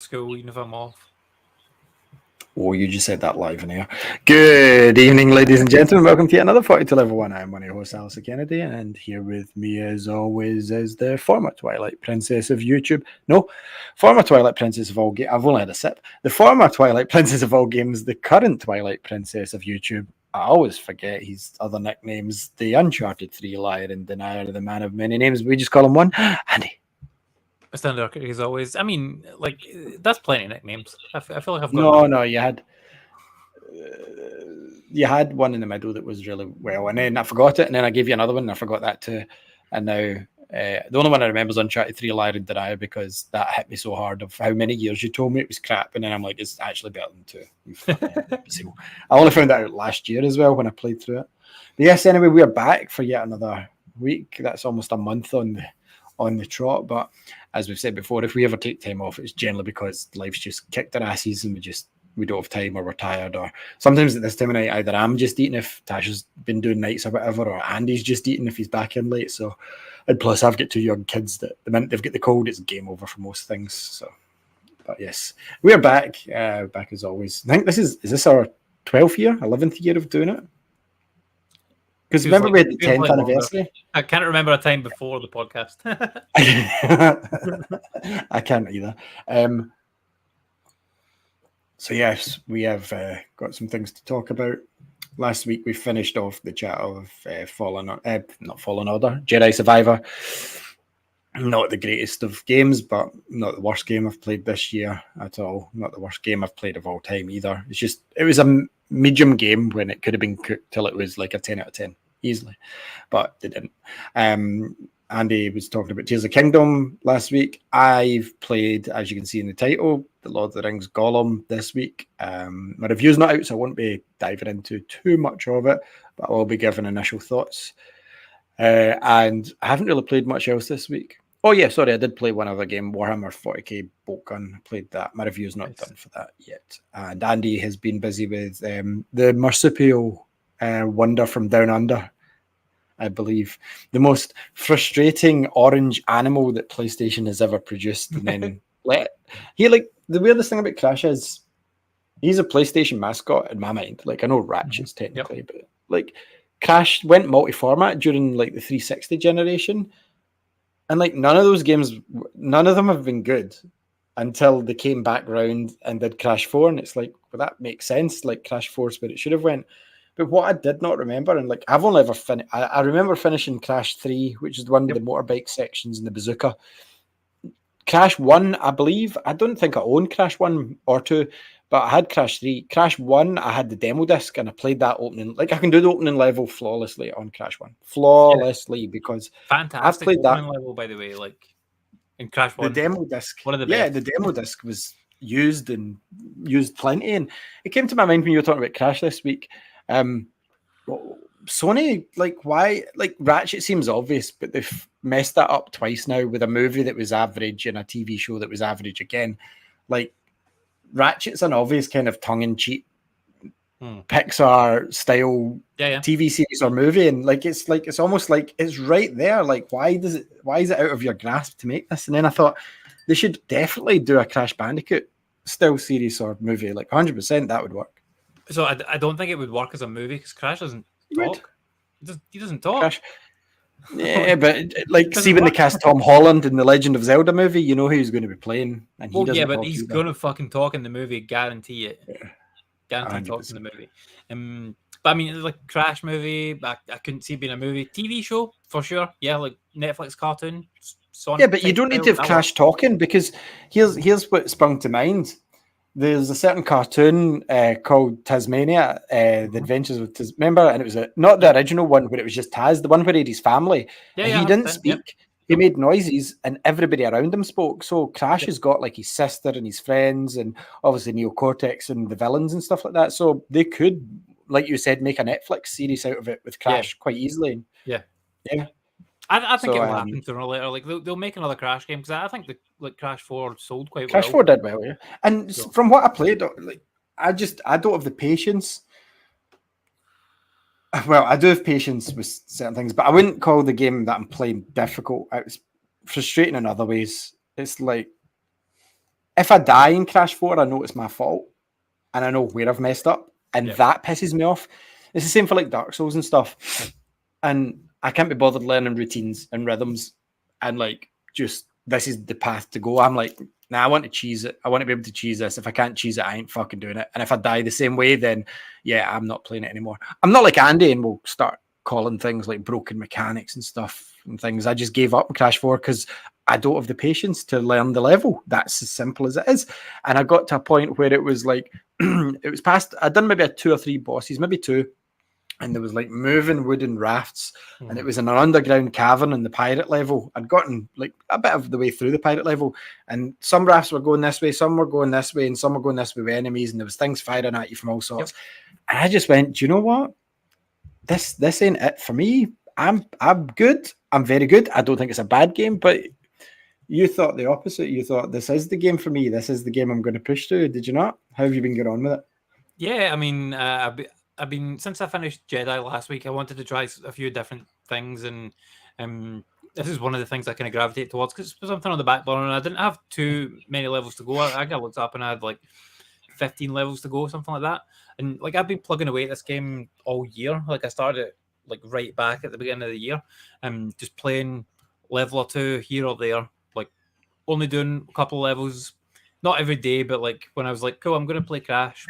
school uniform off. Oh, you just said that live in here. Good evening, ladies and gentlemen. Welcome to yet another 42 Level 1. I'm one of your hosts, Alistair Kennedy, and here with me, as always, is the former Twilight Princess of YouTube. No, former Twilight Princess of all games. I've only had a sip. The former Twilight Princess of all games, the current Twilight Princess of YouTube. I always forget his other nicknames. The Uncharted 3 liar and denier, the man of many names. We just call him one. Andy. Mr. Undercook is always. I mean, like that's plenty of nicknames. I feel like I've No, got. you had one in the middle that was really well, and then I forgot it, and then I gave you another one, and I forgot that too, and now the only one I remember is Uncharted 3 Liar and Denier, because that hit me so hard of how many years you told me it was crap, and then I'm like, it's actually better than 2. You fucking I only found that out last year as well when I played through it. But yes, anyway, we're back for yet another week. That's almost a month on the trot, but as we've said before, if we ever take time off, it's generally because life's just kicked our asses and we don't have time, or we're tired, or sometimes at this time of night either I'm just eating if Tasha's been doing nights or whatever, or Andy's just eating if he's back in late. So, and plus I've got 2 young kids that the minute they've got the cold, it's game over for most things. So, but yes, we're back as always. I think is this our 12th year, 11th year of doing it? Because remember we had the 10th anniversary. I can't remember a time before the podcast. I can't either. So yes, we have got some things to talk about. Last week we finished off the chat of not Fallen Order, Jedi Survivor. Not the greatest of games, but not the worst game I've played this year at all. Not the worst game I've played of all time either. It was a medium game when it could have been cooked till it was like a 10 out of 10 easily, but they didn't. Andy was talking about Tears of the Kingdom last week. I've played, as you can see in the title, the Lord of the Rings Gollum this week. My review's not out, so I won't be diving into too much of it, but I will be giving initial thoughts. And I haven't really played much else this week. Oh yeah, sorry, I did play one other game, Warhammer 40k Bolt Gun. I played that. My review's not done for that yet. And Andy has been busy with the marsupial wonder from Down Under, I believe. The most frustrating orange animal that PlayStation has ever produced. And then the weirdest thing about Crash is he's a PlayStation mascot in my mind. Like, I know Ratchet's technically, but like Crash went multi-format during like the 360 generation. And like none of them have been good until they came back round and did Crash 4. And it's like, well, that makes sense. Like Crash 4 is where it should have went. But what I did not remember, and like I've only ever finished, I remember finishing Crash 3, which is the one with the motorbike sections and the bazooka. Crash 1, I believe, I don't think I owned Crash 1 or 2, but I had Crash 3. Crash 1, I had the demo disc and I played that opening. Like I can do the opening level flawlessly on Crash 1. Flawlessly, because fantastic I've played opening that level, by the way, like in Crash 1. The demo disc. One of the best. The demo disc was used plenty. And it came to my mind when you were talking about Crash this week. Sony, like, why? Like, Ratchet seems obvious, but they've messed that up twice now with a movie that was average and a TV show that was average again. Like, Ratchet's an obvious kind of tongue-in-cheek Pixar style TV series or movie, and it's almost like it's right there. Like, why is it out of your grasp to make this? And then I thought they should definitely do a Crash Bandicoot style series or movie. Like 100%, that would work. So I don't think it would work as a movie because Crash doesn't talk. He doesn't talk. Crash. Yeah, but like, see when they cast Tom Holland in the Legend of Zelda movie, you know who he's going to be playing. And he doesn't but he's going to fucking talk in the movie, guarantee it. Yeah. Guarantee talks in the movie. But I mean, like Crash movie, I couldn't see it being a movie. TV show for sure. Yeah, like Netflix cartoon. Sonic, yeah, but you don't need to have Crash talking, because here's what sprung to mind. There's a certain cartoon called Tasmania, The Adventures of Taz. Remember? And it was not the original one where it was just Taz, the one where he had his family. Yeah, he didn't speak. Yep. He made noises and everybody around him spoke. So Crash has got like his sister and his friends and obviously Neocortex and the villains and stuff like that. So they could, like you said, make a Netflix series out of it with Crash quite easily. Yeah. I think it will happen sooner or later. Like they'll make another Crash game, because I think the Crash 4 sold quite well. Crash 4 did well, yeah. And from what I played, like I don't have the patience. Well, I do have patience with certain things, but I wouldn't call the game that I'm playing difficult. It's frustrating in other ways. It's like if I die in Crash 4, I know it's my fault and I know where I've messed up, and that pisses me off. It's the same for like Dark Souls and stuff. And I can't be bothered learning routines and rhythms and like just this is the path to go. I'm like, nah, I want to cheese it. I want to be able to cheese this. If I can't cheese it, I ain't fucking doing it. And if I die the same way, then yeah, I'm not playing it anymore. I'm not like Andy and we'll start calling things like broken mechanics and stuff and things. I just gave up in Crash 4 because I don't have the patience to learn the level. That's as simple as it is. And I got to a point where it was like, it was past, I'd done maybe 2 or 3 bosses, maybe 2. And there was like moving wooden rafts, and it was in an underground cavern in the pirate level. I'd gotten like a bit of the way through the pirate level, and some rafts were going this way, some were going this way, and some were going this way with enemies, and there was things firing at you from all sorts. And I just went, do you know what? This ain't it for me. I'm good. I'm very good. I don't think it's a bad game, but you thought the opposite. You thought this is the game for me. This is the game I'm going to push to. Did you not? How have you been getting on with it? Yeah, I mean, I've been since I finished Jedi last week. I wanted to try a few different things, and this is one of the things I kind of gravitate towards because it was something on the back burner. And I didn't have too many levels to go. I got looked up and I had like 15 levels to go, something like that. And like I've been plugging away at this game all year. Like I started it like right back at the beginning of the year, just playing level or 2 here or there. Like only doing a couple of levels, not every day, but like when I was like, cool, I'm going to play Crash.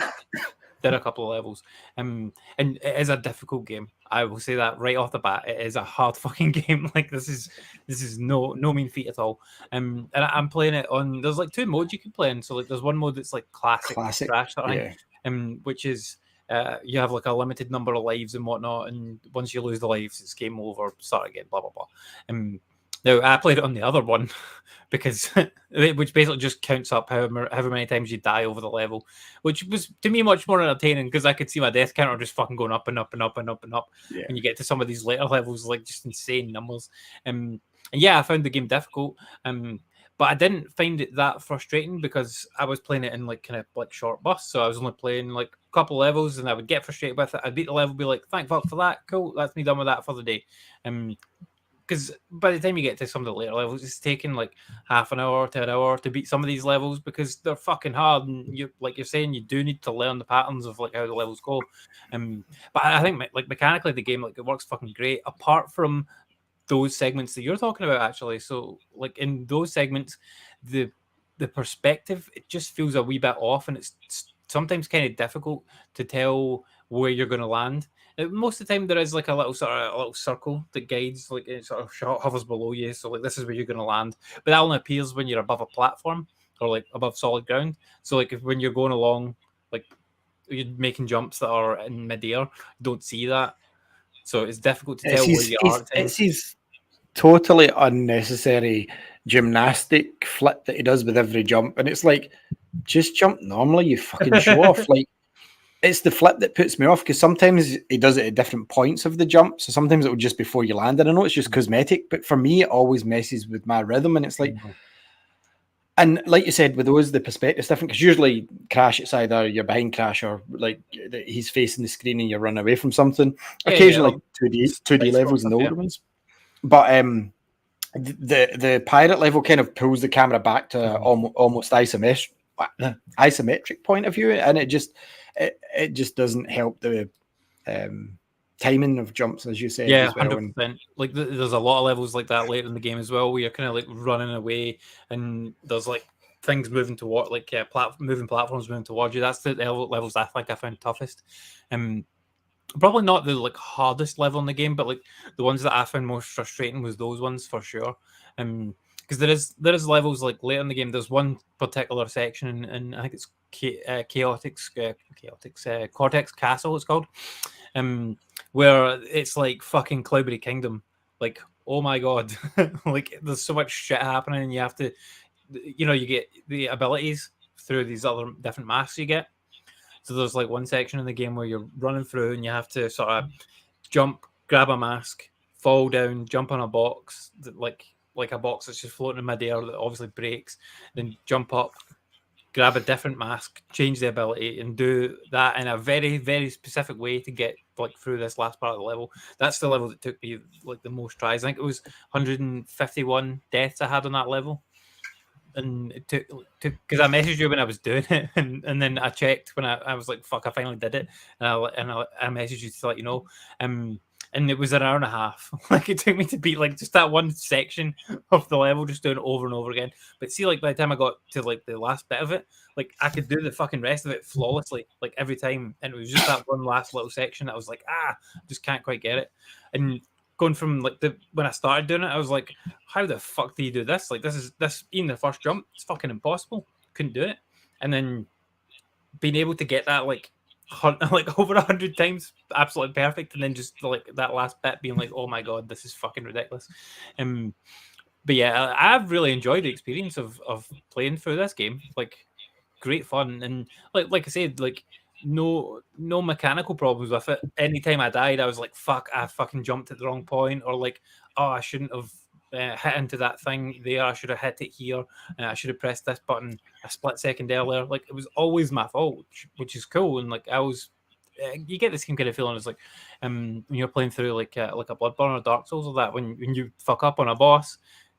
Did a couple of levels, and it is a difficult game. I will say that right off the bat. It is a hard fucking game. Like this is no mean feat at all. And I'm playing it on. There's like 2 modes you can play in. So like there's one mode that's like classic Crash, yeah. which is you have like a limited number of lives and whatnot, and once you lose the lives, it's game over. Start again. Blah blah blah. Now I played it on the other one because which basically just counts up however many times you die over the level, which was to me much more entertaining because I could see my death counter just fucking going up and up and up and up and up. Yeah. When you get to some of these later levels, like just insane numbers. And yeah, I found the game difficult. But I didn't find it that frustrating because I was playing it in like kind of like short bursts. So I was only playing like a couple levels and I would get frustrated with it. I'd beat the level, be like, thank fuck for that. Cool, that's me done with that for the day. Because by the time you get to some of the later levels, it's taking like half an hour to an hour to beat some of these levels because they're fucking hard. And you, like you're saying, you do need to learn the patterns of like how the levels go. But I think like mechanically the game, like it works fucking great. Apart from those segments that you're talking about, actually. So like in those segments, the perspective, it just feels a wee bit off, and it's sometimes kind of difficult to tell where you're going to land. Most of the time, there is like a little circle that guides, like it sort of hovers below you. So like this is where you're going to land, but that only appears when you're above a platform or like above solid ground. So like when you're going along, like you're making jumps that are in midair, you don't see that. So it's difficult to tell where you are. It's his totally unnecessary gymnastic flip that he does with every jump, and it's like, just jump normally, you fucking show off. Like, it's the flip that puts me off because sometimes he does it at different points of the jump. So sometimes it will just before you land. And I know it's just cosmetic, but for me, it always messes with my rhythm. And it's like, and like you said, with those, the perspective's different because usually Crash, it's either you're behind Crash or like he's facing the screen and you're running away from something. Occasionally, 2D levels in the older ones. But the pirate level kind of pulls the camera back to almost isometric point of view, and it just doesn't help the timing of jumps, as you said. Yeah, as well. 100%. Like there's a lot of levels like that later in the game as well, where you're kind of like running away, and there's like things moving toward, like moving platforms moving towards you. That's the levels I think I found toughest. Probably not the like hardest level in the game, but like the ones that I found most frustrating was those ones for sure. Because there is levels like later in the game. There's one particular section, and I think it's Cortex Castle. It's called, where it's like fucking Cloudberry Kingdom. Like, oh my god, like there's so much shit happening, and you have to, you get the abilities through these other different masks you get. So there's like one section in the game where you're running through and you have to sort of jump, grab a mask, fall down, jump on a box, like a box that's just floating in midair that obviously breaks, then jump up, grab a different mask, change the ability, and do that in a very, very specific way to get like through this last part of the level. That's the level that took me like the most tries. I think it was 151 deaths I had on that level. and it took because I messaged you when I was doing it, and then I checked when I was like, fuck, I finally did it, and I messaged you to let you know, and it was an hour and a half. Like it took me to beat like just that one section of the level, just doing it over and over again. But see, like by the time I got to like the last bit of it, like I could do the fucking rest of it flawlessly, like every time, and it was just that one last little section that I was like, just can't quite get it, and going from like when I started doing it, I was like, how the fuck do you do this? Like this even the first jump, it's fucking impossible. Couldn't do it. And then being able to get that like like over 100 times absolutely perfect, and then just like that last bit being like, oh my god, this is fucking ridiculous. But yeah, I've really enjoyed the experience of playing through this game. Like great fun, and like I said, like no mechanical problems with it. Anytime I died, I was like, fuck, I fucking jumped at the wrong point, or like, oh, I shouldn't have hit into that thing there. I should have hit it here. I should have pressed this button a split second earlier. Like it was always my fault, which is cool. And like I was, you get this same kind of feeling as like when you're playing through like a Bloodborne or Dark Souls or that when you fuck up on a boss,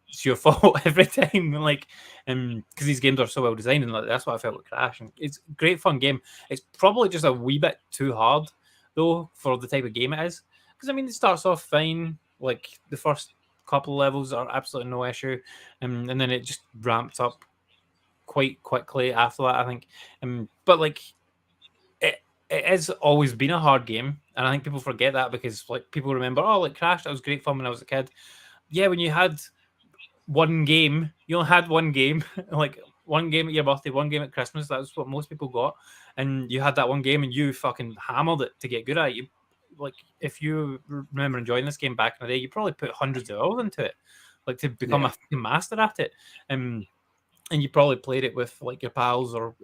it's your fault every time. Like because these games are so well designed, and like, that's what I felt with Crash. And it's a great fun game. It's probably just a wee bit too hard though for the type of game it is. Because I mean, it starts off fine. Like the first couple of levels are absolutely no issue, and then it just ramps up quite quickly after that, I think. But like it has always been a hard game, and I think people forget that because like people remember, oh, like Crash, that was great fun when I was a kid. Yeah, when you had one game, you only had one game, like one game at your birthday, one game at Christmas. That's what most people got, and you had that one game, and you fucking hammered it to get good at it. You, like if you remember enjoying this game back in the day, you probably put hundreds of hours into it, like to become a master at it. And you probably played it with like your pals or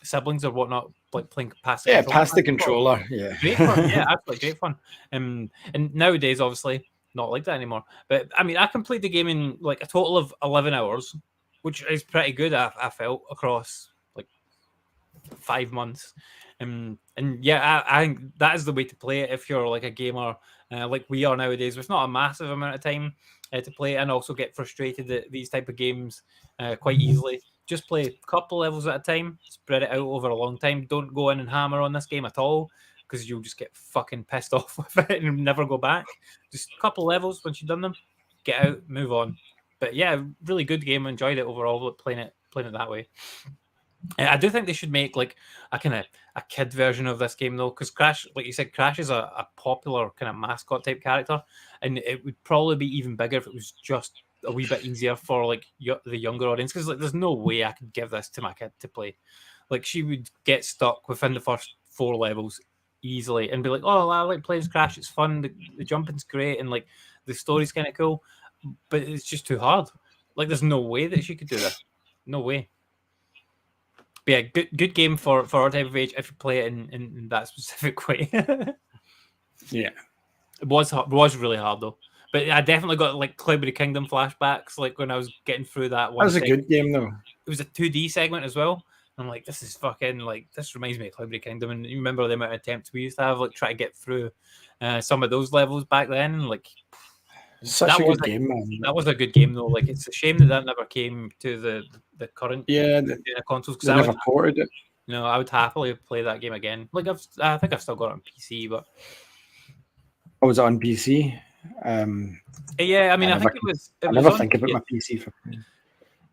siblings or whatnot, like playing past the controller. Past the controller. Yeah, great fun. Yeah, absolutely great fun. And nowadays, obviously, not like that anymore. But I mean, I completed the game in like a total of 11 hours, which is pretty good. I felt across like 5 months. And yeah, I think that is the way to play it if you're like a gamer like we are nowadays, with not a massive amount of time to play, and also get frustrated at these type of games quite easily. Just play a couple levels at a time, spread it out over a long time. Don't go in and hammer on this game at all, because you'll just get fucking pissed off with it and never go back. Just a couple levels, once you've done them, get out, move on. But yeah, really good game. Enjoyed it overall, playing it that way. I do think they should make like a kind of a kid version of this game though, because Crash, like you said, Crash is a popular kind of mascot type character, and it would probably be even bigger if it was just a wee bit easier for like the younger audience. Because like, there's no way I could give this to my kid to play. Like she would get stuck within the first 4 levels easily and be like, "Oh, I like playing Crash. It's fun. The jumping's great, and like the story's kind of cool, but it's just too hard. Like there's no way that she could do this. No way." But yeah, good game for our type of age if you play it in that specific way. Yeah, it was really hard though. But I definitely got like Cloudberry Kingdom flashbacks, like when I was getting through that one. That was a good game though. It was a 2D segment as well. I'm like, this is fucking like this reminds me of Cloudberry Kingdom, and you remember the amount of attempts we used to have, like try to get through some of those levels back then. Like such a good game, man. That was a good game though. Like it's a shame that never came to the current the consoles, because I never ported it. You know, I would happily play that game again. Like I think I've still got it on PC, but was it on PC? Yeah, I mean, I think it was. I never think about my PC for.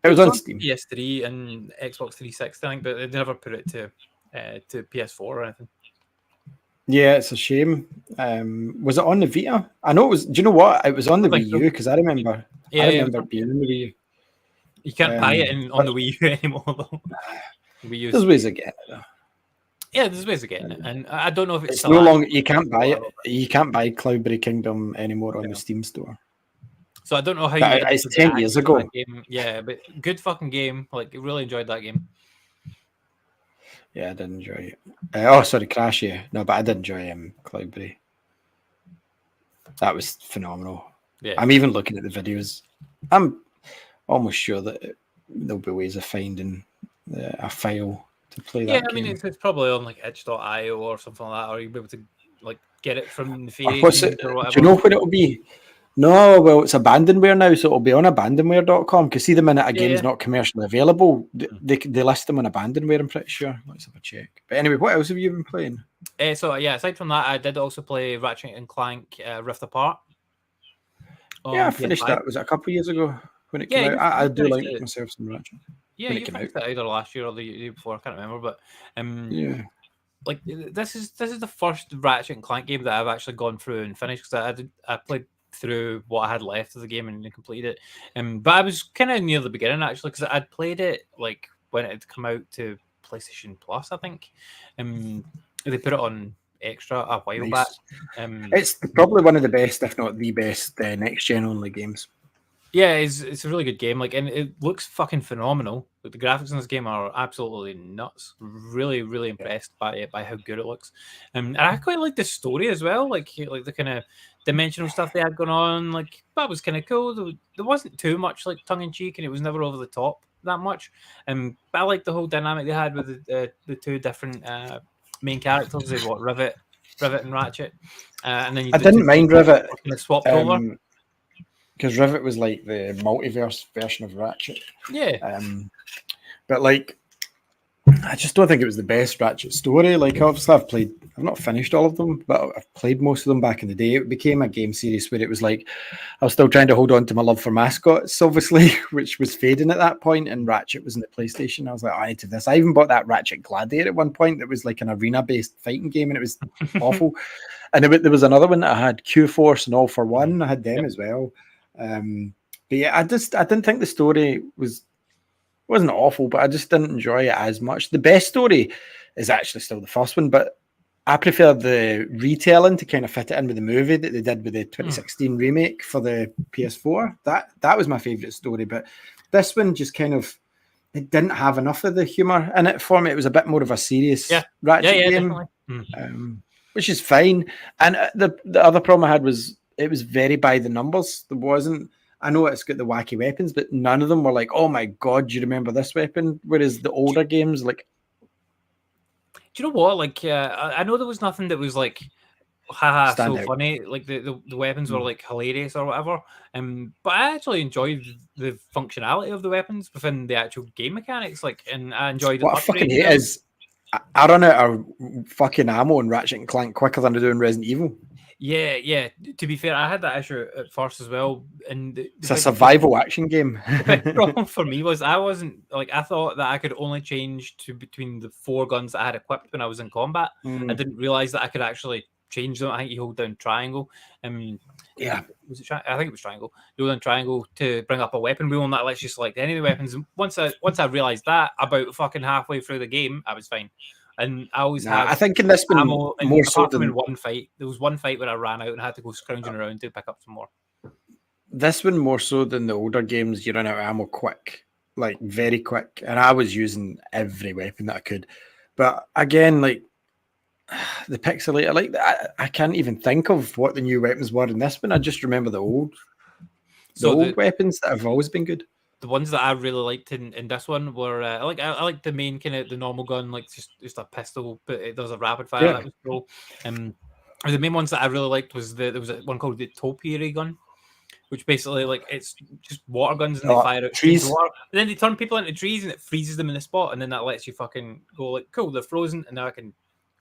It was on Steam, PS3 and Xbox 360, I think, but they never put it to PS4 or anything. Yeah, it's a shame. Was it on the Vita? I know it was. Do you know what? It was on the Wii U, because I remember. Yeah, I remember being in the Wii U. You can't buy it on the Wii U anymore, though. There's ways of getting it, though. Yeah, there's ways of getting it, and I don't know if it's no longer. You can't buy it. You can't buy Cloudberry Kingdom anymore on the Steam store. So I don't know how you. It's 10 years ago. Yeah, but good fucking game. Like, really enjoyed that game. Yeah, I did enjoy it. Sorry, Crash. Yeah, no, but I did enjoy Cloudberry. That was phenomenal. Yeah, I'm even looking at the videos. I'm almost sure that there'll be ways of finding a file to play that. Yeah, I mean, it's probably on like itch.io or something like that, or you'll be able to like get it from the face or whatever. Do you know when it'll be? No, well, it's abandonware now, so it'll be on abandonware.com. Because see, the minute a game's Yeah. not commercially available, they list them on abandonware, I'm pretty sure. Let's have a check. But anyway, what else have you been playing? So yeah, aside from that, I did also play Ratchet and Clank Rift Apart Yeah, I on finished PS5. that. Was it a couple of years ago when it Yeah, came out? I you do finished like it. myself some Ratchet Yeah, when it you came out. finished it either last year or the year before. I can't remember, but Yeah. like this is the first Ratchet and Clank game that I've actually gone through and finished because I played through what I had left of the game and completed it. But I was kind of near the beginning actually because I'd played it like when it had come out to PlayStation Plus, I think. They put it on extra a while back. Nice. It's probably one of the best, if not the best, next gen only games. Yeah, it's a really good game. Like, and it looks fucking phenomenal. Like, the graphics in this game are absolutely nuts. Really, really impressed by it, by how good it looks. And I quite like the story as well. Like the kind of dimensional stuff they had going on. Like that was kind of cool. There wasn't too much like tongue in cheek, and it was never over the top that much. But I like the whole dynamic they had with the two different main characters. They what Rivet and Ratchet, and then you I the two didn't mind people Rivet. that swapped over. Because Rivet was like the multiverse version of Ratchet. Yeah. But like, I just don't think it was the best Ratchet story. Like, obviously, I've not finished all of them, but I've played most of them back in the day. It became a game series where it was like, I was still trying to hold on to my love for mascots, obviously, which was fading at that point, and Ratchet was in the PlayStation. I was like, I need to this. I even bought that Ratchet Gladiator at one point that was like an arena-based fighting game, and it was awful. And there was another one that I had, Q-Force and All for One. I had them as well. But yeah, I didn't think the story wasn't awful, but I just didn't enjoy it as much. The best story is actually still the first one, but I prefer the retelling to kind of fit it in with the movie that they did with the 2016 remake for the PS4. That was my favorite story, but this one just kind of it didn't have enough of the humor in it for me. It was a bit more of a serious Ratchet game, which is fine. And the other problem I had was it was very by the numbers. There wasn't. I know it's got the wacky weapons, but none of them were like, "Oh my god, do you remember this weapon?" Whereas the older games, like, do you know what? Like, I know there was nothing that was like, haha, so out. funny. Like the weapons were like hilarious or whatever. But I actually enjoyed the functionality of the weapons within the actual game mechanics. Like, and I enjoyed What I fucking upgrading hate them. is I run out of fucking ammo in Ratchet and Clank quicker than I do in Resident Evil. Yeah. To be fair, I had that issue at first as well. And It's a survival action game. the big problem for me was I wasn't like I thought that I could only change to between the 4 guns that I had equipped when I was in combat. I didn't realize that I could actually change them. I think you hold down triangle. Yeah. Was it? I think it was triangle. You hold down triangle to bring up a weapon wheel, and that lets you select any of the weapons. And once I realized that, about fucking halfway through the game, I was fine. And I always had I think in this one ammo. And more so apart from than in one fight, there was one fight where I ran out and had to go scrounging around to pick up some more. This one more so than the older games. You run out of ammo quick, like very quick, and I was using every weapon that I could. But again, like the pixelator, like I can't even think of what the new weapons were in this one. I just remember the old weapons that have always been good. The ones that I really liked in this one were I like the main kind of the normal gun, like just a pistol, but it does a rapid fire. That was cool. The main ones that I really liked was there was one called the topiary gun, which basically like it's just water guns and they fire out trees, water. And then they turn people into trees and it freezes them in the spot, and then that lets you fucking go like, cool, they're frozen, and now I can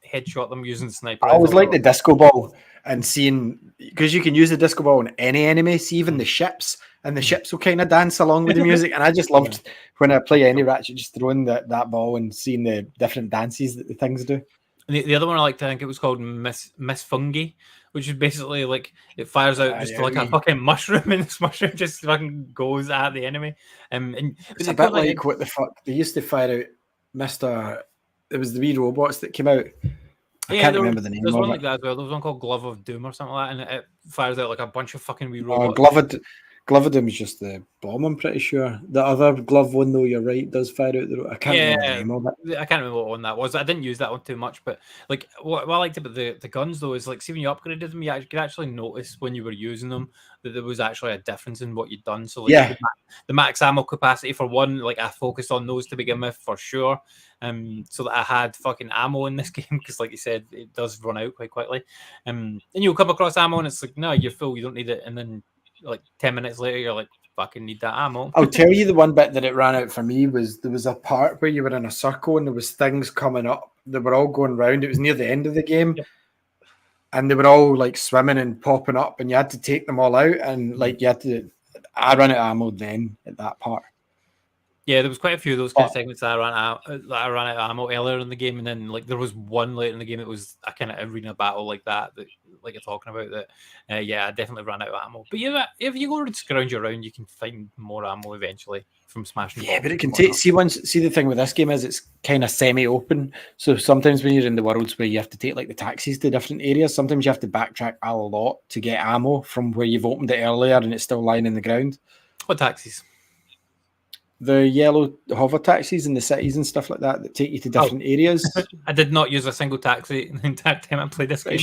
headshot them using sniper. I always like the disco ball and seeing because you can use the disco ball on any enemy, see even the ships, and the ships will kind of dance along with the music. And I just loved when I play any Ratchet, just throwing that ball and seeing the different dances that the things do. And the other one I liked, I think it was called Miss Fungi, which is basically like it fires out just like a fucking mushroom, and this mushroom just fucking goes at the enemy. And it's a bit like what the fuck they used to fire out, Mr. It was the wee robots that came out. I can't remember the name. There's one like that as well. There was one called Glove of Doom or something like that, and it fires out like a bunch of fucking wee robots. Glove of Doom is just the bomb, I'm pretty sure. The other glove one, though, you're right, does fire out the. I can't remember the name of it. I can't remember what one that was. I didn't use that one too much, but like what I liked about the guns though is like, see when you upgraded them, you could actually notice when you were using them that there was actually a difference in what you'd done. So like the max ammo capacity for one, like I focused on those to begin with for sure. So that I had fucking ammo in this game because, like you said, it does run out quite quickly. And you'll come across ammo and it's like, no, you're full, you don't need it, and then like 10 minutes later, you're like, fucking need that ammo. I'll tell you the one bit that it ran out for me was there was a part where you were in a circle and there was things coming up. They were all going round. It was near the end of the game. Yep. And they were all like swimming and popping up and you had to take them all out. And like you had to, I ran out of ammo then at that part. Yeah, there was quite a few of those kind of segments that I ran out of ammo earlier in the game, and then like there was one later in the game. It was a kind of arena battle like that like you're talking about. That yeah, I definitely ran out of ammo. But yeah, if you go and scrounge around, you can find more ammo eventually from smashing. Yeah, but it can take. See the thing with this game is it's kind of semi-open. So sometimes when you're in the worlds where you have to take like the taxis to different areas, sometimes you have to backtrack a lot to get ammo from where you've opened it earlier and it's still lying in the ground. What taxis? The yellow hover taxis in the cities and stuff like that take you to different areas. I did not use a single taxi the entire time I played this game.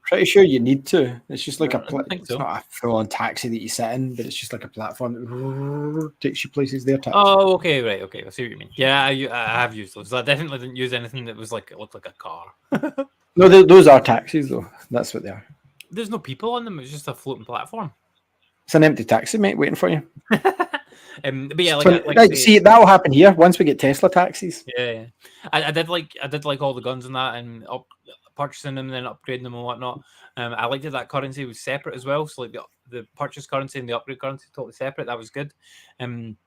Pretty sure you need to. It's just like it's not a full-on taxi that you sit in, but it's just like a platform that takes you places there. Oh, okay, right, okay. I see what you mean. Yeah, I have used those. I definitely didn't use anything that was like it looked like a car. No, those are taxis though. That's what they are. There's no people on them. It's just a floating platform. It's an empty taxi, mate, waiting for you. But yeah, see, that'll happen here once we get Tesla taxis. Yeah, I did like all the guns and that, and purchasing them and then upgrading them and whatnot. I liked that currency was separate as well. So like the purchase currency and the upgrade currency totally separate. That was good. And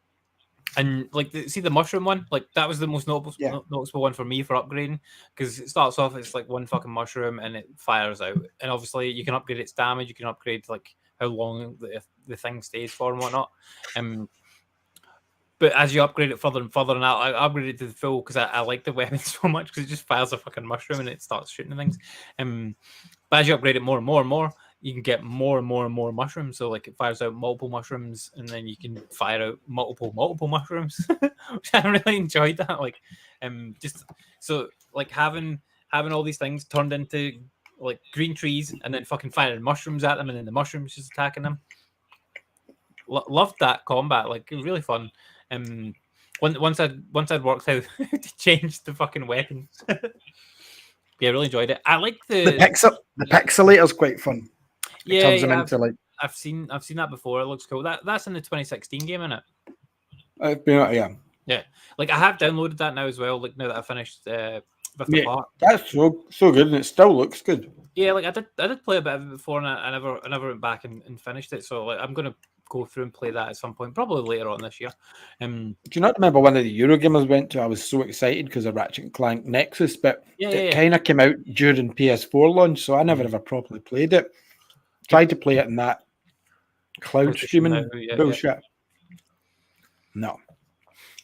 like the mushroom one, like that was the most noticeable one for me for upgrading, because it starts off it's like one fucking mushroom and it fires out, and obviously you can upgrade its damage, you can upgrade like how long the thing stays for and whatnot. But as you upgrade it further and further, and I upgraded it to the full because I like the weapon so much because it just fires a fucking mushroom and it starts shooting things. But as you upgrade it more and more and more, you can get more and more and more mushrooms. So like it fires out multiple mushrooms, and then you can fire out multiple mushrooms. Which I really enjoyed that. Like, just so like having all these things turned into like green trees, and then fucking firing mushrooms at them, and then the mushrooms just attacking them. Loved that combat. Like it was really fun. Once I'd worked out how to change the fucking weapons. Yeah, I really enjoyed it. I like the pixelator's quite fun. Yeah, into like I've seen that before. It looks cool. That's in the 2016 game, isn't it? Yeah. Like I have downloaded that now as well. Like now that I finished the part. That's so good, and it still looks good. Yeah, like I did play a bit of it before, and I never went back and finished it. So like I'm gonna go through and play that at some point, probably later on this year. Do you not remember one of the Eurogamers went to? I was so excited because of Ratchet and Clank Nexus, but it kind of came out during PS4 launch, so I never ever properly played it. Tried to play it in that cloud streaming bullshit. No,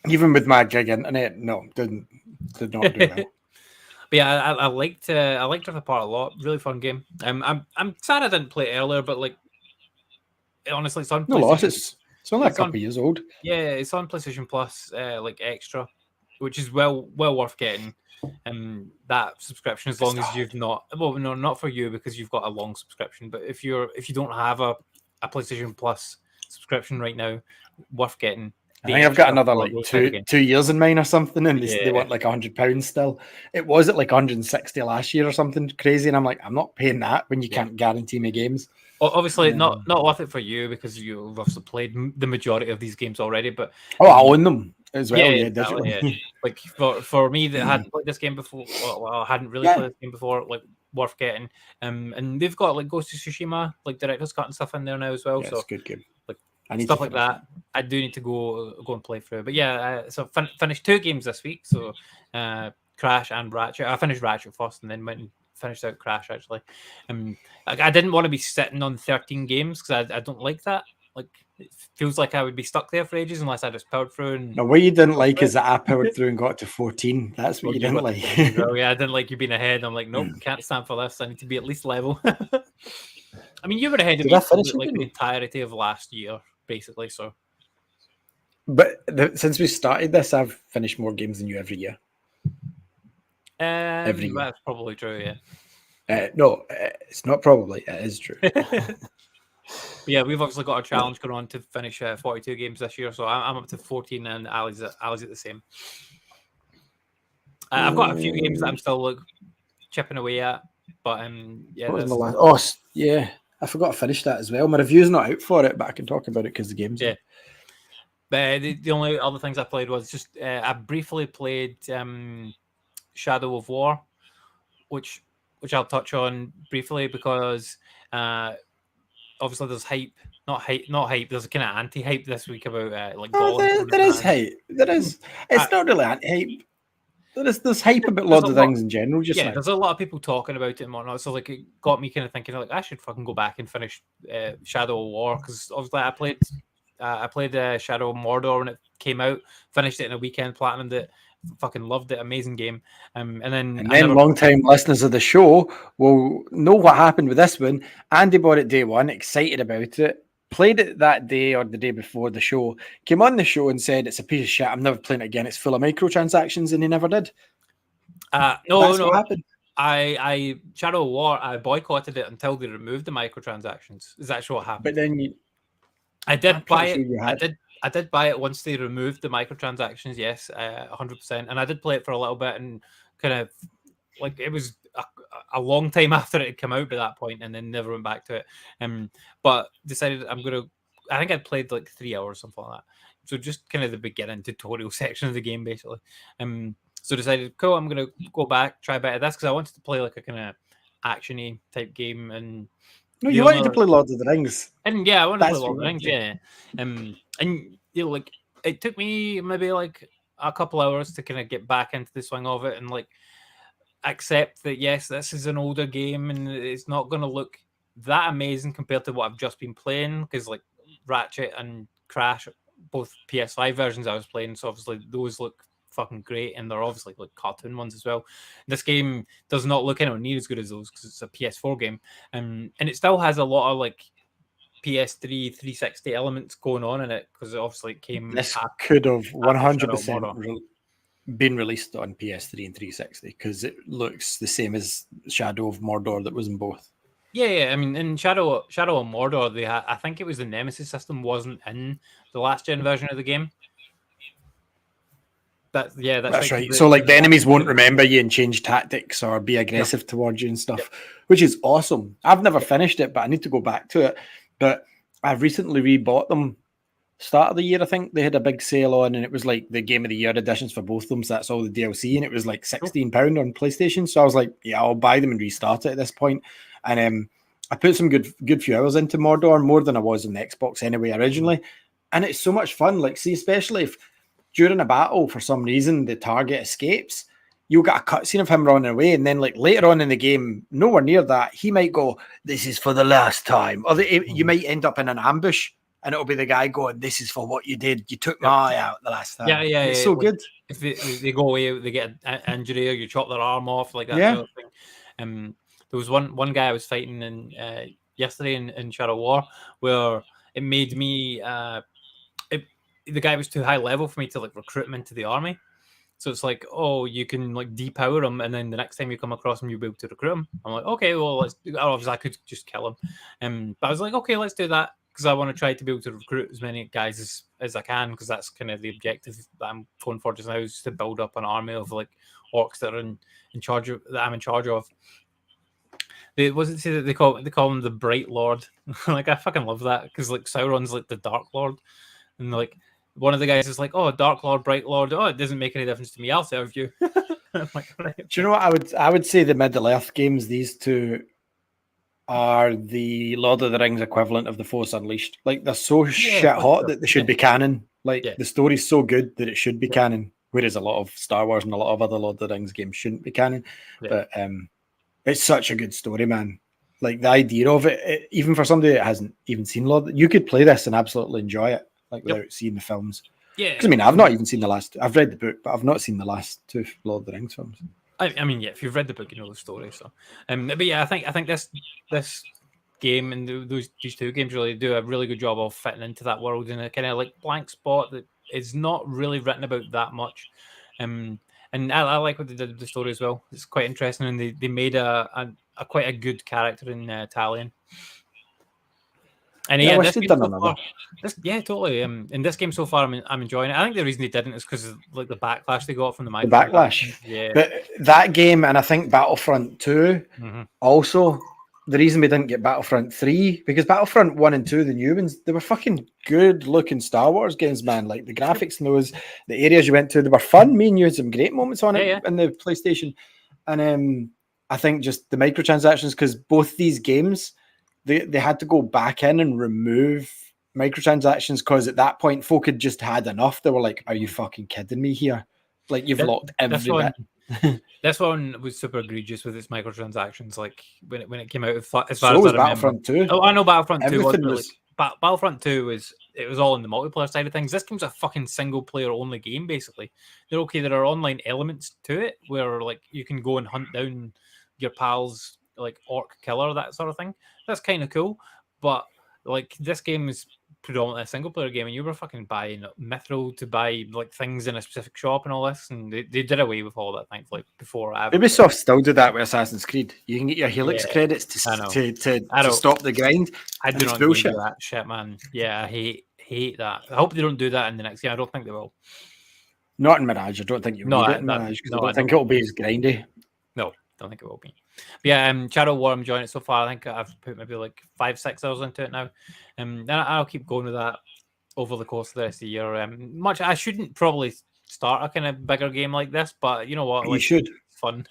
even with my gig internet, did not do well. But yeah, I liked Rift Apart a lot. Really fun game. I'm sad I didn't play it earlier, but like honestly, it's on it's only a couple of years old. Yeah, it's on PlayStation Plus, like extra, which is well worth getting. That subscription, as long as you've not for you because you've got a long subscription. But if you don't have a PlayStation Plus subscription right now, worth getting. I think I've got another like 2 years in mine or something, and they want like £100 still. It was at like 160 last year or something crazy, and I'm like, I'm not paying that when you can't guarantee me games. Obviously, not worth it for you because you've also played the majority of these games already. But I own them as well. Yeah, digitally. Yeah. Like for me that hadn't played this game before, I hadn't really played this game before. Like worth getting. And they've got like Ghost of Tsushima, like director's cut and stuff in there now as well. Yeah, so it's a good game. Like stuff like that. I do need to go and play through. But yeah, so finished 2 games this week. So Crash and Ratchet. I finished Ratchet first, and then went and finished out Crash actually. I didn't want to be sitting on 13 games because I don't like that. Like it feels like I would be stuck there for ages unless I just powered through. And what you didn't like is that I powered through and got to 14. That's what you didn't like. Yeah, I didn't like you being ahead. I'm like, nope, can't stand for this. I need to be at least level. I mean, you were ahead of me for like the entirety of last year, basically. So, but since we started this, I've finished more games than you every year. Every year. That's probably true. Yeah. No, it's not probably. It is true. But yeah, we've obviously got a challenge going on to finish 42 games this year, so I'm up to 14, and Ali's at the same. I've got a few games that I'm still like chipping away at, but yeah. What was my last? Oh, yeah. I forgot to finish that as well. My review's not out for it, but I can talk about it because the game's out. But the only other things I played was just I briefly played Shadow of War, which I'll touch on briefly because obviously there's hype, not hype. There's a kind of anti-hype this week about like Gollum. There is hype. There is. It's not really anti-hype. There's hype about Lord of the Rings in general. Just now. There's a lot of people talking about it and whatnot. So like, it got me kind of thinking like I should fucking go back and finish Shadow of War because obviously I played Shadow of Mordor when it came out, finished it in a weekend, platinumed it, fucking loved it, amazing game. And then long-time listeners of the show will know what happened with this one. Andy bought it day one, excited about it, played it that day or the day before the show, came on the show and said it's a piece of shit, I'm never playing it again, it's full of microtransactions, and he never did. That's what happened. I Shadow of War, I boycotted it until they removed the microtransactions. Is actually what happened. But then I did buy it. I did buy it once they removed the microtransactions. Yes, 100%. And I did play it for a little bit and kind of like it was a long time after it had come out by that point, and then never went back to it. But decided I think I'd played like 3 hours, something like that. So just kind of the beginning tutorial section of the game, basically. So decided, cool, I'm gonna go back, try a bit of this because I wanted to play like a kind of actiony type game. And no, you wanted to play Lord of the Rings. And yeah, I wanted to play Lord of the Rings, yeah. And you know, like it took me maybe like a couple hours to kind of get back into the swing of it and like accept that yes, this is an older game and it's not going to look that amazing compared to what I've just been playing because like Ratchet and Crash, both PS5 versions I was playing, so obviously those look fucking great and they're obviously like cartoon ones as well. This game does not look anywhere near as good as those because it's a PS4 game, and it still has a lot of like PS3 360 elements going on in it because obviously it came. This could have 100% been released on PS3 and 360 because it looks the same as Shadow of Mordor that was in both. Yeah. I mean, in Shadow of Mordor, I think it was the Nemesis system wasn't in the last gen version of the game. That's right. So like the enemies won't remember you and change tactics or be aggressive towards you and stuff, which is awesome. I've never finished it, but I need to go back to it. But I've recently rebought them. Start of the year, I think they had a big sale on, and it was like the Game of the Year editions for both of them. So that's all the DLC, and it was like £16 on PlayStation. So I was like, yeah, I'll buy them and restart it at this point. And I put some good few hours into Mordor, more than I was on the Xbox anyway originally, and it's so much fun. Like, see, especially if during a battle for some reason the target escapes, you'll get a cutscene of him running away, and then like later on in the game, nowhere near that, he might go, "This is for the last time," or you might end up in an ambush. And it'll be the guy going, "This is for what you did. You took my eye out the last time." Yeah. It's so good. If they go away, they get an injury, or you chop their arm off, like that. Yeah. Sort of thing. There was one guy I was fighting in yesterday in Shadow War where it made me. The guy was too high level for me to like recruit him into the army. So it's like, oh, you can like depower him, and then the next time you come across him, you'll be able to recruit him. I'm like, okay, well, obviously I could just kill him. But I was like, okay, let's do that. Because I want to try to be able to recruit as many guys as I can, because that's kind of the objective that I'm going for just now, is to build up an army of like orcs that are in charge of, that I'm in charge of. Wasn't say that they call him the Bright Lord. Like, I fucking love that, because like Sauron's like the Dark Lord, and like one of the guys is like, "Oh, Dark Lord, Bright Lord. Oh, it doesn't make any difference to me. I'll serve you." I'm like, right. Do you know what I would say? The Middle Earth games, these two are the Lord of the Rings equivalent of the Force Unleashed. Like, they're so shit hot that they should be canon. Like, the story's so good that it should be canon, whereas a lot of Star Wars and a lot of other Lord of the Rings games shouldn't be canon. But it's such a good story, man. Like, the idea of it, even for somebody that hasn't even seen you could play this and absolutely enjoy it, like, without seeing the films. Yeah. Because, I mean, I've not even seen the last... I've read the book, but I've not seen the last two Lord of the Rings films. I mean, yeah, if you've read the book, you know the story. So, but yeah, I think this game and these two games really do a really good job of fitting into that world in a kind of like blank spot that is not really written about that much. And I like what they did with the story as well. It's quite interesting, and they made a quite a good character in Talion. And yeah, totally. In this game so far, I'm enjoying it. I think the reason they didn't is because of like the backlash they got from the backlash. Yeah, but that game, and I think Battlefront 2 also, the reason we didn't get Battlefront 3, because Battlefront 1 and 2, the new ones, they were fucking good looking Star Wars games, man. Like the graphics in those, the areas you went to, they were fun. Me and you had some great moments on it in the PlayStation. And I think just the microtransactions, because both these games, they had to go back in and remove microtransactions, because at that point folk had just had enough. They were like, are you fucking kidding me here? Like, you've locked every bit. This one was super egregious with its microtransactions. Like when it came out, as far as I remember. Battlefront 2. Oh, I know Battlefront 2 Everything was Battlefront 2 was all in the multiplayer side of things. This game's a fucking single player only game, basically. There are online elements to it where like you can go and hunt down your pals, like orc killer, that sort of thing. That's kind of cool. But like this game is predominantly a single player game, and you were fucking buying mithril to buy like things in a specific shop and all this, and they did away with all that, thankfully, before Ubisoft still do that with Assassin's Creed. You can get your Helix credits to stop the grind. I do not bullshit that shit, man. Yeah, I hate that. I hope they don't do that in the next game. I don't think they will. Not in Mirage. I don't think you'll need it in Mirage, because I don't think it'll be as grindy. No, don't think it will be. But yeah, Shadow War, I'm enjoying it so far. I think I've put maybe like 5-6 hours into it now. And I'll keep going with that over the course of the rest of the year. I shouldn't probably start a kind of bigger game like this, but you know what? You should. It's fun.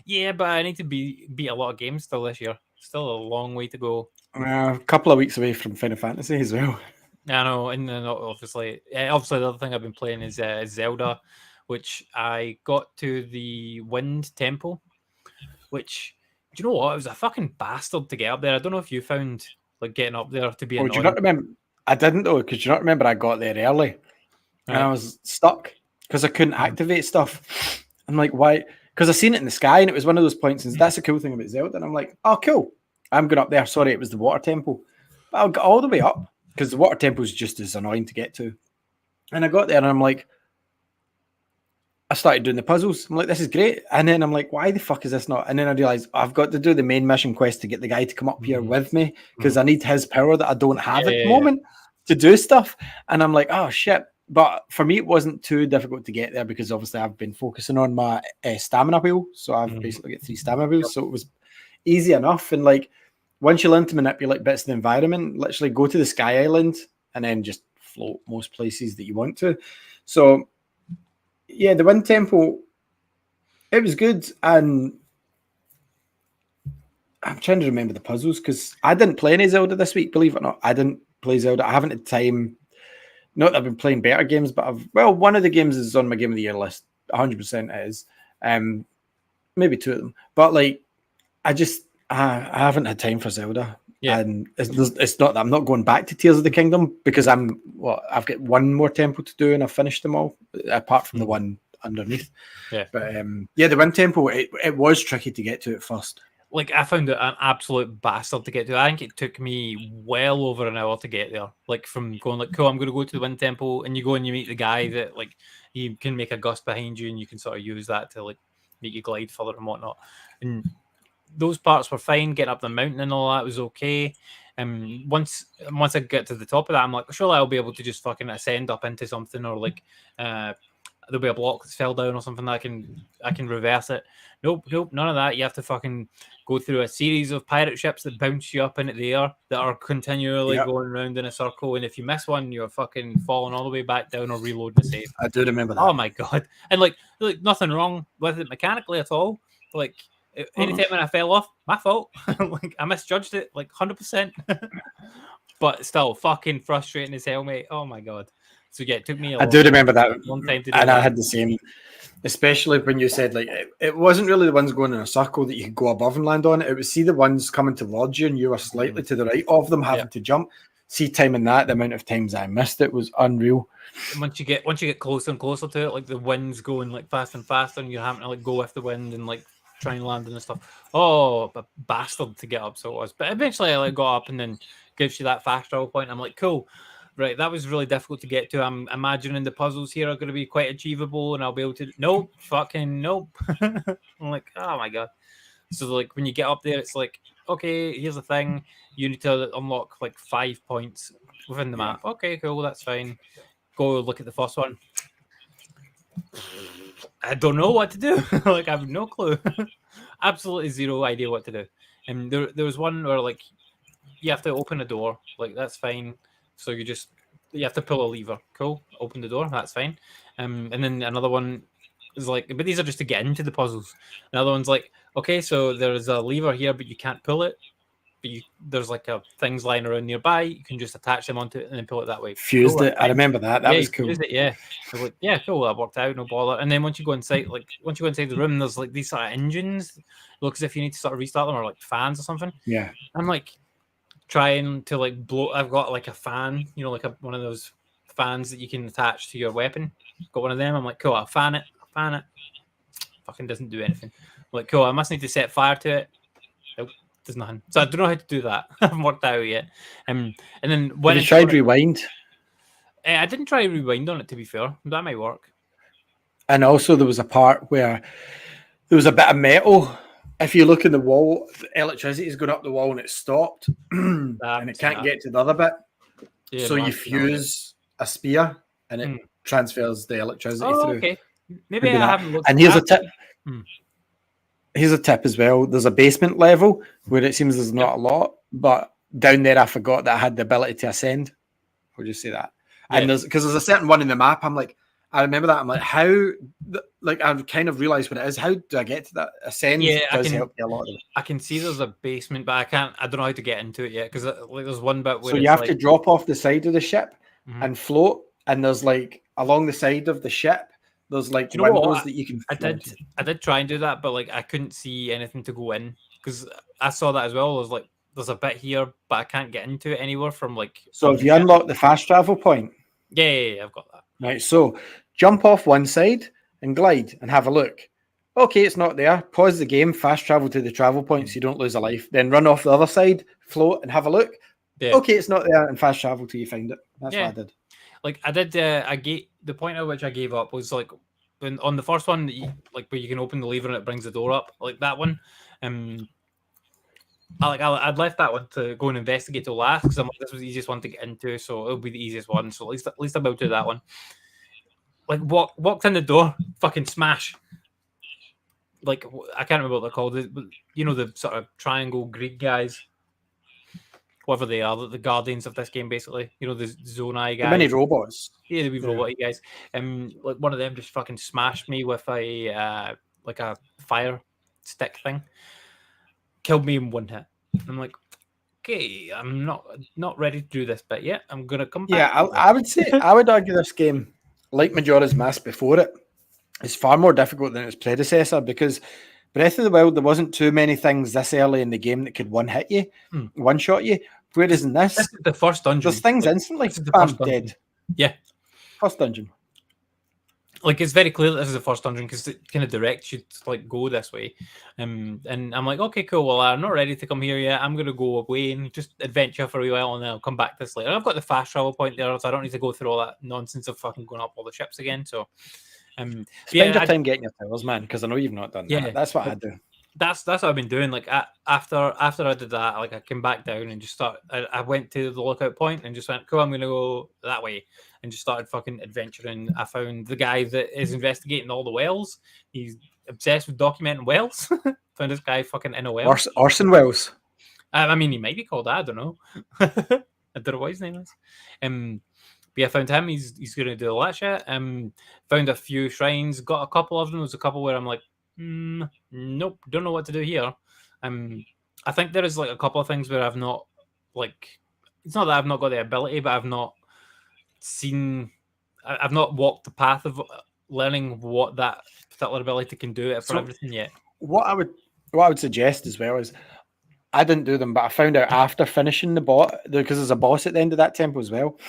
Yeah, but I need to beat a lot of games still this year. Still a long way to go. A couple of weeks away from Final Fantasy as well. I know, and then obviously the other thing I've been playing is Zelda, which I got to the Wind Temple. Which, do you know what? It was a fucking bastard to get up there. I don't know if you found like getting up there to be annoying. Do you not remember? I didn't though, because you not remember I got there early and I was stuck because I couldn't activate stuff. I'm like, why? Because I seen it in the sky and it was one of those points, and that's the cool thing about Zelda. And I'm like, oh, cool. I'm going up there. Sorry, it was the water temple. But I got all the way up because the water temple is just as annoying to get to. And I got there and I'm like, I started doing the puzzles. I'm like, this is great. And then I'm like, why the fuck is this not? And then I realized I've got to do the main mission quest to get the guy to come up here with me, because I need his power that I don't have at the moment to do stuff. And I'm like, oh shit. But for me, it wasn't too difficult to get there because obviously I've been focusing on my stamina wheel. So I've basically got 3 stamina wheels. So it was easy enough. And like, once you learn to manipulate bits of the environment, literally go to the Sky Island and then just float most places that you want to. So yeah, the Wind Temple, it was good. And I'm trying to remember the puzzles because I didn't play any Zelda this week, believe it or not. I didn't play Zelda. I haven't had time. Not that I've been playing better games, but one of the games is on my Game of the Year list. 100% it is. Maybe 2 of them. But like, I haven't had time for Zelda. Yeah. And it's not that I'm not going back to Tears of the Kingdom, because I've got one more temple to do and I've finished them all, apart from the one underneath. Yeah. But the Wind Temple, it was tricky to get to at first. Like, I found it an absolute bastard to get to. I think it took me well over an hour to get there. Like, from going like, cool, I'm going to go to the Wind Temple, and you go and you meet the guy that like he can make a gust behind you, and you can sort of use that to like make you glide further and whatnot. And those parts were fine. Getting up the mountain and all that was okay. Once I get to the top of that, I'm like, surely I'll be able to just fucking ascend up into something, or like there'll be a block that's fell down or something that I can reverse it. Nope, none of that. You have to fucking go through a series of pirate ships that bounce you up into the air that are continually going around in a circle. And if you miss one, you're fucking falling all the way back down or reloading the save. I do remember that. Oh my god! And like nothing wrong with it mechanically at all. Like anytime when I fell off, my fault. Like I misjudged it, like 100%. But still, fucking frustrating as hell, mate. Oh my god. So yeah, it took me. I do remember that. Long time to do and that. I had the same. Especially when you said like it wasn't really the ones going in a circle that you could go above and land on. It was the ones coming towards you and you were slightly to the right of them having to jump. See, timing that, the amount of times I missed it was unreal. And once you get closer and closer to it, like the wind's going like faster and faster, and you're having to like go with the wind and like try and land and stuff. Oh, a bastard to get up, so it was. But eventually I like got up and then gives you that fast travel point. I'm like, cool. Right, that was really difficult to get to. I'm imagining the puzzles here are going to be quite achievable, and I'll be able to. Nope, fucking nope. I'm like, oh my god. So like when you get up there, it's like, okay, here's the thing. You need to unlock like 5 points within the map. Okay, cool, that's fine. Go look at the first one. I don't know what to do. Like I have no clue. Absolutely zero idea what to do. And there was one where like you have to open a door, like that's fine. So you have to pull a lever. Cool, open the door, that's fine. And then another one is like, but these are just to get into the puzzles. Another one's like, okay, so there's a lever here, but you can't pull it. But there's like things lying around nearby. You can just attach them onto it and then pull it that way. Fused Cool, it. I remember that. That was cool. Use it, yeah. I was like, yeah, cool. That worked out. No bother. And then once you go inside the room, there's like these sort of engines. It looks as if you need to sort of restart them, or like fans or something. Yeah. I'm like trying to like blow. I've got like a fan, like one of those fans that you can attach to your weapon. Got one of them. I'm like, cool. I'll fan it. Fucking doesn't do anything. I'm like, cool. I must need to set fire to it. Nope. There's nothing. So I don't know how to do that. I haven't worked out yet. And then when you tried rewind, I didn't try rewind on it, to be fair. That might work. And also there was a part where there was a bit of metal. If you look in the wall, the electricity is going up the wall and it stopped, and it can't get to the other bit. Yeah, so you fuse a spear and it transfers the electricity through. Okay. Maybe I haven't looked. And here's a tip. Here's a tip as well. There's a basement level where it seems there's not a lot, but down there I forgot that I had the ability to ascend. I'll just say that. Yeah. And there's a certain one in the map. I remember that. I'm like, how? Like I've kind of realized what it is. How do I get to that? Ascend does help you a lot. I can see there's a basement, but I don't know how to get into it yet because like there's one bit where so you have to drop off the side of the ship and float, and there's like along the side of the ship. There's like windows that you can. I did try and do that, but like I couldn't see anything to go in because I saw that as well. I was like, there's a bit here, but I can't get into it anywhere from like. So if you unlock the fast travel point, yeah, I've got that. Right, so jump off one side and glide and have a look. Okay, it's not there. Pause the game, fast travel to the travel point so you don't lose a life. Then run off the other side, float and have a look. Yeah. Okay, it's not there, and fast travel till you find it. That's what I did. Like I did, the point at which I gave up was like when on the first one, like where you can open the lever and it brings the door up, like that one. I'd left that one to go and investigate till last because I'm like, this was the easiest one to get into, so it'll be the easiest one. So at least I'm about to do that one. Like walked in the door, fucking smash. Like I can't remember what they're called, but the sort of triangle Greek guys. Whatever they are, the guardians of this game, basically. The Zonai guys. The mini robots. Yeah, the wee robot guys. Like one of them just fucking smashed me with a like a fire stick thing. Killed me in one hit. I'm like, okay, I'm not ready to do this bit yet. I'm gonna come back. Yeah, I would say I would argue this game, like Majora's Mask before it, is far more difficult than its predecessor because Breath of the Wild, there wasn't too many things this early in the game that could one hit you, one shot you. Whereas in this is the first dungeon. There's things instantly. I'm dead. Yeah. First dungeon. Like it's very clear that this is the first dungeon because it kind of directs you to like go this way. And I'm like, okay, cool. Well, I'm not ready to come here yet. I'm gonna go away and just adventure for a while, and then I'll come back this later. I've got the fast travel point there, so I don't need to go through all that nonsense of fucking going up all the ships again. So, spend your time getting your towers, man, because I know you've not done that. Yeah, that's what I do. That's what I've been doing. Like after I did that, like I came back down and just started. I went to the lookout point and just went, cool, I'm gonna go that way, and just started fucking adventuring. I found the guy that is investigating all the wells. He's obsessed with documenting wells. Found this guy fucking in a well. Orson Welles. I mean, he might be called that. I don't know. I don't know what his name is. But yeah, I found him. He's gonna do all that shit. Found a few shrines. Got a couple of them. There's a couple where I'm like, nope, don't know what to do here. I think there is like a couple of things where I've not like. It's not that I've not got the ability, but I've not walked the path of learning what that particular ability can do for everything yet. What I would suggest as well is I didn't do them, but I found out after finishing the boss because there's a boss at the end of that temple as well.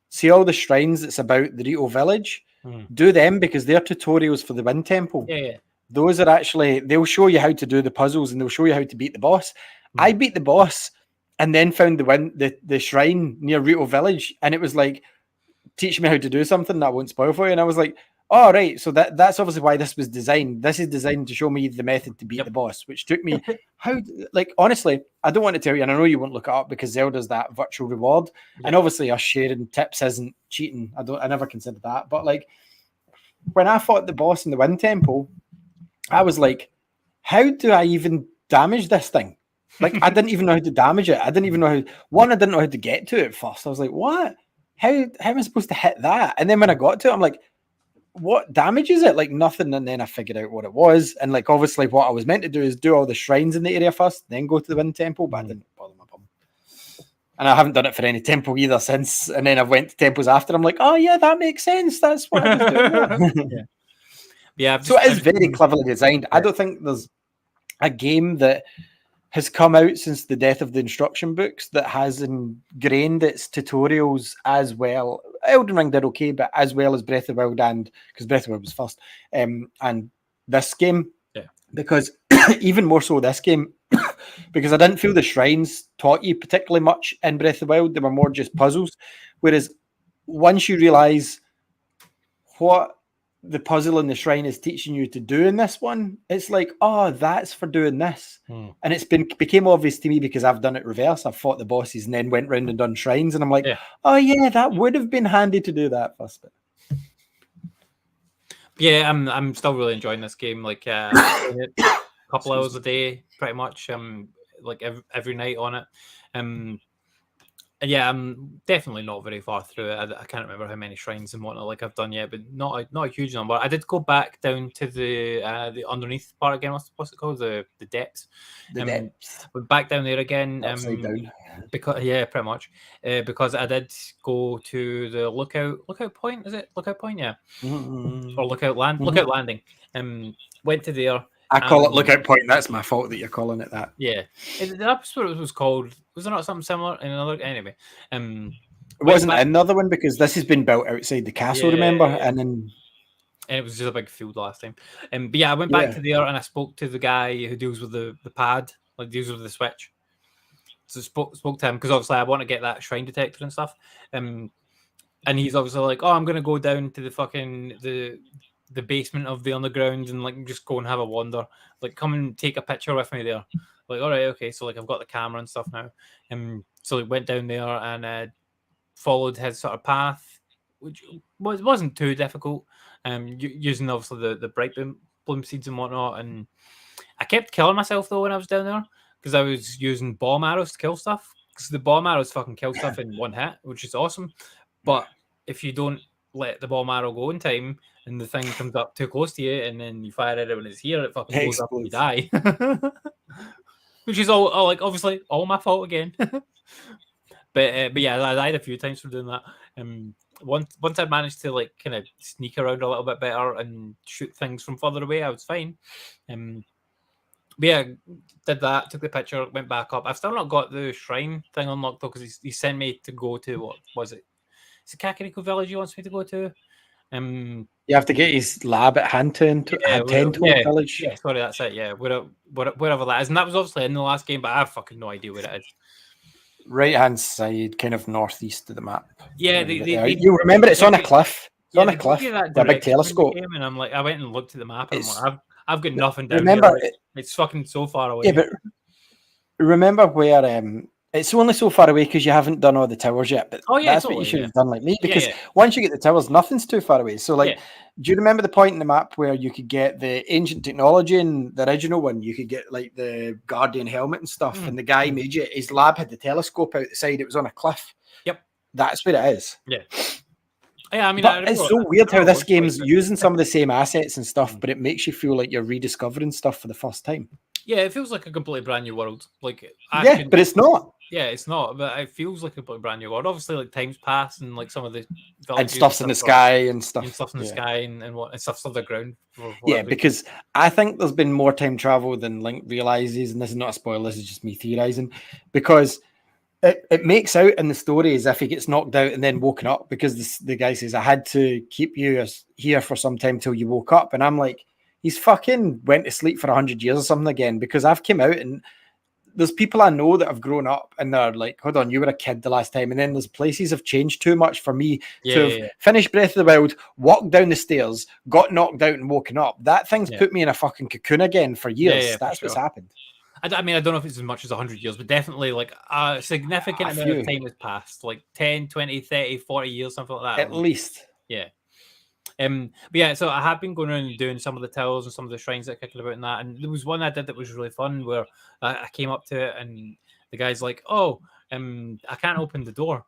See all the shrines that's about the Rito village. Do them because they're tutorials for the Wind Temple. Yeah. Those are actually, they'll show you how to do the puzzles and they'll show you how to beat the boss. I beat the boss and then found the shrine near Rito Village, and it was like, teach me how to do something that I won't spoil for you. And I was like, oh, right. So that's obviously why this was designed. This is designed to show me the method to beat the boss, which took me, honestly, I don't want to tell you, and I know you won't look it up because Zelda's that virtual reward. Yeah. And obviously us sharing tips isn't cheating. I never considered that. But like, when I fought the boss in the Wind Temple, I was like, how do I even damage this thing? Like, I didn't even know how to damage it. I didn't even know how. One, I didn't know how to get to it at first. I was like, what? How am I supposed to hit that? And then when I got to it, I'm like, what damages it? Like nothing. And then I figured out what it was. And like obviously what I was meant to do is do all the shrines in the area first, then go to the Wind Temple, but I didn't bother my bum. And I haven't done it for any temple either since. And then I went to temples after. I'm like, oh yeah, that makes sense. That's what I was doing. Yeah. Yeah. So it is very cleverly designed. Yeah. I don't think there's a game that has come out since the death of the instruction books that has ingrained its tutorials as well. Elden Ring did okay, but as well as Breath of the Wild, and because Breath of the Wild was first, and this game, because even more so this game, because I didn't feel the shrines taught you particularly much in Breath of the Wild. They were more just puzzles. Whereas once you realize what the puzzle in the shrine is teaching you to do in this one, it's like, oh, that's for doing this. And it's became obvious to me because I've done it reverse. I've fought the bosses and then went round and done shrines, and I'm like, oh yeah, that would have been handy to do that first bit. Yeah, I'm still really enjoying this game. Like a couple hours a day, pretty much. Like every night on it. And yeah, I'm definitely not very far through it. I can't remember how many shrines and whatnot like I've done yet, but not a huge number. I did go back down to the underneath part again. What's it called? The depths. The depths. But back down there again. Upside down. Because pretty much. Because I did go to the lookout point. Is it lookout point? Yeah. Or lookout landing. Went to there. I call it lookout point. That's my fault that you're calling it that. Yeah, the episode was called. Was there not something similar in another? Anyway, it wasn't another one because this has been built outside the castle. Remember, and it was just a big field last time. But yeah, I went back to there and I spoke to the guy who deals with the pad, like deals with the switch. So spoke to him because obviously I want to get that shrine detector and stuff. And he's obviously like, oh, I'm gonna go down to the fucking the basement of the underground and like just go and have a wander, like come and take a picture with me there. Like, all right, okay, so like I've got the camera and stuff now, so we went down there and followed his sort of path, which wasn't too difficult, using obviously the bright bloom seeds and whatnot. And I kept killing myself though when I was down there because I was using bomb arrows to kill stuff, because the bomb arrows fucking kill stuff in one hit, which is awesome. But if you don't let the bomb arrow go in time and the thing comes up too close to you and then you fire it when it's here, it fucking blows up and you die. Which is all like obviously all my fault again. But yeah, I died a few times for doing that. Once I managed to like kind of sneak around a little bit better and shoot things from further away, I was fine. But yeah, did that, took the picture, went back up. I've still not got the shrine thing unlocked though, because he sent me to go to, what was it? Is it Kakariko Village he wants me to go to? You have to get his lab at Hanton Village. Yeah, sorry, that's it. Yeah, wherever that is, and that was obviously in the last game, but I have fucking no idea where it is. Right hand side, kind of northeast of the map. Yeah, you remember it's on a cliff. It's on a cliff. A big telescope. And I'm like, I went and looked at the map, and I'm like, I've got nothing down remember, here. It's fucking so far away. Yeah, but remember where it's only so far away because you haven't done all the towers yet. But that's what you should have done like me, because once you get the towers, nothing's too far away. So like, do you remember the point in the map where you could get the ancient technology in the original one? You could get like the Guardian helmet and stuff, and the guy made you. His lab had the telescope out the side. It was on a cliff. Yep, that's where it is. Yeah. Yeah, I mean, it's so weird how this game's using some of the same assets and stuff, but it makes you feel like you're rediscovering stuff for the first time. Yeah, it feels like a completely brand new world. Like, but it's not. Yeah, it's not. But it feels like a completely brand new world. Obviously, like time's passed and like some of the and stuff's in the sky and stuff. And stuff's in the sky and stuff's on the ground. Because I think there's been more time travel than Link realizes, and this is not a spoiler. This is just me theorizing, because it makes out in the story as if he gets knocked out and then woken up, because the guy says, I had to keep you here for some time till you woke up. And I'm like, he's fucking went to sleep for 100 years or something again, because I've come out and there's people I know that have grown up and they're like, hold on, you were a kid the last time. And then there's places have changed too much for me to have finished Breath of the Wild, walked down the stairs, got knocked out and woken up. That thing's put me in a fucking cocoon again for years. That's what's happened. I mean, I don't know if it's as much as 100 years, but definitely like a significant amount of time has passed, like 10, 20, 30, 40 years, something like that. At least. Yeah. But yeah, so I have been going around and doing some of the towers and some of the shrines that are kicking about in that, and there was one I did that was really fun where I came up to it and the guy's like, "Oh, I can't open the door."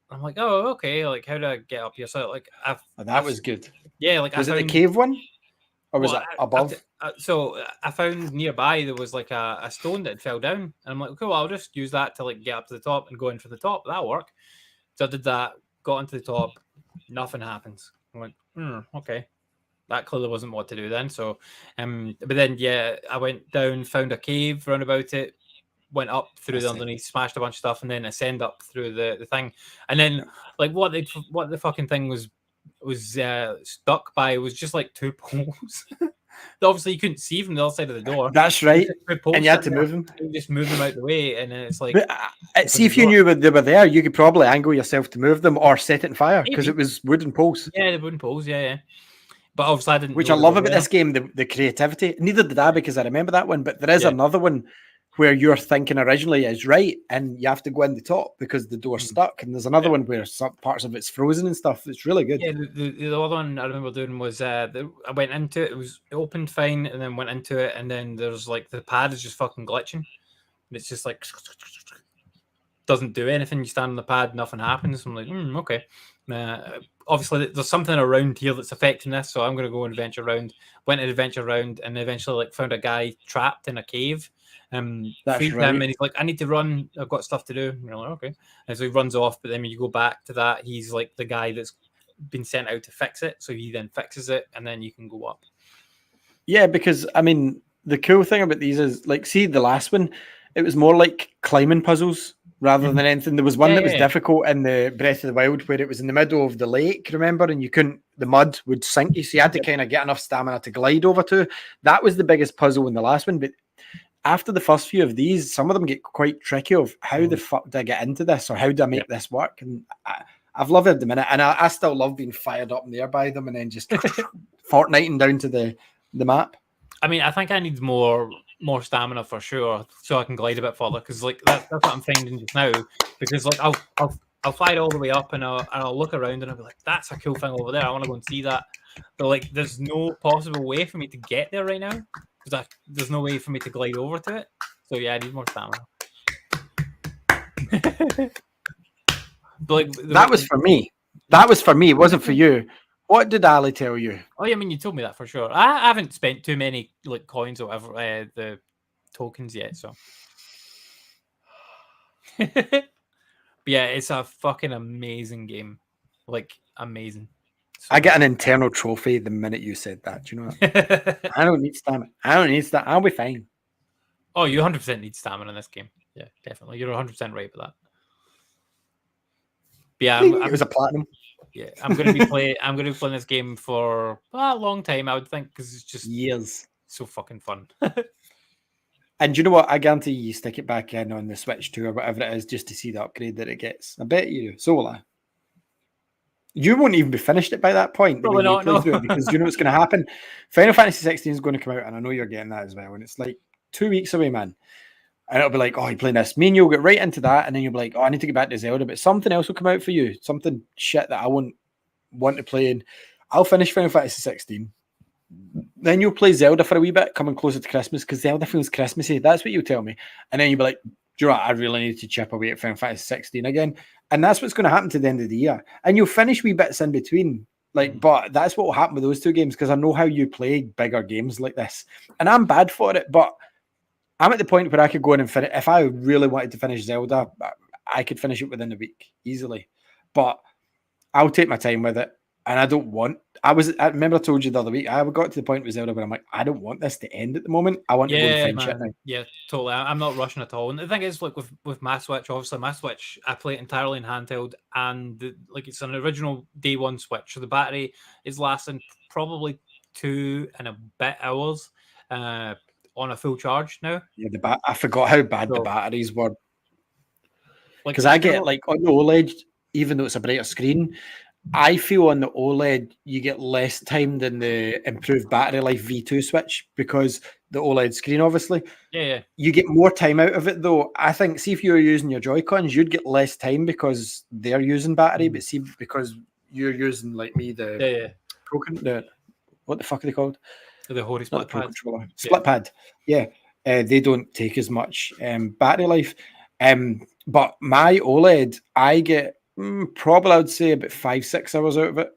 I'm like, "Oh, okay. Like, how do I get up here?" So like, That was good. Yeah, like was I it found the cave one, or was well, it above? I found nearby there was like a stone that fell down, and I'm like, "Okay, well, I'll just use that to like get up to the top and go in for the top. That'll work." So I did that, got onto the top, nothing happens. I'm like, okay. That clearly wasn't what to do then. So, but then yeah, I went down, found a cave round about it, went up through the underneath, smashed a bunch of stuff, and then ascend up through the thing. And then like what the fucking thing was stuck by was just like two poles. Obviously, you couldn't see from the other side of the door. That's right, and you had to move them. You just move them out the way, and then it's like. See, if you knew they were there, you could probably angle yourself to move them or set it on fire because it was wooden poles. Yeah, the wooden poles. Yeah. But obviously, I didn't. Which I love about this game, the creativity. Neither did I because I remember that one. But there is another one where your thinking originally is right, and you have to go in the top because the door's stuck. And there's another one where some parts of it's frozen and stuff. It's really good. Yeah, the other one I remember doing was I went into it. It opened fine, and then went into it, and then there's like the pad is just fucking glitching. It's just like doesn't do anything. You stand on the pad, nothing happens. I'm like, okay. Obviously, there's something around here that's affecting this, so I'm going to go and adventure around. Went and adventure around, and eventually, like, found a guy trapped in a cave. Freed him, and he's like, "I need to run. I've got stuff to do." And you're like, "Okay." And so he runs off, but then when you go back to that, he's like the guy that's been sent out to fix it. So he then fixes it, and then you can go up. Yeah, because I mean, the cool thing about these is, like, see the last one, it was more like climbing puzzles rather than anything. There was one that was difficult in the Breath of the Wild where it was in the middle of the lake, remember? And you couldn't, the mud would sink you. So you had to kind of get enough stamina to glide over to. That was the biggest puzzle in the last one. But after the first few of these, some of them get quite tricky of how the fuck do I get into this or how do I make this work? And I've loved it at the minute. And I still love being fired up in there by them and then just Fortniting down to the map. I mean, I think I need more stamina for sure, so I can glide a bit further. Because like that's what I'm finding just now. Because like I'll fly all the way up and I'll look around and I'll be like, that's a cool thing over there. I want to go and see that. But like, there's no possible way for me to get there right now. Because there's no way for me to glide over to it. So yeah, I need more stamina. But like, that was for me. That was for me. It wasn't for you. What did Ali tell you? Oh yeah, I mean, you told me that for sure. I haven't spent too many like coins or whatever, the tokens yet, so. But yeah, it's a fucking amazing game. Like, amazing. So I get an internal trophy the minute you said that. Do you know that? I don't need stamina. I don't need stamina. I'll be fine. Oh, you 100% need stamina in this game. Yeah, definitely. You're 100% right with that. But yeah, it was a platinum. Yeah, I'm going to be playing this game for a long time, I would think, because it's just years. So fucking fun. And you know what? I guarantee you stick it back in on the Switch 2 or whatever it is just to see the upgrade that it gets. I bet you do. So will I. You won't even be finished it by that point. Probably not, no. Because you know what's going to happen. Final Fantasy 16 is going to come out, and I know you're getting that as well. And it's like 2 weeks away, man. And it'll be like, oh, you're playing this. Me and you'll get right into that, and then you'll be like, oh, I need to get back to Zelda. But something else will come out for you. Something shit that I won't want to play. And I'll finish Final Fantasy 16. Then you'll play Zelda for a wee bit, coming closer to Christmas, because Zelda feels Christmassy. That's what you'll tell me. And then you'll be like, do you know what? I really need to chip away at Final Fantasy 16 again. And that's what's going to happen to the end of the year. And you'll finish wee bits in between. Like, but that's what will happen with those two games, because I know how you play bigger games like this. And I'm bad for it, but I'm at the point where I could go in and finish. If I really wanted to finish Zelda, I could finish it within a week easily. But I'll take my time with it. And I don't want. I remember I told you the other week. I got to the point with Zelda where I'm like, I don't want this to end at the moment. I want to go and finish it now. Yeah, totally. I'm not rushing at all. And the thing is, like with my Switch, obviously my Switch, I play it entirely in handheld, and it's an original day one Switch, so the battery is lasting probably 2 and a bit hours on a full charge now. Yeah, I forgot how bad the batteries were. Because I get like on the OLED, even though it's a brighter screen. I feel on the OLED you get less time than the improved battery life V2 Switch because the OLED screen, obviously. Yeah. You get more time out of it, though. I think, see, if you were using your Joy-Cons, you'd get less time because they're using battery, but see, because you're using, like me, the what the fuck are they called? The Hori Not split the Pro pad. Controller. Split pad. Yeah. They don't take as much battery life. But my OLED, I get probably I would say about 5-6 hours out of it.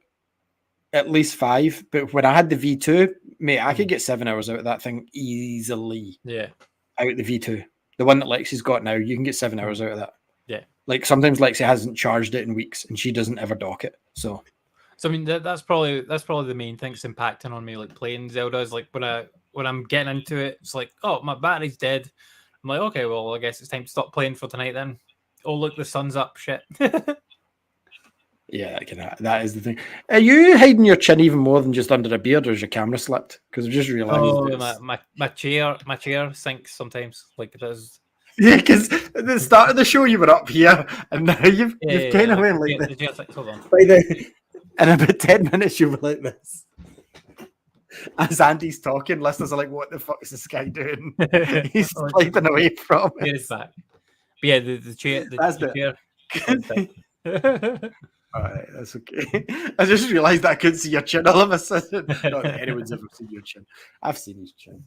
At least 5. But when I had the V2, mate, I could get 7 hours out of that thing easily. Yeah. Out of the V2. The one that Lexi's got now, you can get 7 hours out of that. Yeah. Like sometimes Lexi hasn't charged it in weeks and she doesn't ever dock it. So I mean that's probably the main thing that's impacting on me, like playing Zelda, is like when I'm getting into it, it's like, oh, my battery's dead. I'm like, okay, well, I guess it's time to stop playing for tonight then. Oh, look, the sun's up. Shit. yeah, that is the thing. Are you hiding your chin even more than just under a beard, or is your camera slipped? Because I just realised. Oh, my chair sinks sometimes, like it does. Yeah, because at the start of the show you were up here, and now you've kind of went like this. The chair sinks. Hold on. In about 10 minutes you were like this. As Andy's talking, listeners are like, "What the fuck is this guy doing?" He's sliding away from it. He's back. But yeah, the chair. The chair. All right, that's okay. I just realised that I couldn't see your chin all of a sudden. Not that anyone's ever seen your chin. I've seen his chin.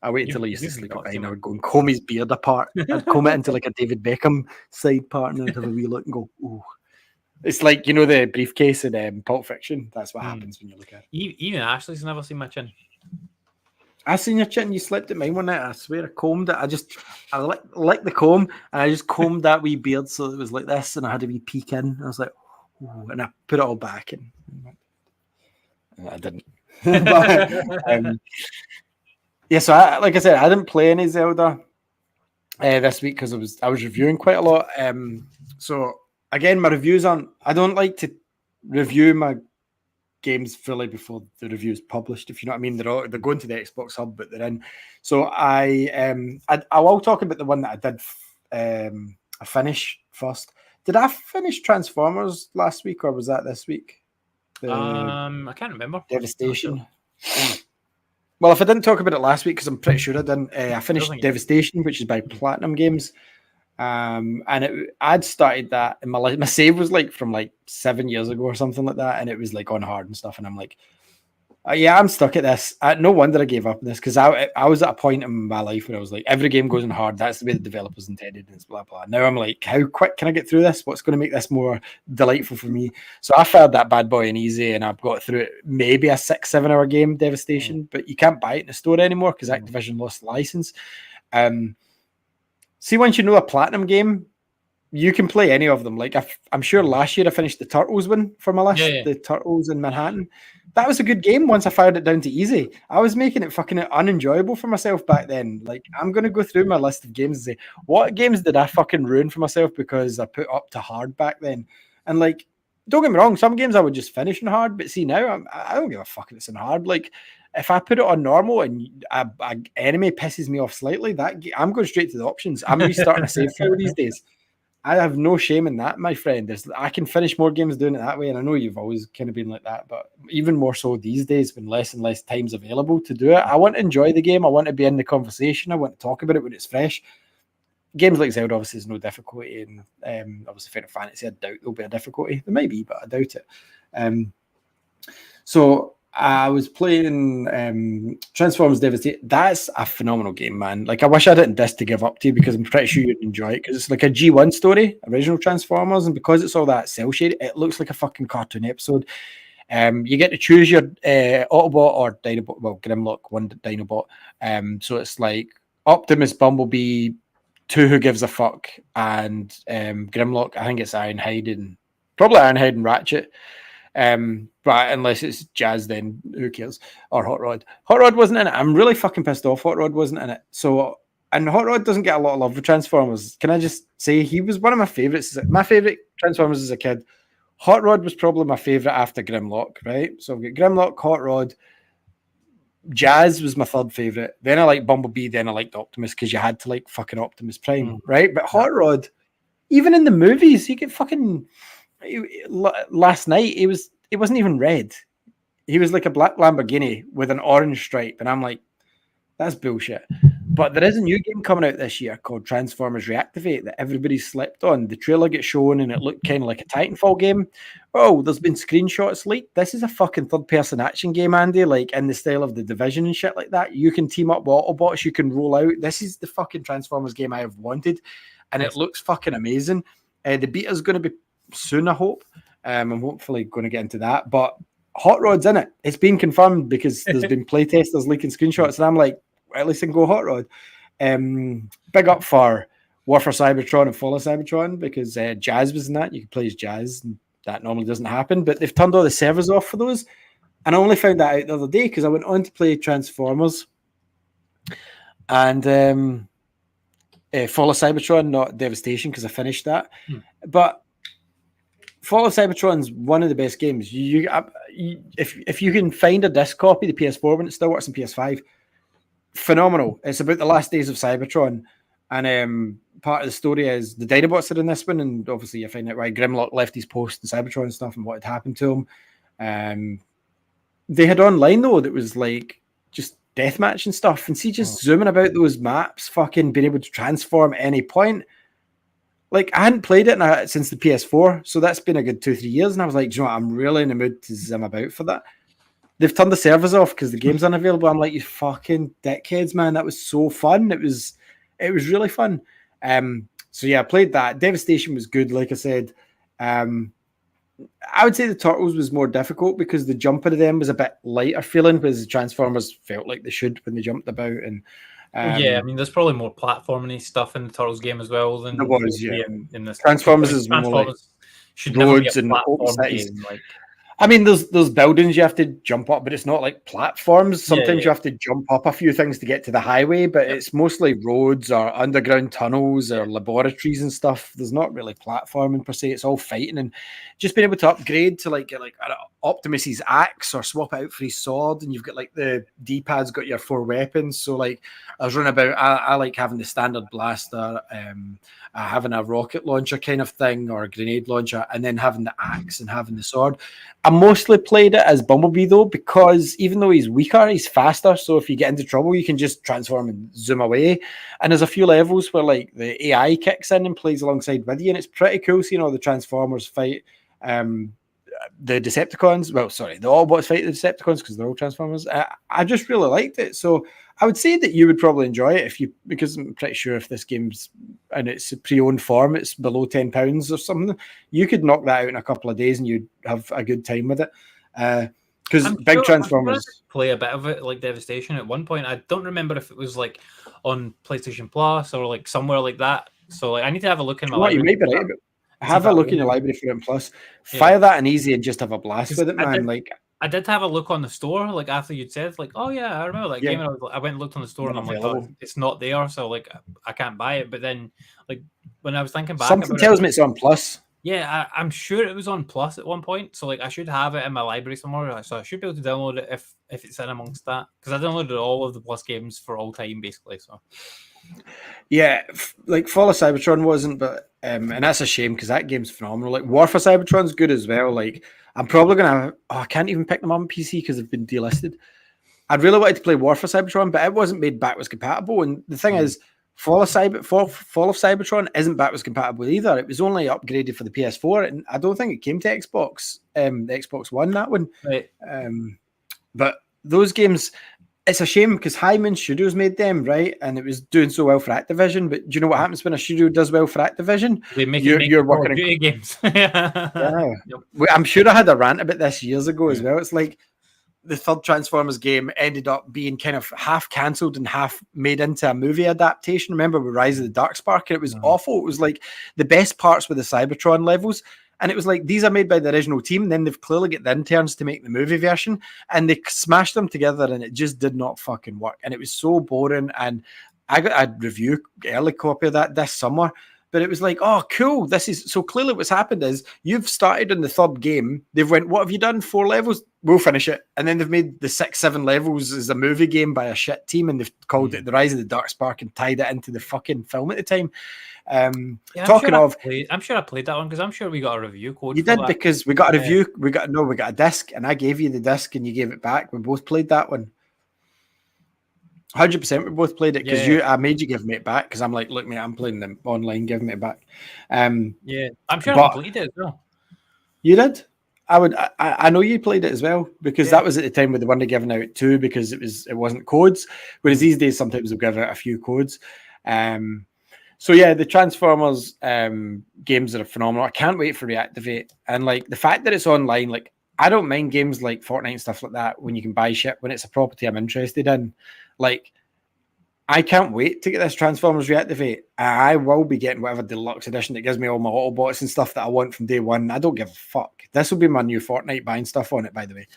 I wait until he used to sleep at night. I would go and comb his beard apart. I'd comb it into like a David Beckham side part, and I'd have a wee look and go, "Ooh." It's like, you know, the briefcase in Pulp Fiction. That's what happens when you look at it. Even Ashley's never seen my chin. I seen your chin. You slipped at mine one night. I swear I combed it. I licked the comb, and I just combed that wee beard so it was like this, and I had a wee peek in. I was like, ooh, and I put it all back in. I didn't. But, yeah, so like I said, I didn't play any Zelda this week because I was reviewing quite a lot. So again, my reviews aren't. I don't like to review my games fully before the review is published. If you know what I mean, they're going to the Xbox Hub, but they're in. So I will talk about the one that I did finish first. Did I finish Transformers last week, or was that this week? I can't remember. Devastation. Sure. Well, if I didn't talk about it last week, because I'm pretty sure I didn't, I finished Devastation, which is by Platinum Games. And I'd started that, and my save was like from like 7 years ago or something like that, and it was like on hard and stuff, and I'm like, yeah, I'm stuck at this. No wonder I gave up on this, because I was at a point in my life where I was like, every game goes on hard. That's the way the developers intended, and blah blah. Now I'm like, how quick can I get through this? What's going to make this more delightful for me? So I fired that bad boy in easy, and I've got through it. Maybe a 6-7 hour game, Devastation, but you can't buy it in the store anymore because Activision lost the license. See, once you know a Platinum game, you can play any of them. Like I'm sure last year I finished the Turtles one for my list, the Turtles in Manhattan. That was a good game once I fired it down to easy. I was making it fucking unenjoyable for myself back then. Like, I'm going to go through my list of games and say, what games did I fucking ruin for myself because I put up to hard back then? And like, don't get me wrong, some games I would just finish in hard, but see now, I don't give a fuck if it's in hard. Like, if I put it on normal and a enemy pisses me off slightly, I'm going straight to the options. I'm restarting a save file these days. I have no shame in that, my friend. I can finish more games doing it that way, and I know you've always kind of been like that, but even more so these days when less and less time's available to do it. I want to enjoy the game. I want to be in the conversation. I want to talk about it when it's fresh. Games like Zelda obviously is no difficulty, and obviously Final Fantasy, I doubt there'll be a difficulty. There may be, but I doubt it. So I was playing Transformers Devastation. That's a phenomenal game, man. Like, I wish I didn't this to give up to you, because I'm pretty sure you'd enjoy it, because it's like a G1 story, original Transformers, and because it's all that cell shade, it looks like a fucking cartoon episode. You get to choose your Autobot or Dinobot, well, Grimlock, one Dinobot. So it's like Optimus, Bumblebee, two Who Gives a Fuck, and Grimlock, I think it's Ironhide and Ratchet. But unless it's Jazz, then who cares? Or Hot Rod. Hot Rod wasn't in it. I'm really fucking pissed off Hot Rod wasn't in it. So, and Hot Rod doesn't get a lot of love with Transformers. Can I just say, he was one of my favorites. My favorite Transformers as a kid. Hot Rod was probably my favorite after Grimlock, right? So I've got Grimlock, Hot Rod. Jazz was my third favorite. Then I liked Bumblebee. Then I liked Optimus, because you had to like fucking Optimus Prime, right? But Hot Rod, even in the movies, he get fucking... Last night it wasn't even red. He was like a black Lamborghini with an orange stripe, and I'm like, that's bullshit. But there is a new game coming out this year called Transformers Reactivate that everybody slept on. The trailer gets shown and it looked kind of like a Titanfall game. Oh, there's been screenshots leaked. This is a fucking third-person action game, Andy, like in the style of The Division and shit like that. You can team up with Autobots, you can roll out. This is the fucking Transformers game I have wanted, and it looks fucking amazing. The beta's going to be soon, I hope. I'm hopefully going to get into that. But Hot Rod's in it. It's been confirmed because there's been playtesters leaking screenshots, and I'm like, at least I can go Hot Rod. Big up for War for Cybertron and Fall of Cybertron because Jazz was in that. You could play as Jazz, and that normally doesn't happen. But they've turned all the servers off for those. And I only found that out the other day because I went on to play Transformers and Fall of Cybertron, not Devastation, because I finished that. But Fall of Cybertron's one of the best games. If you can find a disc copy, the PS4 when it still works on PS5, phenomenal. It's about the last days of Cybertron, and part of the story is the Dinobots are in this one, and obviously you find out why Grimlock left his post in Cybertron and stuff, and what had happened to him. They had online though that was like just deathmatch and stuff, and see just zooming about those maps, fucking being able to transform at any point. Like, I hadn't played it since the PS4, so that's been a good 2-3 years, and I was like, do you know what, I'm really in the mood to zim about for that. They've turned the servers off because the game's unavailable. I'm like, you fucking dickheads, man. That was so fun. It was really fun. So yeah, I played that. Devastation was good, like I said. I would say the Turtles was more difficult because the jumping of them was a bit lighter feeling, whereas the Transformers felt like they should when they jumped about. And yeah, I mean, there's probably more platforming stuff in the Turtles game as well than there was. Yeah, in this. Transformers is more like should roads and platform game. Like, I mean, there's buildings you have to jump up, but it's not like platforms. Sometimes you have to jump up a few things to get to the highway, but it's mostly roads or underground tunnels or laboratories and stuff. There's not really platforming per se. It's all fighting, and just being able to upgrade to like Optimus's axe or swap out for his sword, and you've got like the D-pad's got your 4 weapons. So like I was running about, I like having the standard blaster, having a rocket launcher kind of thing or a grenade launcher, and then having the axe and having the sword. I mostly played it as Bumblebee though, because even though he's weaker, he's faster. So if you get into trouble, you can just transform and zoom away. And there's a few levels where like the AI kicks in and plays alongside with you, and it's pretty cool seeing all the Transformers fight the Decepticons. Well, sorry, the Autobots fight the Decepticons because they're all Transformers. I just really liked it. So I would say that you would probably enjoy it because I'm pretty sure if this game's in its pre-owned form, it's below £10 or something, you could knock that out in a couple of days and you'd have a good time with it. Because Transformers play a bit of it like Devastation at one point. I don't remember if it was like on PlayStation Plus or like somewhere like that. So like I need to have a look in my library. You might be right, but have a look in your library for it. Plus, fire that and easy and just have a blast with it, man. I did have a look on the store, like after you'd said, like, oh yeah, I remember that game. And I went and looked on the store, and I'm like, oh, it's not there, so like I can't buy it. But then, like when I was thinking back, something tells me it's on Plus. Yeah, I'm sure it was on Plus at one point. So like I should have it in my library somewhere. So I should be able to download it if it's in amongst that, because I downloaded all of the Plus games for all time basically. So yeah, like Fall of Cybertron wasn't, but and that's a shame because that game's phenomenal. Like War for Cybertron's good as well. Like I'm probably gonna. I can't even pick them up on PC because they've been delisted. I'd really wanted to play War for Cybertron, but it wasn't made backwards compatible. And the thing is, Fall of Cybertron isn't backwards compatible either. It was only upgraded for the PS4, and I don't think it came to Xbox, the Xbox One, that one. Right. But those games, it's a shame because Hyman Studios made them, right? And it was doing so well for Activision. But do you know what happens when a studio does well for Activision? They make you're working in games. Yeah. Yep. I'm sure I had a rant about this years ago as well. It's like the third Transformers game ended up being kind of half cancelled and half made into a movie adaptation. Remember with Rise of the Darkspark? And it was awful. It was like the best parts were the Cybertron levels. And it was like, these are made by the original team. Then they've clearly got the interns to make the movie version. And they smashed them together and it just did not fucking work. And it was so boring. And I got a review, early copy of that this summer. But it was like, oh, cool. This is so clearly what's happened is you've started in the third game. They've went, what have you done? 4 levels? We'll finish it. And then they've made the 6-7 levels as a movie game by a shit team. And they've called it The Rise of the Darkspark and tied it into the fucking film at the time. I'm sure I played that one because I'm sure we got a review code. You did that. Because we got a review. We got a disc, and I gave you the disc, and you gave it back. We both played that one. 100%. We both played it because Yeah. I made you give me it back because I'm like, look, mate, I'm playing them online. Give me it back. Yeah, I'm sure I But completed it as well. you did. I know you played it as well because Yeah. that was at the time with the one they giving out two because it wasn't codes. Whereas these days sometimes they'll give out a few codes. So yeah, the Transformers games are phenomenal. I can't wait for Reactivate, and like the fact that it's online, like I don't mind games like Fortnite and stuff like that when you can buy shit when it's a property I'm interested in. Like I can't wait to get this Transformers Reactivate. I will be getting whatever deluxe edition that gives me all my Autobots and stuff that I want from day one. I don't give a fuck. This will be my new Fortnite buying stuff on it, by the way.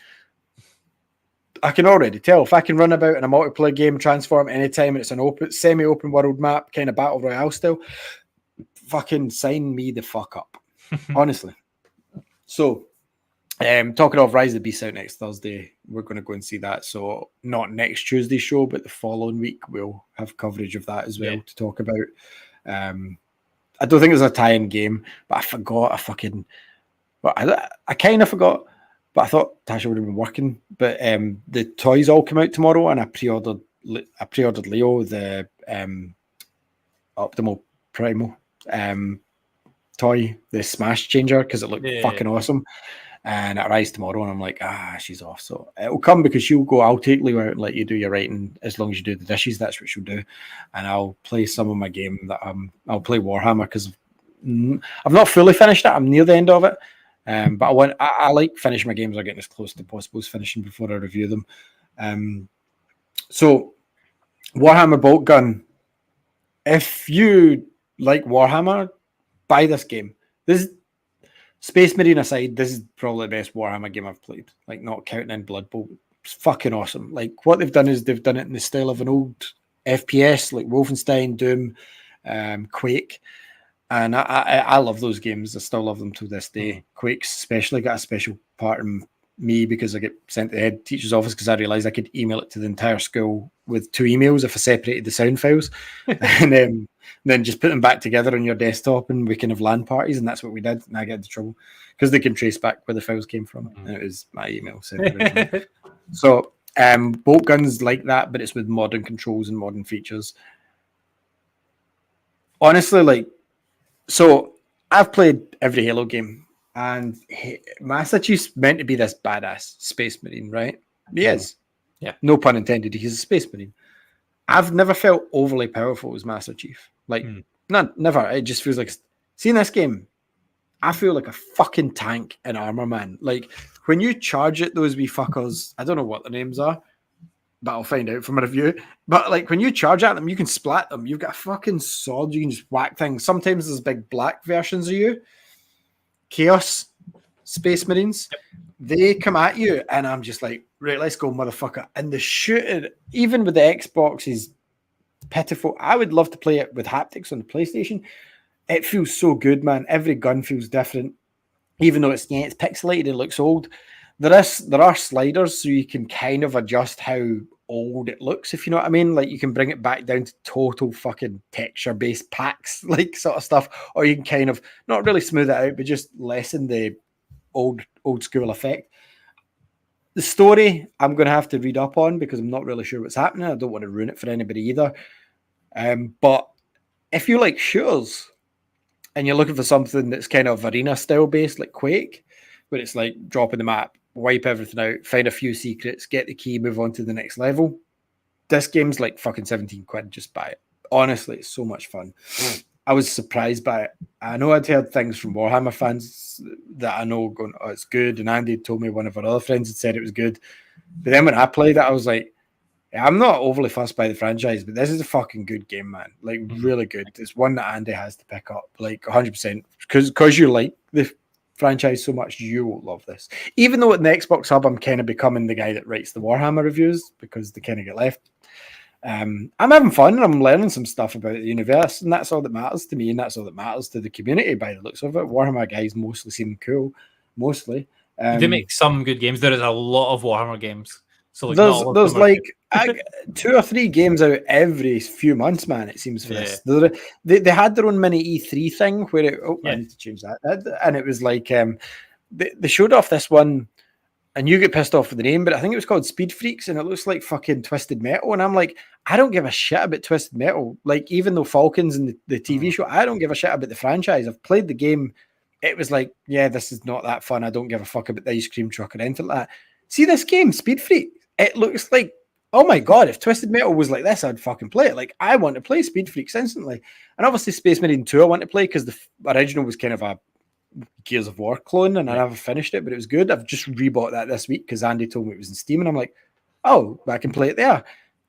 I can already tell if I can run about in a multiplayer game, transform anytime, and it's an open, semi-open world map, kind of battle royale style. Fucking sign me the fuck up, honestly. So, talking of Rise of the Beast out next Thursday, we're going to go and see that. So, not next Tuesday's show, but the following week we'll have coverage of that as well to talk about. I don't think it's a tie-in game, but I forgot. I kind of forgot. But I thought Tasha would have been working. But the toys all come out tomorrow, and I pre-ordered Leo, the Optimal Primal toy, the Smash Changer, because it looked fucking awesome. And it arrives tomorrow, and I'm like, she's off. So it'll come because she'll go, I'll take Leo out and let you do your writing as long as you do the dishes. That's what she'll do. And I'll play some of my game that I'll play Warhammer because I've not fully finished it. I'm near the end of it. But I like finishing my games. I get as close to possible as finishing before I review them. So Warhammer Bolt Gun. If you like Warhammer, buy this game. This Space Marine aside, this is probably the best Warhammer game I've played. Like not counting in Blood Bowl. It's fucking awesome. Like what they've done is they've done it in the style of an old FPS like Wolfenstein, Doom, Quake. And I love those games. I still love them to this day. Quake's especially got a special part in me because I get sent to the head teacher's office because I realised I could email it to the entire school with 2 emails if I separated the sound files and then just put them back together on your desktop and we can have LAN parties, and that's what we did. And I get into trouble because they can trace back where the files came from. And it was my email. So Bolt Gun's like that, but it's with modern controls and modern features. Honestly, so I've played every Halo game, and Master Chief's meant to be this badass space marine, right? He is. Yeah. No pun intended. He's a space marine. I've never felt overly powerful as Master Chief. Never. It just feels like seeing this game. I feel like a fucking tank in armor, man. Like when you charge at those wee fuckers, I don't know what their names are, but I'll find out from a review. But like when you charge at them, you can splat them. You've got a fucking sword. You can just whack things. Sometimes there's big black versions of you. Chaos Space Marines. They come at you, and I'm just like, right, let's go, motherfucker. And the shooting, even with the Xbox, is pitiful. I would love to play it with haptics on the PlayStation. It feels so good, man. Every gun feels different, even though it's pixelated. It looks old. There are sliders, so you can kind of adjust how old it looks, if you know what I mean. Like you can bring it back down to total fucking texture-based packs, like sort of stuff, or you can kind of not really smooth it out, but just lessen the old school effect. The story I'm going to have to read up on because I'm not really sure what's happening. I don't want to ruin it for anybody either. But if you like shooters and you're looking for something that's kind of arena style based, like Quake, where it's like drop in the map, wipe everything out, find a few secrets, get the key, move on to the next level. This game's like fucking 17 quid. Just buy it. Honestly, it's so much fun. I was surprised by it. I know I'd heard things from Warhammer fans that I know going, oh, it's good. And Andy told me one of our other friends had said it was good. But then when I played it, I was like, I'm not overly fussed by the franchise, but this is a fucking good game, man. Like, really good. It's one that Andy has to pick up, like 100%. Because you like the franchise so much, you will love this. Even though at the Xbox Hub, I'm kind of becoming the guy that writes the Warhammer reviews because they kind of get left. I'm having fun and I'm learning some stuff about the universe, and that's all that matters to me, and that's all that matters to the community by the looks of it. Warhammer guys mostly seem cool, mostly. They make some good games. There is a lot of Warhammer games. So like, there's like 2 or 3 games out every few months, man. It seems for this. They had their own mini E3 thing where I need to change that. And it was like they showed off this one. and you get pissed off with the name, but I think it was called Speed Freaks, and it looks like fucking Twisted Metal. And I'm like, I don't give a shit about Twisted Metal. Like, even though Falcons and the TV show, I don't give a shit about the franchise. I've played the game. It was like, yeah, this is not that fun. I don't give a fuck about the ice cream truck or anything like that. See this game, Speed Freak? It looks like, oh my God, if Twisted Metal was like this, I'd fucking play it. Like, I want to play Speed Freaks instantly. And obviously Space Marine 2 I want to play because the original was kind of a Gears of War clone, and I never finished it, but it was good. I've just rebought that this week because Andy told me it was in Steam, and I'm like, oh, I can play it there.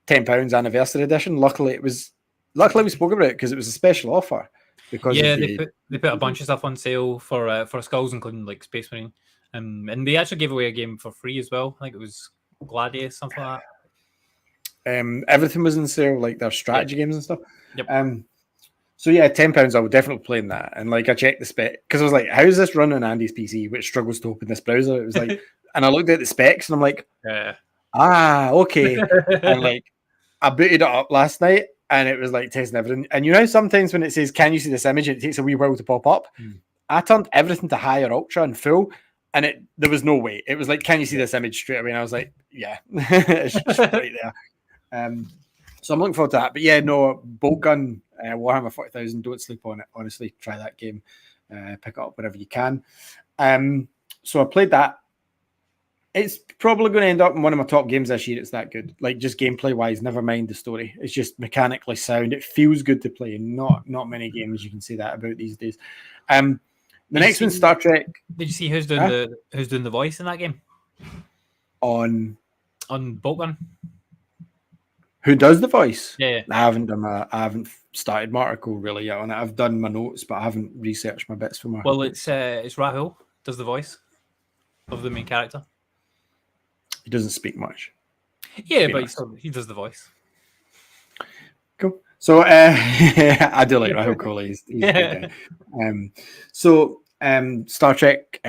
£10 anniversary edition. Luckily we spoke about it because it was a special offer. Because they put a bunch of stuff on sale for Skulls, including like Space Marine, and they actually gave away a game for free as well. I think it was Gladius, something like that. Everything was in sale, like their strategy games and stuff. Yep. So yeah, £10 I would definitely play in that. And like I checked the spec because I was like, how's this run on Andy's PC, which struggles to open this browser? It was like, and I looked at the specs and I'm like, okay. And like I booted it up last night and it was like testing everything. And you know, sometimes when it says, can you see this image? It takes a wee while to pop up. I turned everything to high or ultra and full, and there was no way. It was like, can you see this image straight away? And I was like, yeah, it's just right there. So I'm looking forward to that. But yeah, no, Bolt Gun, Warhammer 40,000, don't sleep on it. Honestly, try that game. Pick it up wherever you can. So I played that. It's probably going to end up in one of my top games this year. It's that good. Like, just gameplay-wise, never mind the story. It's just mechanically sound. It feels good to play. Not many games you can say that about these days. The next one, Star Trek. Did you see who's doing the voice in that game? On Bolt Gun? Who does the voice? Yeah. I haven't started my article really yet on it. I've done my notes, but I haven't researched my bits for my. Well, it's Rahul does the voice of the main character. He doesn't speak much. Yeah, but he does the voice. Cool. So I do like Rahul Kohli. He's a good guy. Star Trek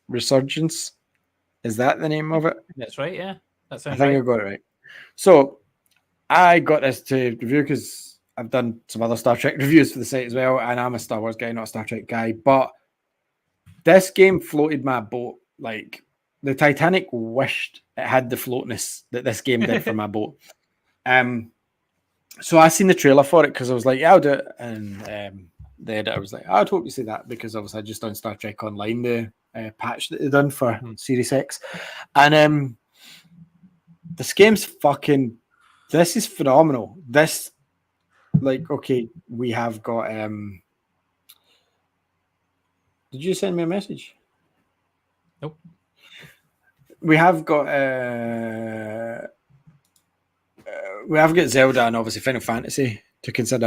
Resurgence, is that the name of it? That's right. Yeah, that sounds. I think I got it right. So I got this to review because I've done some other Star Trek reviews for the site as well, and I'm a Star Wars guy, not a Star Trek guy. But this game floated my boat. Like, the Titanic wished it had the floatness that this game did for my boat. So I seen the trailer for it because I was like, yeah, I'll do it. And the editor was like, I'd hope you see that because obviously I just done Star Trek Online, the patch that they done for Series X. And this game's this is phenomenal. This, like, okay, we have got, did you send me a message? Nope. We have got Zelda and obviously Final Fantasy to consider,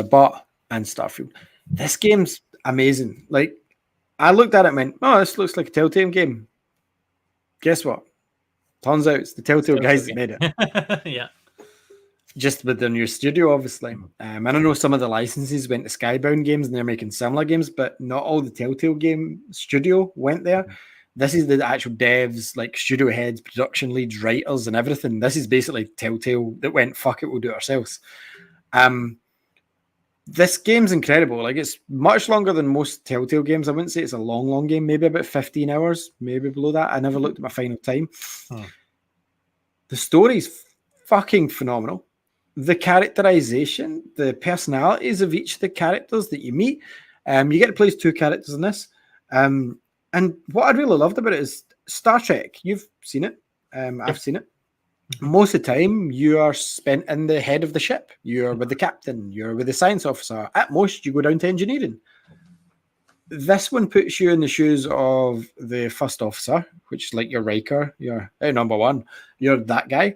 and Starfield. This game's amazing. Like, I looked at it and went, oh, this looks like a Telltale game. Guess what? Turns out it's the Telltale guys that made it. Yeah. Just with their new studio, obviously. And I know some of the licenses went to Skybound Games and they're making similar games, but not all the Telltale game studio went there. This is the actual devs, like studio heads, production leads, writers, and everything. This is basically Telltale that went, fuck it, we'll do it ourselves. This game's incredible. Like, it's much longer than most Telltale games. I wouldn't say it's a long game, maybe about 15 hours, maybe below that. I never looked at my final time. The story's fucking phenomenal. The characterization, the personalities of each of the characters that you meet, you get to play as 2 characters in this. And what I really loved about it is Star Trek. You've seen it. I've seen it. Most of the time, you are spent in the head of the ship. You're with the captain. You're with the science officer. At most, you go down to engineering. This one puts you in the shoes of the first officer, which is like your Riker, your number one. You're that guy.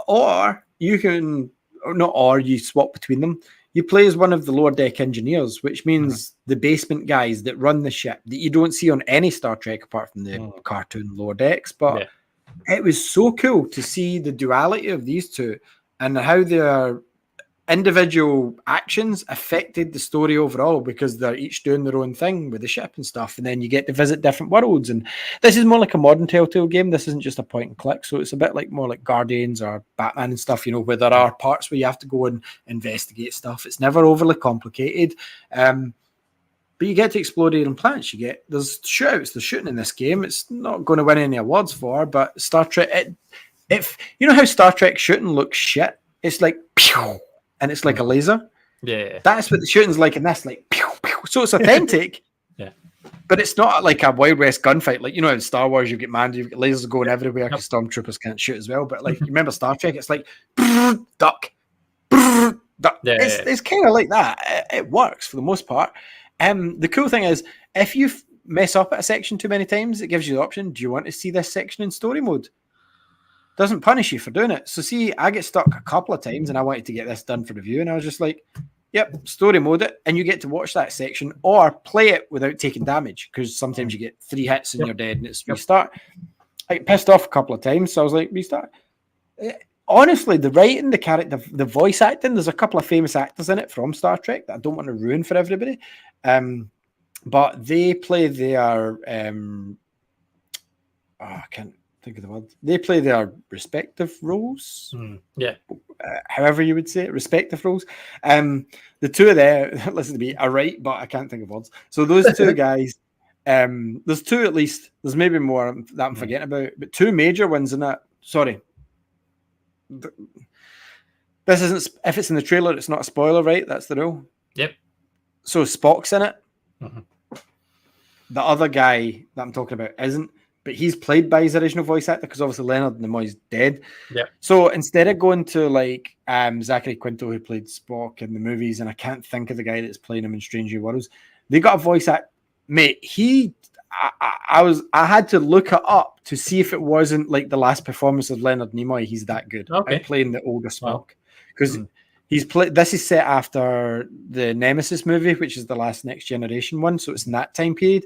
Or you can, you swap between them. You play as one of the lower deck engineers, which means the basement guys that run the ship that you don't see on any Star Trek apart from the cartoon lower decks. But it was so cool to see the duality of these two and how their individual actions affected the story overall because they're each doing their own thing with the ship and stuff. And then you get to visit different worlds. And this is more like a modern Telltale game. This isn't just a point and click. So it's a bit like more like Guardians or Batman and stuff, where there are parts where you have to go and investigate stuff. It's never overly complicated. But you get to explore alien planets. There's shootouts, there's shooting in this game. It's not going to win any awards for, but Star Trek. If you know how Star Trek shooting looks shit, it's like pew, and it's like a laser. Yeah, that's what the shooting's like in this, like pew, pew. So it's authentic. Yeah, but it's not like a Wild West gunfight. Like, you know, in Star Wars, you get manned, you've got lasers going everywhere because stormtroopers can't shoot as well. But like, you remember Star Trek? It's like duck, duck. It's kind of like that. It works for the most part. The cool thing is, if you mess up at a section too many times, it gives you the option. Do you want to see this section in story mode? Doesn't punish you for doing it. So see, I get stuck a couple of times and I wanted to get this done for review, and I was just like, yep, story mode it, and you get to watch that section or play it without taking damage, because sometimes you get 3 hits and you're dead and it's restart. I get pissed off a couple of times, so I was like, restart. Honestly, the writing, the character, the voice acting, there's a couple of famous actors in it from Star Trek that I don't want to ruin for everybody. But they play their I can't think of the word. They play their respective roles. However you would say it, respective roles. The two of them, listen to me, are right, but I can't think of words. So those two guys, there's 2 at least. There's maybe more that I'm forgetting about, but 2 major ones in that. Sorry. This isn't, if it's in the trailer, it's not a spoiler, right? That's the rule. Yep. So Spock's in it. The other guy that I'm talking about isn't, but he's played by his original voice actor, because obviously Leonard Nimoy's dead. Yep. So instead of going to like Zachary Quinto, who played Spock in the movies, and I can't think of the guy that's playing him in Strange New Worlds, they got a voice act. Mate, I had to look it up to see if it wasn't like the last performance of Leonard Nimoy. He's that good at playing the older Spock, because he's played. This is set after the Nemesis movie, which is the last Next Generation one, so it's in that time period.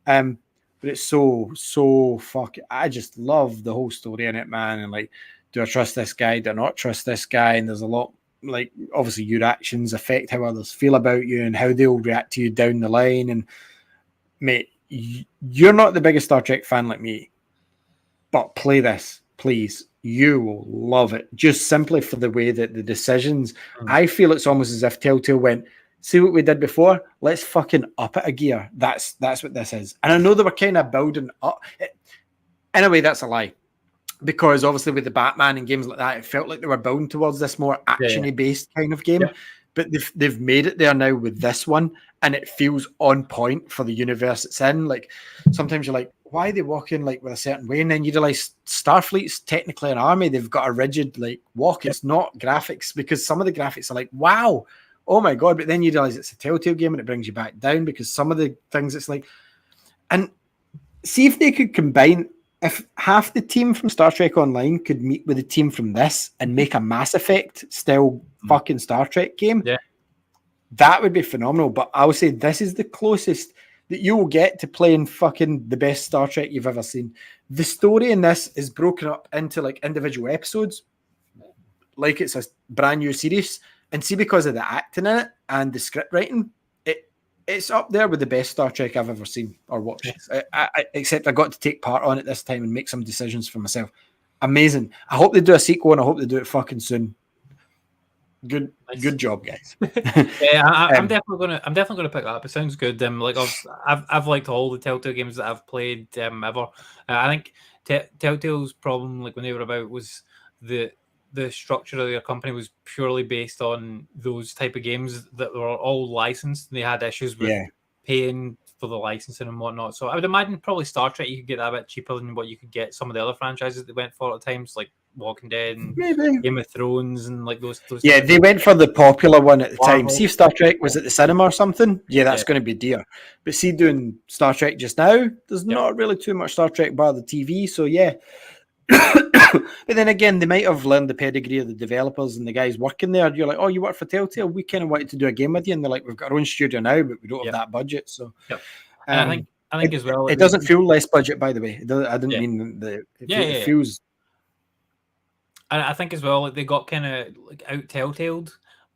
But it's so fucking. I just love the whole story in it, man. And like, do I trust this guy? Do I not trust this guy? And there's a lot, like, obviously your actions affect how others feel about you and how they'll react to you down the line. And mate, you're not the biggest Star Trek fan like me, but play this, please. You will love it, just simply for the way that the decisions. I feel it's almost as if Telltale went, see what we did before? Let's fucking up it a gear. That's what this is. And I know they were kind of building up. In a way, that's a lie, because obviously with the Batman and games like that, it felt like they were building towards this more action-y based kind of game. But they've made it there now with this one, and it feels on point for the universe it's in. Like, sometimes you're like, why are they walking like with a certain way? And then you realize Starfleet's technically an army. They've got a rigid like walk. It's not graphics, because some of the graphics are like, wow, oh my God. But then you realize it's a Telltale game and it brings you back down, because some of the things it's like, and see if they could combine, if half the team from Star Trek Online could meet with the team from this and make a Mass Effect style fucking Star Trek game, that would be phenomenal. But I would say this is the closest that you will get to playing fucking the best Star Trek you've ever seen. The story in this is broken up into like individual episodes, like it's a brand new series. And see, because of the acting in it and the script writing, it's up there with the best Star Trek I've ever seen or watched. Except I got to take part on it this time and make some decisions for myself. Amazing. I hope they do a sequel, and I hope they do it fucking soon. Good job, guys. I'm definitely gonna pick that up. It sounds good. Like I've liked all the Telltale games that I've played ever. I think Telltale's problem, like when they were about, was the structure of their company was purely based on those type of games that were all licensed. They had issues with paying for the licensing and whatnot. So I would imagine probably Star Trek, you could get that a bit cheaper than what you could get some of the other franchises that went for at times, like Walking Dead and Game of Thrones and like those. Yeah, they went for the popular one at the time. See if Star Trek was at the cinema or something. Yeah, that's going to be dear. But see, doing Star Trek just now, there's not really too much Star Trek bar the TV. So yeah. But then again, they might have learned the pedigree of the developers and the guys working there. You're like, oh, you work for Telltale? We kind of wanted to do a game with you. And they're like, we've got our own studio now, but we don't have that budget. So and I think as well, it doesn't feel less budget, by the way. I didn't mean the it feels. And I think as well, like, they got kind of like out Telltaled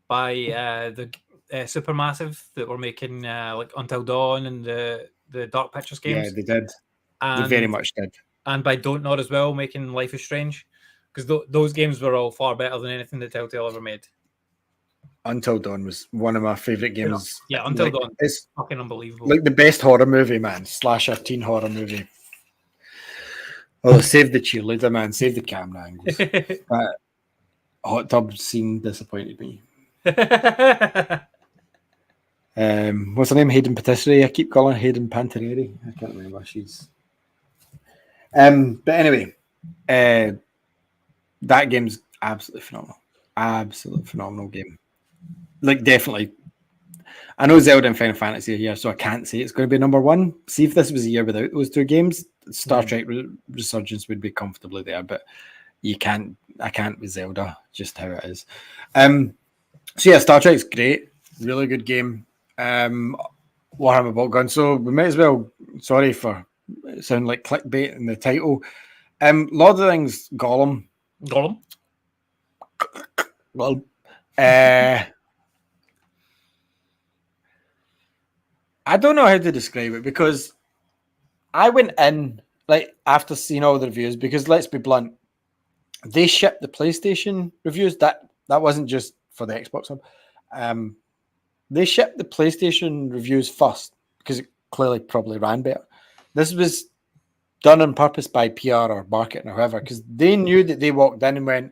by the Supermassive that were making like Until Dawn and the Dark Pictures games. Yeah, they did. They very much did. And by Don't Nod as well, making Life is Strange, because those games were all far better than anything that Telltale ever made. Until Dawn was one of my favorite games. Yeah, Until like, Dawn. It's fucking unbelievable. like the best horror movie, man. Slasher teen horror movie. Oh, save the cheerleader, man. Save the camera angles. That hot tub scene disappointed me. What's her name? Hayden Patisserie. I keep calling her Hayden Panettiere. I can't remember. She's. But anyway, that game's absolutely phenomenal. Absolutely phenomenal game. Like, definitely. I know Zelda and Final Fantasy are here, so I can't say it's going to be number one. See, if this was a year without those two games, Star Trek Resurgence would be comfortably there, but I can't with Zelda, just how it is. So yeah, Star Trek's great. Really good game. Warhammer Boltgun. So we might as well, sorry for sound like clickbait in the title. Lord of the Rings Gollum. Well, I don't know how to describe it, because I went in like after seeing all the reviews, because let's be blunt, they shipped the PlayStation reviews. That wasn't just for the Xbox one. They shipped the PlayStation reviews first because it clearly probably ran better. This was done on purpose by PR or marketing or whoever, because they knew that they walked in and went,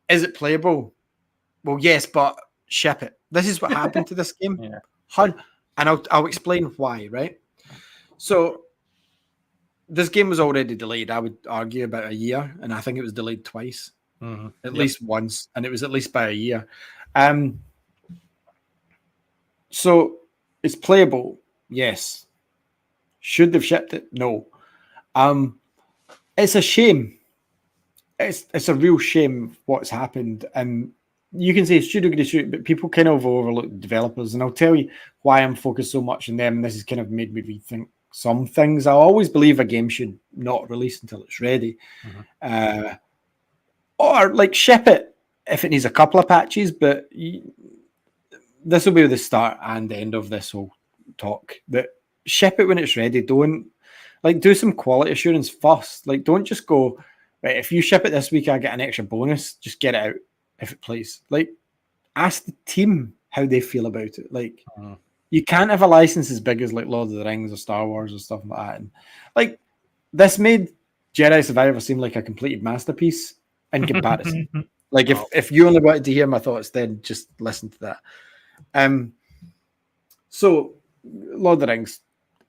"Is it playable?" Well, yes, but ship it. This is what happened to this game. Yeah. And I'll explain why, right? So this game was already delayed, I would argue, about a year, and I think it was delayed twice, at least once, and it was at least by a year. So it's playable, yes. Should they've shipped it? No. It's a shame. It's a real shame what's happened, and you can say studio grade shoot, but people kind of overlook developers, and I'll tell you why I'm focused so much on them. And this has kind of made me rethink some things. I always believe a game should not release until it's ready, or like ship it if it needs a couple of patches. But this will be the start and the end of this whole talk. That ship it when it's ready. Don't do some quality assurance first. Like, don't just go, right, if you ship it this week, I get an extra bonus. Just get it out if it plays. Like, ask the team how they feel about it. Like, you can't have a license as big as like Lord of the Rings or Star Wars or stuff like that. And like, this made Jedi Survivor seem like a completed masterpiece in comparison. Like, if you only wanted to hear my thoughts, then just listen to that. So Lord of the Rings,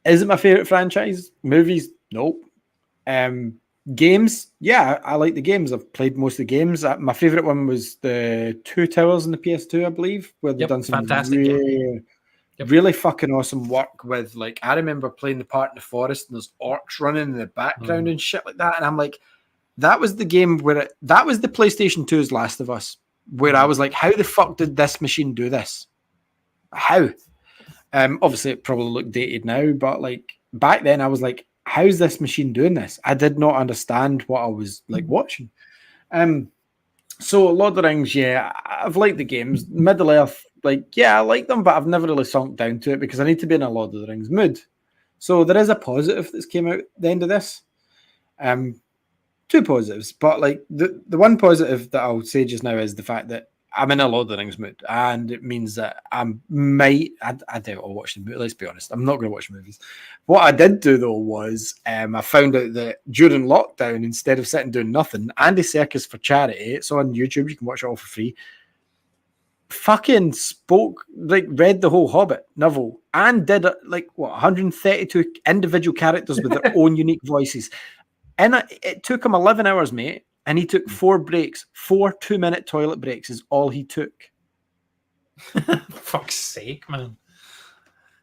is it my favorite franchise? Movies? Nope. Games? Yeah, I like the games. I've played most of the games. My favorite one was the Two Towers on the PS2, I believe, where they've done some really fucking awesome work with, like, I remember playing the part in the forest and there's orcs running in the background and shit like that. And I'm like, that was the game that was the PlayStation 2's Last of Us, where I was like, how the fuck did this machine do this? How? Obviously, it probably looked dated now, but like back then, I was like, "How's this machine doing this?" I did not understand what I was like watching. So Lord of the Rings, yeah, I've liked the games. Middle Earth, like, yeah, I like them, but I've never really sunk down to it because I need to be in a Lord of the Rings mood. So there is a positive that's came out at the end of this. Two positives, but like the one positive that I'll say just now is the fact that I'm in a Lord of the Rings mood, and it means that I doubt I'll watch the movie. Let's be honest, I'm not going to watch movies. What I did do though was I found out that during lockdown, instead of sitting doing nothing, Andy Serkis for charity, it's on YouTube. You can watch it all for free. Fucking read the whole Hobbit novel and did 132 individual characters with their own unique voices, and it took him 11 hours, mate. And he took 4 breaks. 4 2-minute toilet breaks is all he took. Fuck's sake, man.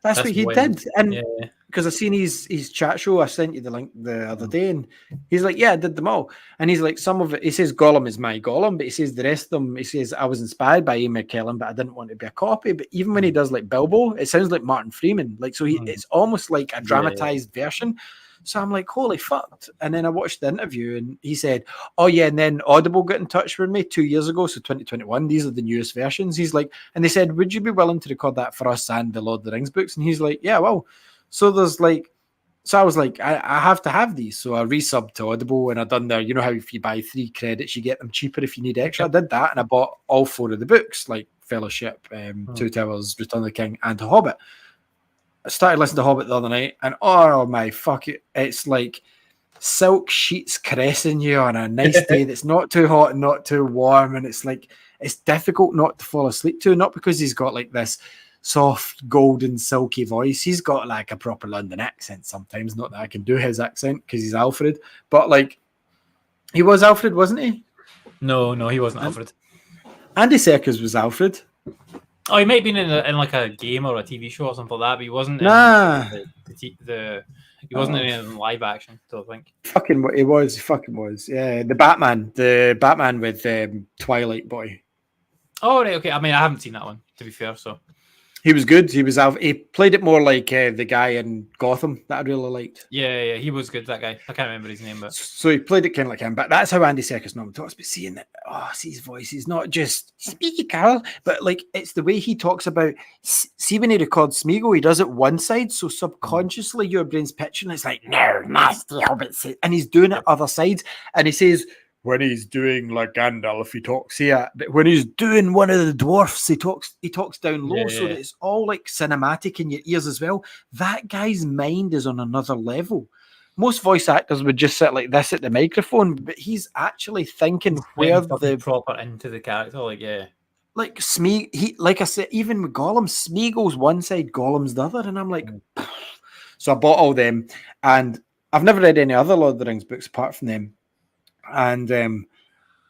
That's what he did. And because I seen his chat show, I sent you the link the other day, and he's like, yeah, I did them all. And he's like, some of it, he says Gollum is my Gollum, but he says the rest of them, he says, I was inspired by Ian McKellen, but I didn't want to be a copy. But even when he does like Bilbo, it sounds like Martin Freeman. Like, so it's almost like a dramatized version. So I'm like, holy fuck. And then I watched the interview and he said, oh yeah, and then Audible got in touch with me 2 years ago, so 2021, these are the newest versions. He's like, and they said, would you be willing to record that for us and the Lord of the Rings books? And he's like, yeah, well. So there's like, so I was like, I have to have these. So I resubbed to Audible and I done how if you buy 3 credits, you get them cheaper if you need extra. I did that and I bought all 4 of the books, like Fellowship, Two Towers, Return of the King, and Hobbit. I started listening to Hobbit the other night, and oh my fuck it, it's like silk sheets caressing you on a nice day that's not too hot and not too warm, and it's like it's difficult not to fall asleep to, not because he's got like this soft golden silky voice. He's got like a proper London accent sometimes, not that I can do his accent because he's Alfred, but like he was Alfred, wasn't he? No, he wasn't Alfred. Andy Serkis was Alfred. Oh, he might have been in like a game or a TV show or something like that, but he wasn't he wasn't in live action, I don't think. Fucking he was. Yeah, the Batman with Twilight Boy. Oh, right, okay. I mean, I haven't seen that one, to be fair, so. He was good. He played it more like the guy in Gotham that I really liked. Yeah, he was good, that guy. I can't remember his name, but so he played it kind of like him. But that's how Andy Serkis normally talks. But seeing that, see his voice. He's not just speaky Carol, but like it's the way he talks about. See when he records Smeagol, he does it one side, so subconsciously your brain's picturing it's like no nasty hobbit, and he's doing it other sides, and he says. When he's doing like Gandalf, he talks here. But when he's doing one of the dwarfs, he talks down low, so that it's all like cinematic in your ears as well. That guy's mind is on another level. Most voice actors would just sit like this at the microphone, but he's actually thinking where the proper into the character, like Smeagol. He like I said, even with Gollum, Smeagol's one side, Gollum's the other, and I'm like, so I bought all them, and I've never read any other Lord of the Rings books apart from them. And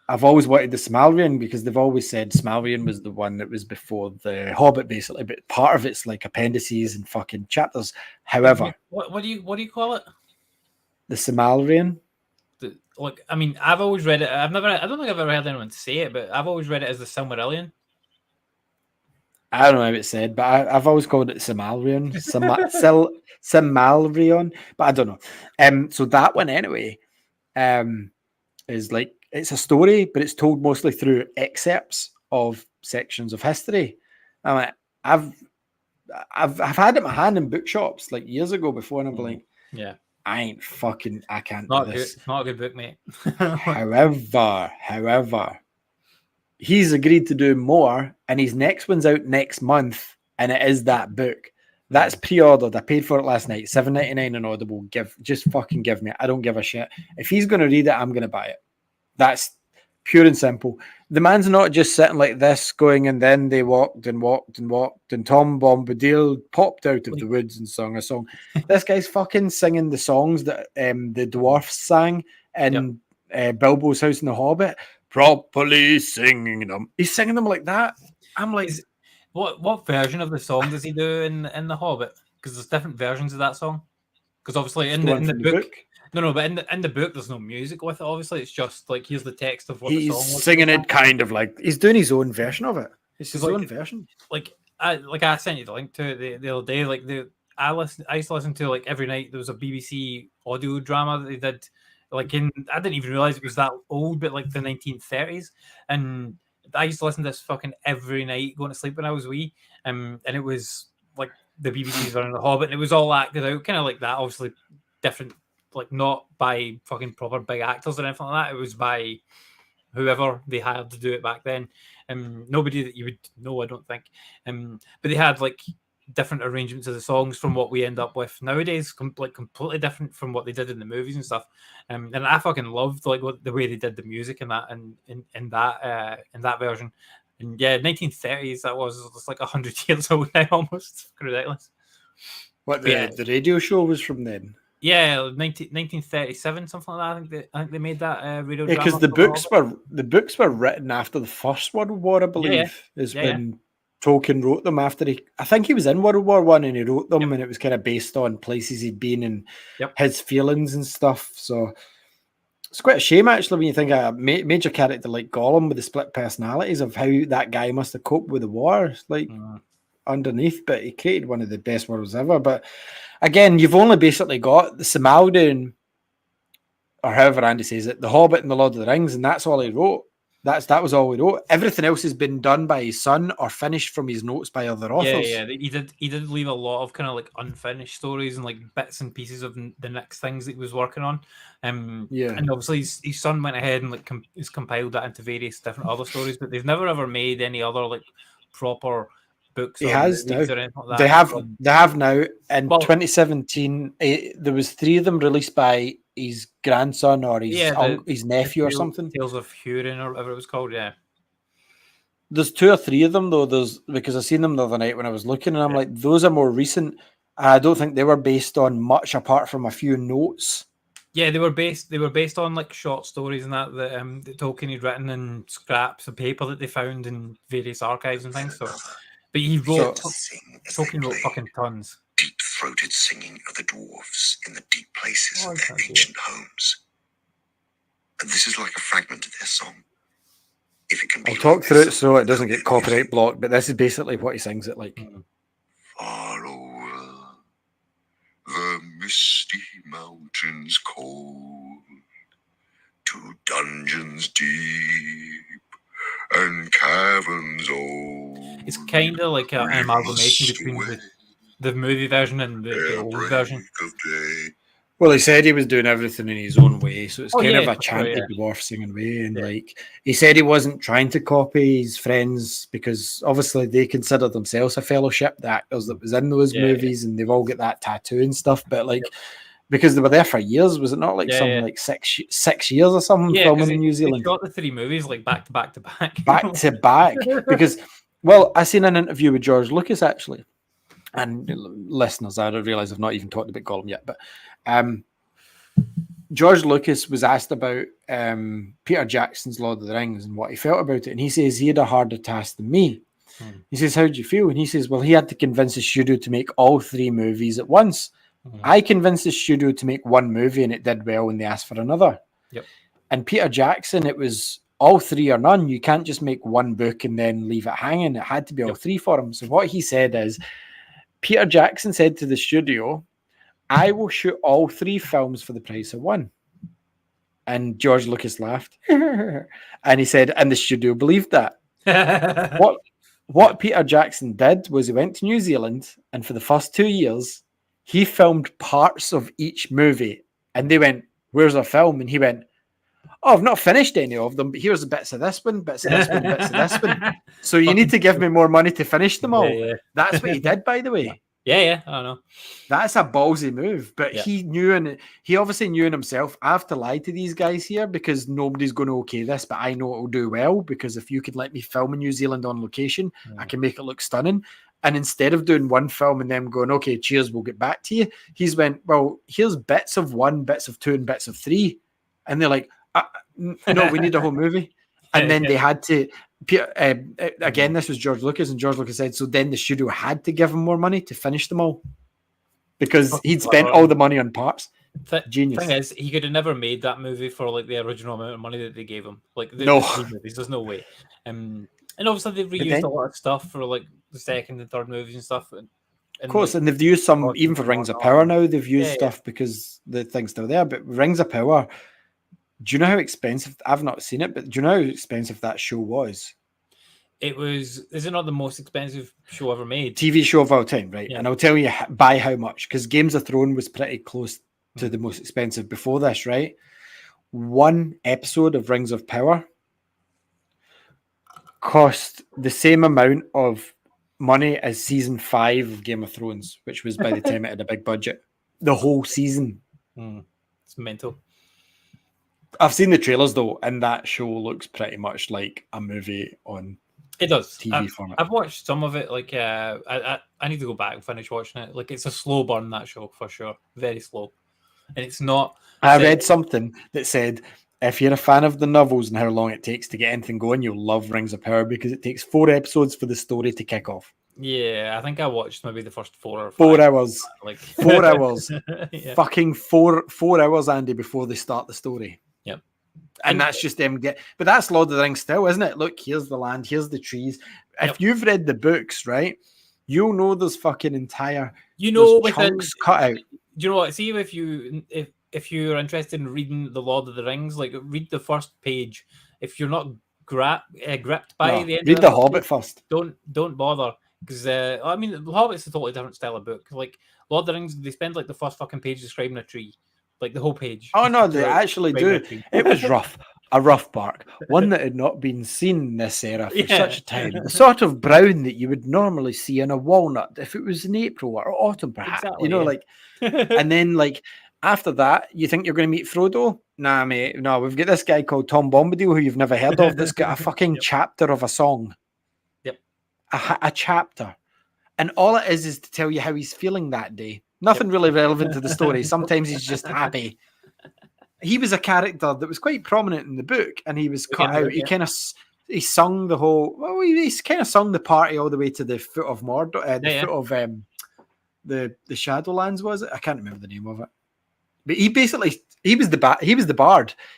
I've always wanted the Silmarillion because they've always said Silmarillion was the one that was before the Hobbit, basically. But part of it's like appendices and fucking chapters. However, what do you call it? The Silmarillion. I mean, I've always read it. I don't think I've ever heard anyone say it, but I've always read it as the Silmarillion. I don't know how it's said, but I've always called it Silmarillion. Silmarillion, but I don't know. So that one anyway. Is like it's a story, but it's told mostly through excerpts of sections of history. I'm like, I've had it in my hand in bookshops like years ago before, and I'm like, yeah, I can't do this. It's not a good book, mate. However, he's agreed to do more, and his next one's out next month, and it is that book. That's pre-ordered. I paid for it last night. $7.99 on Audible. Just fucking give me it. I don't give a shit. If he's going to read it, I'm going to buy it. That's pure and simple. The man's not just sitting like this going, and then they walked, and Tom Bombadil popped out of the woods and sung a song. This guy's fucking singing the songs that the dwarfs sang in Bilbo's house in the Hobbit. Properly singing them. He's singing them like that. I'm like... What version of the song does he do in the Hobbit? Because there's different versions of that song. Because obviously in the book, but in the book there's no music with it. Obviously, it's just like here's the text of what the song was. He's singing it kind of like he's doing his own version of it. It's his own version. I sent you the link to it the other day. I used to listen to like every night. There was a BBC audio drama that they did. I didn't even realize it was that old, but like the 1930s and. I used to listen to this fucking every night going to sleep when I was wee. And it was like the BBC's running The Hobbit, and it was all acted out, kind of like that, obviously different, like not by fucking proper big actors or anything like that. It was by whoever they hired to do it back then. Nobody that you would know, I don't think. But they had like different arrangements of the songs from what we end up with nowadays, completely different from what they did in the movies and stuff. And I fucking loved the way they did the music in that and in that version. And yeah, 1930s, that was just like 100 years old now, almost. Ridiculous. What the radio show was from then? Yeah, 1937, something like that. I think they made that radio drama. Because the books were written after the First World War, I believe. When Tolkien wrote them after I think he was in World War One and he wrote them, and it was kind of based on places he'd been and his feelings and stuff. So it's quite a shame actually when you think of a major character like Gollum with the split personalities of how that guy must have coped with the war, underneath. But he created one of the best worlds ever. But again, you've only basically got the Silmarillion, or however Andy says it, the Hobbit and the Lord of the Rings, and that's all he wrote. That was all we wrote. Everything else has been done by his son or finished from his notes by other authors. Yeah. He did leave a lot of kind of like unfinished stories and like bits and pieces of the next things that he was working on. And obviously his son went ahead and like has compiled that into various different other stories, but they've never ever made any other like proper books He or has now. movies or anything like that. They have now. In Well, 2017, there was 3 of them released by his grandson or his his nephew or something. Tales of Hurin or whatever it was called. Yeah. There's 2 or 3 of them though. There's because I seen them the other night when I was looking, and I'm like, those are more recent. I don't think they were based on much apart from a few notes. Yeah, they were based on like short stories and that Tolkien had written in scraps of paper that they found in various archives and things. So, but he wrote Tolkien wrote fucking tons. Deep-throated singing of the dwarves in the deep places of their ancient homes. And this is like a fragment of their song. If it can be I'll talk through it so it doesn't get copyright blocked, but this is basically what he sings it like. Far over the misty mountains cold, to dungeons deep and caverns old. It's kind of like an amalgamation between the movie version and the old version. Well, he said he was doing everything in his own way, so it's kind of a chanted dwarf singing way. And like he said, he wasn't trying to copy his friends because obviously they consider themselves a fellowship, the actors that was in those movies, and they've all got that tattoo and stuff. But like because they were there for years, was it not like like 6 years or something filming in New Zealand? They got the 3 movies like back to back to back, back to back. Because well, I seen an interview with George Lucas actually. And listeners, I realise I've not even talked about Gollum yet, but George Lucas was asked about Peter Jackson's Lord of the Rings and what he felt about it, and he says he had a harder task than me. He says, how do you feel? And he says, well, he had to convince the studio to make all 3 movies at once. I convinced the studio to make 1 movie and it did well and they asked for another. And Peter Jackson, it was all 3 or none. You can't just make 1 book and then leave it hanging. It had to be all 3 for him. So what he said is, Peter Jackson said to the studio, I will shoot all 3 films for the price of 1. And George Lucas laughed. And he said, and the studio believed that. What Peter Jackson did was he went to New Zealand, and for the first 2 years, he filmed parts of each movie. And they went, where's our film? And he went, oh, I've not finished any of them, but here's the bits of this one, bits of this one, bits of this one. So you need to give me more money to finish them all. That's what he did, by the way. I don't know. That's a ballsy move, but he knew, and he obviously knew in himself, I have to lie to these guys here because nobody's going to okay this, but I know it'll do well because if you could let me film in New Zealand on location, I can make it look stunning. And instead of doing 1 film and them going, okay, cheers, we'll get back to you, he's went, well, here's bits of 1, bits of 2, and bits of 3. And they're like, no, we need a whole movie. And then they had to, again, this was George Lucas, and George Lucas said, so then the studio had to give him more money to finish them all because he'd spent all the money on parts. Genius. Thing is, he could have never made that movie for like the original amount of money that they gave him. Like the movies, there's no way. And obviously they've reused a lot of stuff for like the second and third movies and stuff. And of course, and they've used some even for Rings of Power now. They've used stuff because the thing's still there. But Rings of Power, do you know how expensive? I've not seen it, but do you know how expensive that show was? It was. Is it not the most expensive show ever made? TV show of all time, right? Yeah. And I'll tell you by how much, because Games of Thrones was pretty close to the most expensive before this, right? 1 episode of Rings of Power cost the same amount of money as season 5 of Game of Thrones, which was by the time it had a big budget. The whole season. It's mental. I've seen the trailers though, and that show looks pretty much like a movie on TV format. I've watched some of it. Like I need to go back and finish watching it. Like it's a slow burn, that show for sure. Very slow, and it's not. I read something that said if you're a fan of the novels and how long it takes to get anything going, you'll love Rings of Power because it takes 4 episodes for the story to kick off. Yeah, I think I watched maybe the first 4 or 5. 4 hours. Like 4 hours. Fucking 4 hours, Andy, before they start the story. Yep. And that's just them but that's Lord of the Rings still, isn't it? Look, here's the land, here's the trees. If you've read the books, right, you'll know there's fucking entire chunks cut out. Do you know what? See if you're interested in reading the Lord of the Rings, like read the first page. If you're not gripped by the end, read the Hobbit first. Don't bother because I mean, the Hobbit's a totally different style of book. Like Lord of the Rings, they spend like the first fucking page describing a tree. Like the whole page. Oh no, they actually do. It was rough. a rough bark, one that had not been seen in this era for Yeah. such a time. The sort of brown that you would normally see in a walnut if it was in April or autumn, perhaps. Exactly, like, and then like after that, you think you're going to meet Frodo? Nah, mate. No, we've got this guy called Tom Bombadil who you've never heard of. That's got a fucking chapter of a song. Yep. A chapter. And all it is to tell you how he's feeling that day. Nothing really relevant to the story. Sometimes he's just happy. He was a character that was quite prominent in the book, and he was cut out. He kind of sung the whole. Well, he's kind of sung the party all the way to the foot of Mordor, foot of the Shadowlands. Was it? I can't remember the name of it. But he was the bard.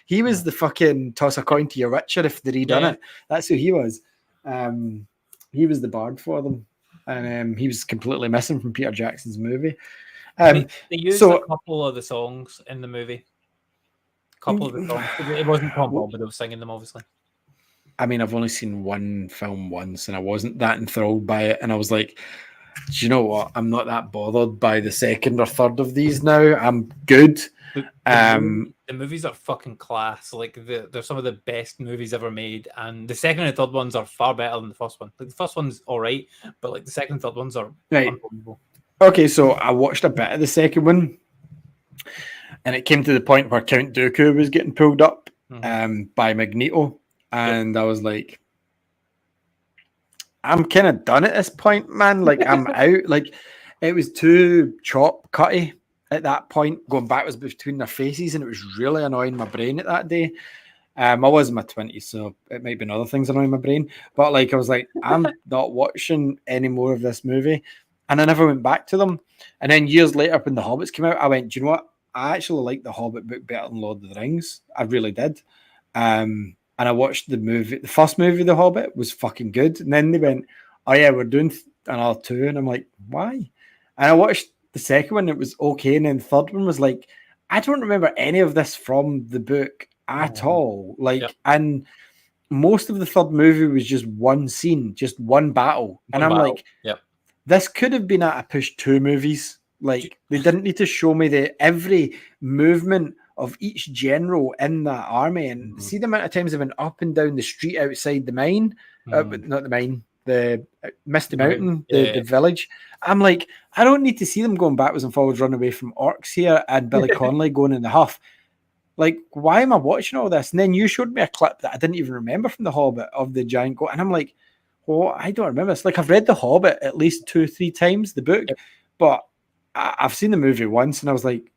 He was the fucking toss a coin to your Witcher if they redone it. That's who he was. He was the bard for them, and he was completely missing from Peter Jackson's movie. They used a couple of the songs in the movie. Couple of the songs. It wasn't Tom Bombadil singing them, obviously. I mean, I've only seen one film once, and I wasn't that enthralled by it. And I was like, do you know what? I'm not that bothered by the second or third of these now. I'm good. The movies are fucking class. Like they're some of the best movies ever made, and the second and third ones are far better than the first one. Like the first one's all right, but like the second and third ones are unbelievable. Okay, so I watched a bit of the second one, and it came to the point where Count Dooku was getting pulled up by Magneto, and I was like, I'm kind of done at this point, man. Like, I'm out. Like, it was too cutty at that point, going backwards between their faces, and it was really annoying my brain at that day. I was in my 20s, so it might be other things annoying my brain. But, like, I was like, I'm not watching any more of this movie. And I never went back to them. And then years later, when The Hobbits came out, I went, do you know what? I actually like The Hobbit book better than Lord of the Rings. I really did. And I watched the movie. The first movie, The Hobbit, was fucking good. And then they went, oh yeah, we're doing another two. And I'm like, why? And I watched the second one. It was okay. And then the third one was like, I don't remember any of this from the book at all. Like, and most of the third movie was just one scene, just one battle. And I'm like, this could have been at a push 2 movies. Like, they didn't need to show me every movement of each general in that army, and see the amount of times they went up and down the street outside the mine, not the mine, the Misty Mountain, the village. I'm like, I don't need to see them going backwards and forwards, run away from orcs here, and Billy Connolly going in the huff. Like, why am I watching all this? And then you showed me a clip that I didn't even remember from The Hobbit of the giant goat, and I'm like, well, I don't remember this. Like, I've read The Hobbit at least 2-3 times, the book, but I've seen the movie once, and I was like,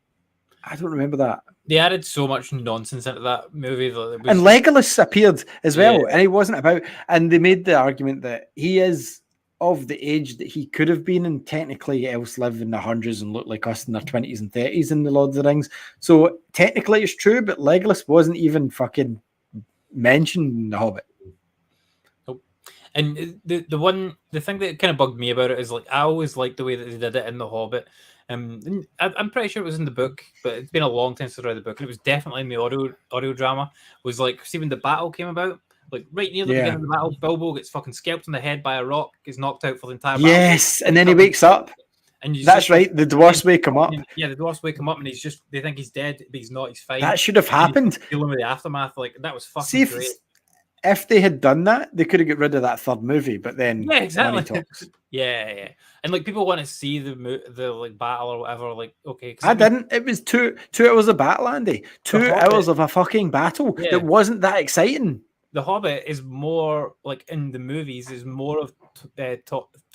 I don't remember that. They added so much nonsense into that movie. And Legolas appeared as well, and he wasn't about. And they made the argument that he is of the age that he could have been, and technically else live in the hundreds and look like us in their 20s and 30s in the Lord of the Rings. So technically it's true, but Legolas wasn't even fucking mentioned in The Hobbit. And the thing that kind of bugged me about it is, like, I always liked the way that they did it in The Hobbit. I'm pretty sure it was in the book, but it's been a long time since I read the book, and it was definitely in the audio drama. Was like, see when the battle came about, like right near the beginning of the battle, Bilbo gets fucking scalped in the head by a rock, gets knocked out for the entire battle. Yes, and then he wakes up. And that's right, the dwarves wake him up. Yeah, the dwarves wake him up, and they think he's dead, but he's not. He's fine. That should have happened. Dealing with the aftermath, like that was fucking great. If they had done that, they could have got rid of that third movie. But then, exactly. Yeah. And like, people want to see the like battle or whatever. Like, okay, I didn't. It was 2 hours of battle, Andy. 2 hours of a fucking battle that wasn't that exciting. The Hobbit is more like, in the movies, is more of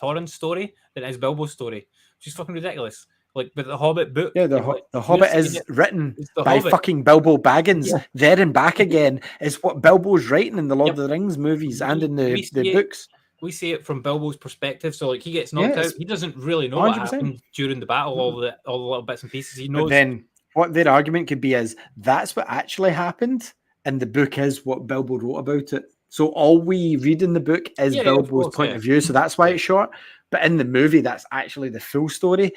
Thorin's story than it is Bilbo's story, which is fucking ridiculous. Like, but the Hobbit book, the Hobbit is written by fucking Bilbo Baggins. There and back again is what Bilbo's writing in the Lord of the Rings movies and in the books. We see it from Bilbo's perspective. So, like, he gets knocked out. He doesn't really know 100%. What happened during the battle, all the little bits and pieces. He knows. But then, what their argument could be is that's what actually happened, and the book is what Bilbo wrote about it. So all we read in the book is Bilbo's point of view. So that's why it's short. But in the movie, that's actually the full story.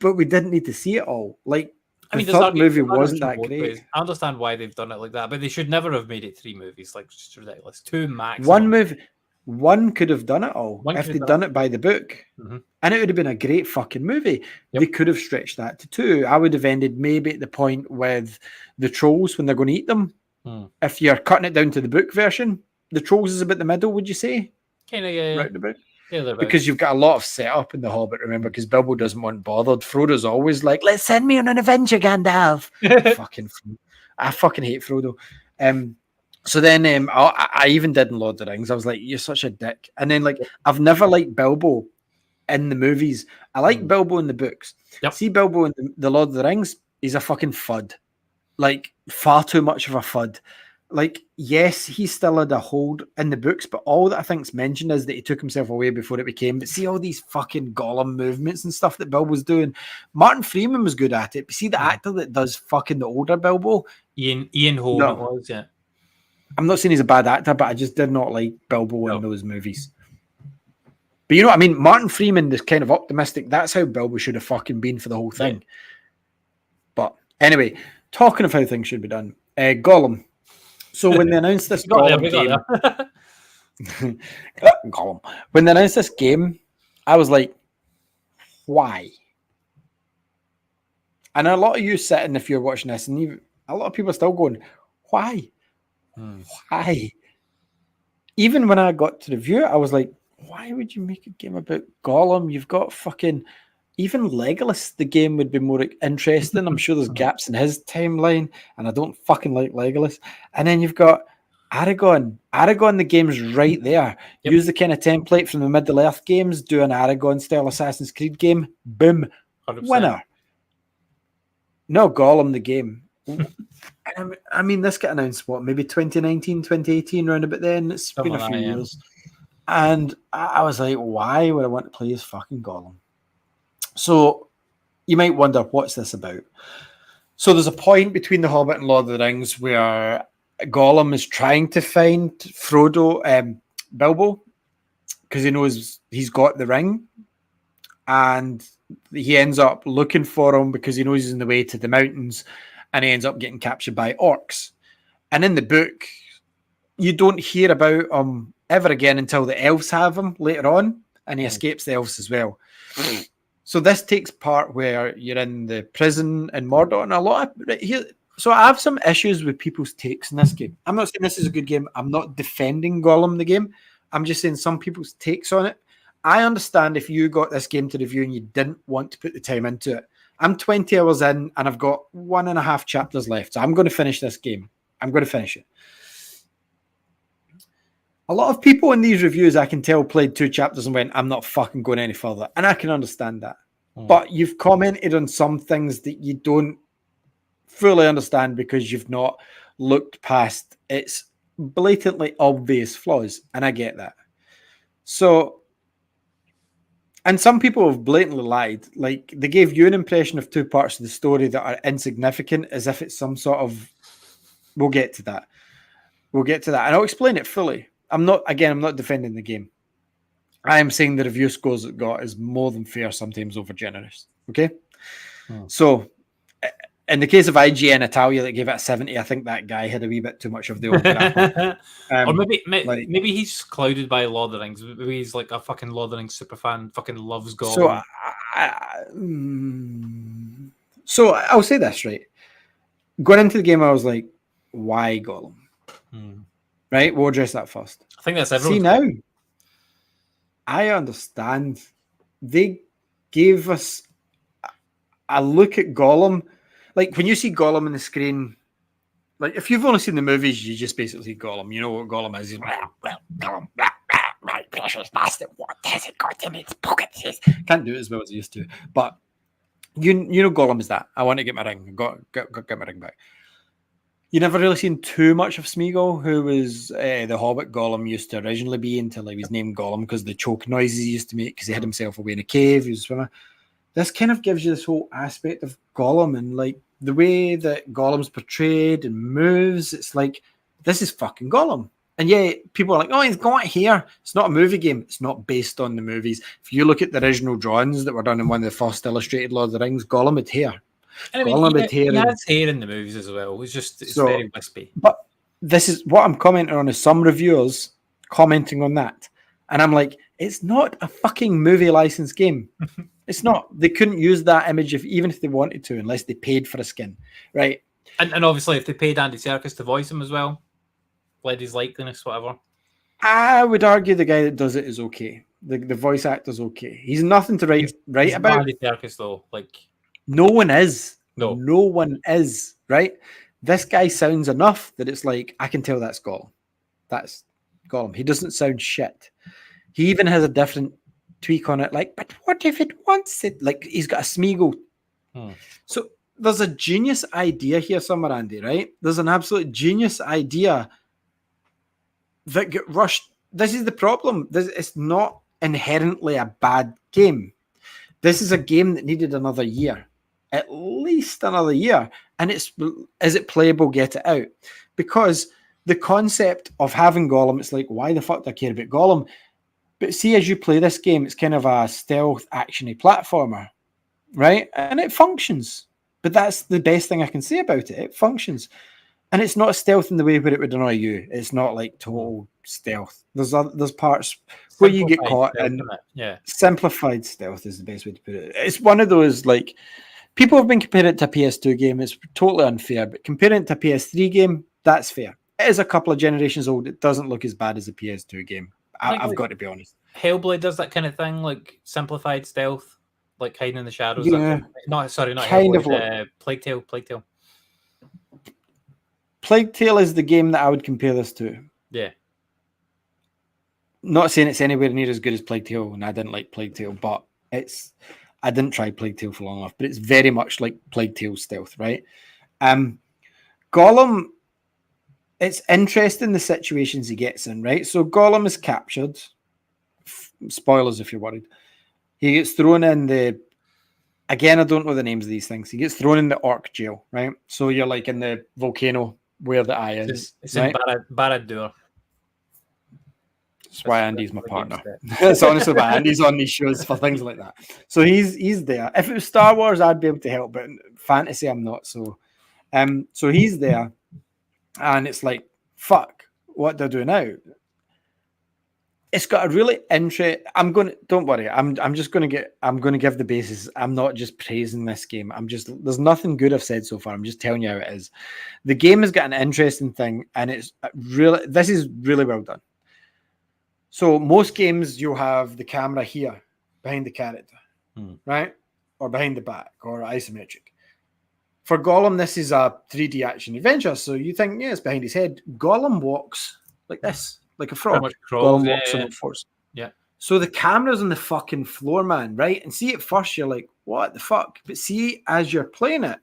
But we didn't need to see it all. Like, the third movie wasn't that great. I understand why they've done it like that, but they should never have made it 3 movies. Like, it's just ridiculous. 2 max. One movie. one could have done it all One if could they'd have done it by the book. Mhm. And it would have been a great fucking movie. Yep. They could have stretched that to 2. I would have ended maybe at the point with the trolls when they're going to eat them. If you're cutting it down to the book version, the trolls is about the middle, would you say? Kind of, yeah. Round about. Yeah, Because you've got a lot of setup in The Hobbit, remember, because Bilbo doesn't want bothered. Frodo's always like, let's send me on an adventure, Gandalf. I fucking hate Frodo. So then I even did in Lord of the Rings. I was like, you're such a dick. And then, like, I've never liked Bilbo in the movies. I like Bilbo in the books. Yep. See Bilbo in the Lord of the Rings, he's a fucking fud. Like, far too much of a fud. Like, yes, he still had a hold in the books, but all that I think's mentioned is that he took himself away before it became. But see all these fucking Gollum movements and stuff that Bilbo's doing. Martin Freeman was good at it. But see the actor that does fucking the older Bilbo, Ian Holm, No. it was, yeah. I'm not saying he's a bad actor, but I just did not like Bilbo in those movies. But you know what I mean? Martin Freeman is kind of optimistic. That's how Bilbo should have fucking been for the whole thing. Yeah. But anyway, talking of how things should be done, Gollum. So when they announced this Gollum game, Gollum. When they announced this game, I was like, why? And a lot of you sitting, if you're watching this, and a lot of people are still going, why? Why? Even when I got to review it, I was like, why would you make a game about Gollum? You've got fucking... Even Legolas, the game would be more interesting. I'm sure there's gaps in his timeline, and I don't fucking like Legolas. And then you've got Aragorn. Aragorn, the game's right there. Yep. Use the kind of template from the Middle-earth games, do an Aragorn-style Assassin's Creed game. Boom. 100%. Winner. No, Gollum, the game. I mean, this got announced, what, maybe 2019, 2018, round about then? It's been a few years. And I was like, why would I want to play as fucking Gollum? So you might wonder, what's this about? So there's a point between The Hobbit and Lord of the Rings where Gollum is trying to find Frodo, Bilbo, because he knows he's got the ring, and he ends up looking for him because he knows he's in the way to the mountains, and he ends up getting captured by orcs. And in the book, you don't hear about him ever again until the elves have him later on, and he escapes the elves as well. So this takes part where you're in the prison in Mordor, and a lot of here. So I have some issues with people's takes in this game. I'm not saying this is a good game. I'm not defending Gollum, the game. I'm just saying some people's takes on it. I understand if you got this game to review and you didn't want to put the time into it. I'm 20 hours in and I've got 1.5 chapters left. So I'm going to finish this game. I'm going to finish it. A lot of people in these reviews, I can tell, played 2 chapters and went, I'm not fucking going any further. And I can understand that. But you've commented on some things that you don't fully understand because you've not looked past its blatantly obvious flaws. And I get that. So, and some people have blatantly lied. Like, they gave you an impression of 2 parts of the story that are insignificant, as if it's some sort of... We'll get to that. And I'll explain it fully. I'm not defending the game. I am saying the review scores it got is more than fair, sometimes over generous. Okay? So, in the case of IGN Italia that gave it a 70, I think that guy had a wee bit too much of the old apple. Or maybe he's clouded by Lord of the Rings. Maybe he's like a fucking Lord of the Rings superfan, fucking loves Gollum. So I'll say this, right? Going into the game, I was like, why Gollum? Right? We'll address that first. I think that's everyone's. See, now, I understand. They gave us a look at Gollum. Like, when you see Gollum on the screen, like, if you've only seen the movies, you just basically see Gollum. You know what Gollum is. He's Gollum, my precious master, what has it got in its pockets? Can't do it as well as I used to. But you know Gollum is that. I want to get my ring. Get my ring back. You never really seen too much of Smeagol, who was the Hobbit Gollum used to originally be, until he was named Gollum because the choke noises he used to make because he hid himself away in a cave. He was a swimmer. This kind of gives you this whole aspect of Gollum, and like the way that Gollum's portrayed and moves. It's like, this is fucking Gollum. And yeah, people are like, oh, he's got here. It's not a movie game. It's not based on the movies. If you look at the original drawings that were done in one of the first illustrated Lord of the Rings, Gollum had hair. I mean, he has hair in the movies as well. It's very wispy. But this is what I'm commenting on, is some reviewers commenting on that. And I'm like, it's not a fucking movie license game. It's not. They couldn't use that image even if they wanted to, unless they paid for a skin, right? And obviously, if they paid Andy Serkis to voice him as well, led his likeliness, whatever. I would argue the guy that does it is okay. The voice actor's okay. He's nothing to write He's about. Andy Serkis though, like no one is. No. No one is, right? This guy sounds enough that it's like, I can tell that's Gollum. That's Gollum. He doesn't sound shit. He even has a different tweak on it, like, but what if it wants it? Like, he's got a Smeagol. So there's a genius idea here somewhere, Andy, right? There's an absolute genius idea that get rushed. This is the problem. It's not inherently a bad game. This is a game that needed another year, at least another year. And is it playable? Get it out. Because the concept of having Gollum, it's like, why the fuck do I care about Gollum? But see, as you play this game, it's kind of a stealth actiony platformer, right? And it functions. But that's the best thing I can say about it. It functions. And it's not stealth in the way where it would annoy you. It's not like total stealth. There's parts where you get caught, and simplified stealth is the best way to put it. It's one of those, like, people have been comparing it to a PS2 game. It's totally unfair, but comparing it to a PS3 game, that's fair. It is a couple of generations old. It doesn't look as bad as a PS2 game. I've got to be honest. Hellblade does that kind of thing, like simplified stealth, like hiding in the shadows. Yeah. Not kind Hellblade, of Plague Tale. Plague Tale is the game that I would compare this to. Yeah. Not saying it's anywhere near as good as Plague Tale, and I didn't like Plague Tale, but I didn't try Plague Tale for long enough, but it's very much like Plague Tale stealth, right? Gollum, it's interesting the situations he gets in, right? So Gollum is captured. Spoilers if you're worried. He gets thrown in again, I don't know the names of these things. He gets thrown in the orc jail, right? So you're like in the volcano where the eye is. It's right? in Barad-dûr. That's why Andy's my partner. It's honestly why Andy's on these shows for things like that. So he's there. If it was Star Wars, I'd be able to help, but fantasy, I'm not. So he's there, and it's like, fuck, what do I do now? It's got a really don't worry. I'm going to give the basis. I'm not just praising this game. There's nothing good I've said so far. I'm just telling you how it is. The game has got an interesting thing, and this is really well done. So most games, you'll have the camera here behind the character, right? Or behind the back, or isometric. For Gollum, this is a 3D action adventure. So you think, yeah, it's behind his head. Gollum walks like this, like a frog. Gollum walks on all fours. Yeah. So the camera's on the fucking floor, man, right? And see, at first you're like, what the fuck? But see, as you're playing it,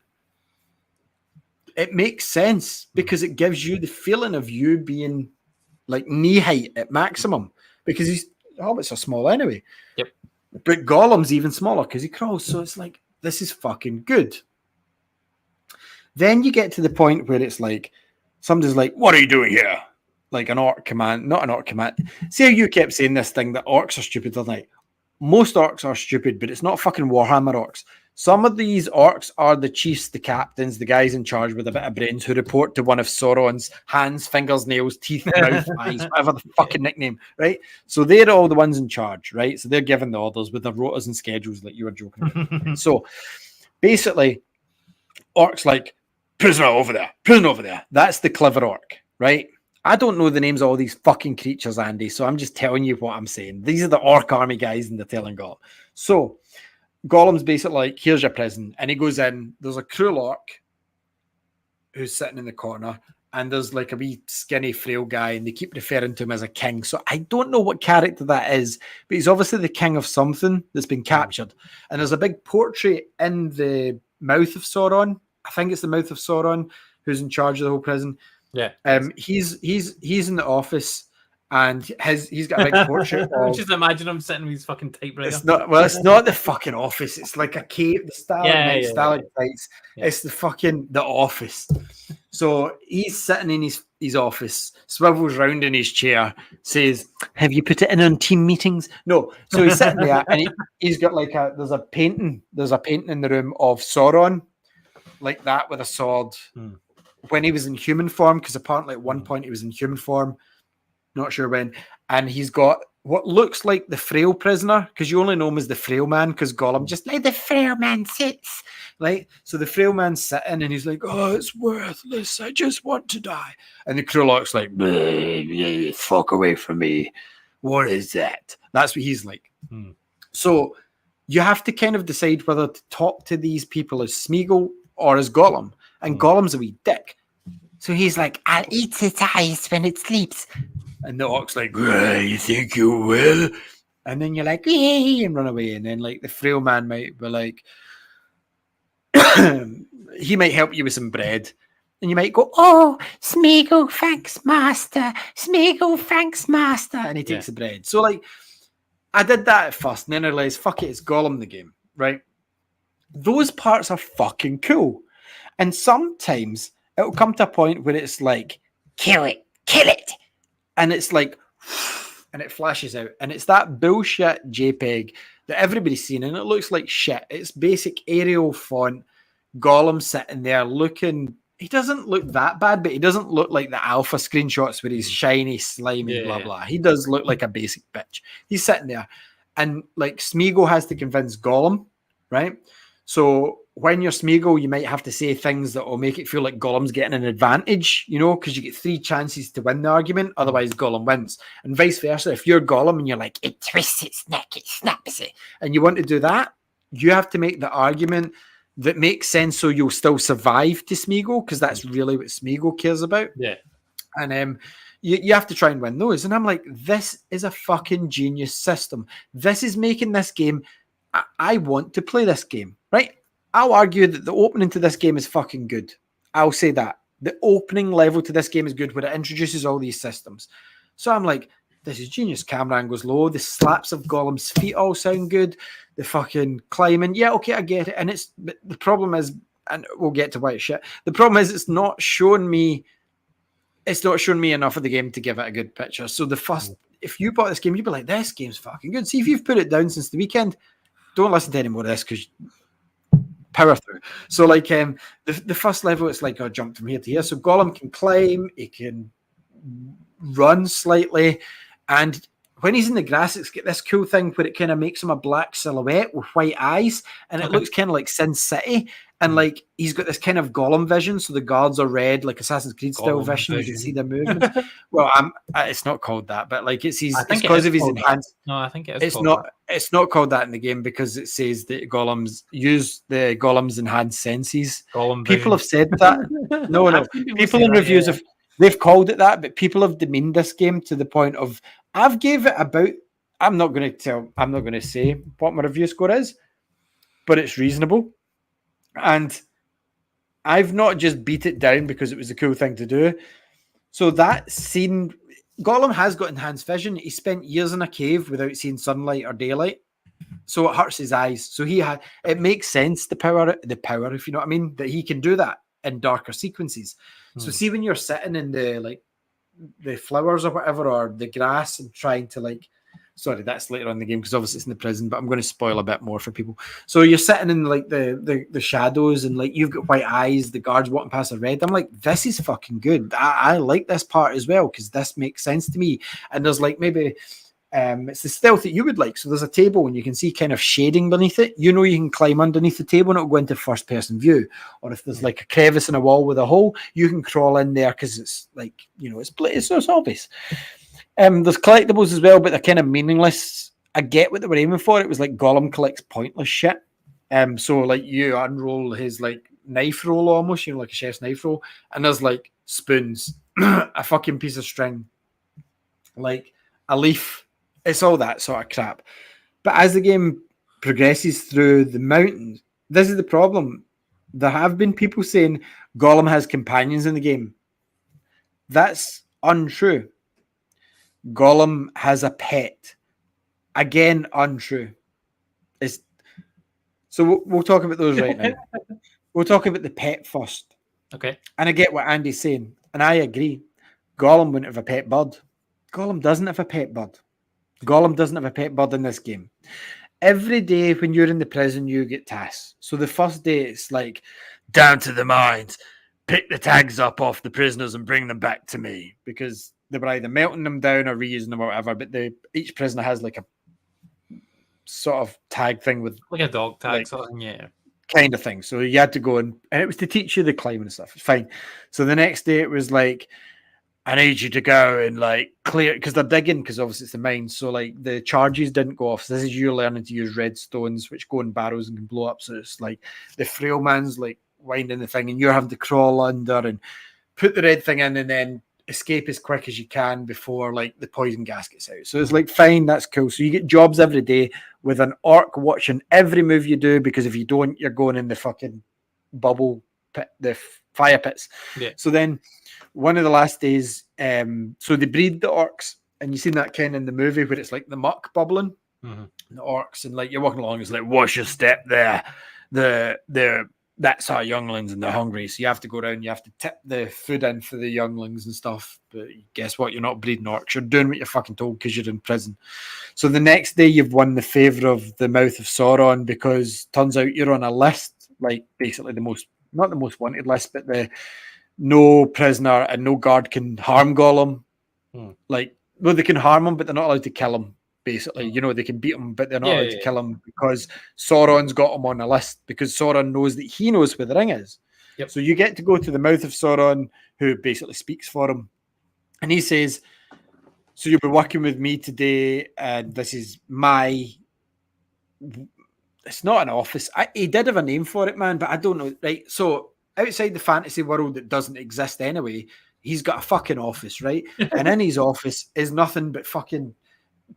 it makes sense because it gives you the feeling of you being like knee height at maximum. Because Hobbits are small anyway. Yep. But Gollum's even smaller because he crawls. So it's like, this is fucking good. Then you get to the point where it's like, somebody's like, what are you doing here? Like an orc command, not an orc command. See how you kept saying this thing that orcs are stupid? They're like, most orcs are stupid, but it's not fucking Warhammer orcs. Some of these orcs are the chiefs, the captains, the guys in charge with a bit of brains who report to one of Sauron's hands, fingers, nails, teeth, mouth, eyes, whatever the fucking nickname, right? So they're all the ones in charge, right? So they're giving the orders with the rotas and schedules like you were joking about. So basically, orcs like, prisoner over there. That's the clever orc, right? I don't know the names of all these fucking creatures, Andy, so I'm just telling you what I'm saying. These are the orc army guys, and they're telling Gollum. So Gollum's basically like, here's your prison. And he goes in, there's a cruel orc who's sitting in the corner, and there's like a wee skinny, frail guy, and they keep referring to him as a king. So I don't know what character that is, but he's obviously the king of something that's been captured. And there's a big portrait in the mouth of Sauron. I think it's the mouth of Sauron who's in charge of the whole prison. Yeah. He's in the office, and he's got a big portrait. Just imagine him sitting with his fucking typewriter. It's not the fucking office. It's like a cave. The stalagmites. Yeah. It's the office. So he's sitting in his office, swivels round in his chair, says, "Have you put it in on team meetings?" No. So he's sitting there, and he's got like there's a painting in the room of Sauron, like that with a sword. When he was in human form, because apparently at one point he was in human form, not sure when, and he's got what looks like the frail prisoner, because you only know him as the frail man, because Gollum just like the frail man sits. Like, so the frail man's sitting and he's like, oh, it's worthless. I just want to die. And the Krulok's like, fuck away from me. What is that? That's what he's like. So you have to kind of decide whether to talk to these people as Smeagol or as Gollum. And Gollum's a wee dick. So he's like, I'll eat its eyes when it sleeps. And the orc's like, you think you will? And then you're like, yay, and run away. And then like the frail man might be like, he might help you with some bread. And you might go, oh, Smeagol, thanks, master. Smeagol, thanks, master. And he takes the bread. So like, I did that at first. And then I realized, fuck it, it's Gollum the game, right? Those parts are fucking cool. And sometimes it'll come to a point where it's like, kill it. And it's like, and it flashes out. And it's that bullshit JPEG that everybody's seen. And it looks like shit. It's basic Arial font. Gollum sitting there looking, he doesn't look that bad, but he doesn't look like the alpha screenshots where he's shiny, slimy, blah, blah. He does look like a basic bitch. He's sitting there. And like Smeagol has to convince Gollum, right? So when you're Smeagol, you might have to say things that will make it feel like Gollum's getting an advantage, you know, because you get 3 chances to win the argument. Otherwise, Gollum wins. And vice versa. If you're Gollum and you're like, it twists its neck, it snaps it, and you want to do that, you have to make the argument that makes sense so you'll still survive to Smeagol, because that's really what Smeagol cares about. Yeah. And you have to try and win those. And I'm like, this is a fucking genius system. This is making this game. I want to play this game, right? I'll argue that the opening to this game is fucking good. I'll say that. The opening level to this game is good, where it introduces all these systems. So I'm like, this is genius. Camera angles low. The slaps of Gollum's feet all sound good. The fucking climbing. Yeah, okay, I get it. And but the problem is, and we'll get to why it's shit. The problem is it's not showing me enough of the game to give it a good picture. So the first, if you bought this game, you'd be like, this game's fucking good. See, if you've put it down since the weekend, don't listen to any more of this, because power through. So like the first level, it's like a jump from here to here. So Gollum can climb, he can run slightly, and when he's in the grass, it's got this cool thing where it kind of makes him a black silhouette with white eyes, and it looks kind of like Sin City. And like he's got this kind of Gollum vision, so the guards are red, like Assassin's Creed style vision. You can see their movements. Well, it's not called that, but like it's because of his enhanced. No, I think it is. It's not called that in the game, because it says that Gollum's use the Gollum's enhanced senses. People have said that. No. People in reviews they've called it that, but people have demeaned this game to the point of I've gave it about. I'm not going to say what my review score is, but it's reasonable. And I've not just beat it down because it was a cool thing to do. So that scene, Gollum has got enhanced vision. He spent years in a cave without seeing sunlight or daylight, so it hurts his eyes. So it makes sense, the power, if you know what I mean, that he can do that in darker sequences. So see, when you're sitting in the flowers or whatever, or the grass, and trying to like. Sorry, that's later on in the game, because obviously it's in the prison, but I'm going to spoil a bit more for people. So you're sitting in like the shadows, and like you've got white eyes, the guards walking past are red. I'm like, this is fucking good. I like this part as well, because this makes sense to me. And there's like maybe it's the stealth that you would like. So there's a table and you can see kind of shading beneath it. You know, you can climb underneath the table and it'll go into first person view. Or if there's like a crevice in a wall with a hole, you can crawl in there, because it's like, you know, it's obvious. There's collectibles as well, but they're kind of meaningless. I get what they were aiming for. It was like Gollum collects pointless shit. So like you unroll his like knife roll almost, you know, like a chef's knife roll, and there's like spoons, a fucking piece of string, like a leaf. It's all that sort of crap. But as the game progresses through the mountains, this is the problem. There have been people saying Gollum has companions in the game. That's untrue. Gollum has a pet. Again, untrue. So we'll talk about those right now. We'll talk about the pet first. Okay. And I get what Andy's saying, and I agree. Gollum wouldn't have a pet bird. Gollum doesn't have a pet bird. Gollum doesn't have a pet bird in this game. Every day when you're in the prison, you get tasks. So the first day, it's like, down to the mines, pick the tags up off the prisoners and bring them back to me, because they were either melting them down or reusing them or whatever. But each prisoner has like a sort of tag thing with like a dog tag like, sort of thing, yeah. Kind of thing. So you had to go and it was to teach you the climbing and stuff. It's fine. So the next day it was like, I need you to go and like clear, because they're digging, because obviously it's the mine. So like the charges didn't go off. So this is you learning to use redstones, which go in barrels and can blow up. So it's like the frail man's like winding the thing, and you're having to crawl under and put the red thing in, and then escape as quick as you can before like the poison gas gets out. So it's like, fine, that's cool. So you get jobs every day with an orc watching every move you do, because if you don't, you're going in the fucking bubble pit, the fire pits. Yeah. So then one of the last days, so they breed the orcs, and you seen that kind in the movie where it's like the muck bubbling, the orcs, and like you're walking along, it's like, watch your step there. That's our younglings and they're hungry. So you have to go around, you have to tip the food in for the younglings and stuff. But guess what? You're not breeding orcs. You're doing what you're fucking told because you're in prison. So the next day you've won the favour of the Mouth of Sauron, because turns out you're on a list, like basically not the most wanted list, but the no prisoner and no guard can harm Gollum. Like, well, they can harm him, but they're not allowed to kill him. Basically, you know, they can beat him, but they're not allowed to kill him, because Sauron's got him on a list, because Sauron knows that he knows where the ring is. Yep. So you get to go to the Mouth of Sauron, who basically speaks for him. And he says, so you'll be working with me today, and this is it's not an office. He did have a name for it, man, but I don't know. Right. So outside the fantasy world that doesn't exist anyway, he's got a fucking office, right? And in his office is nothing but fucking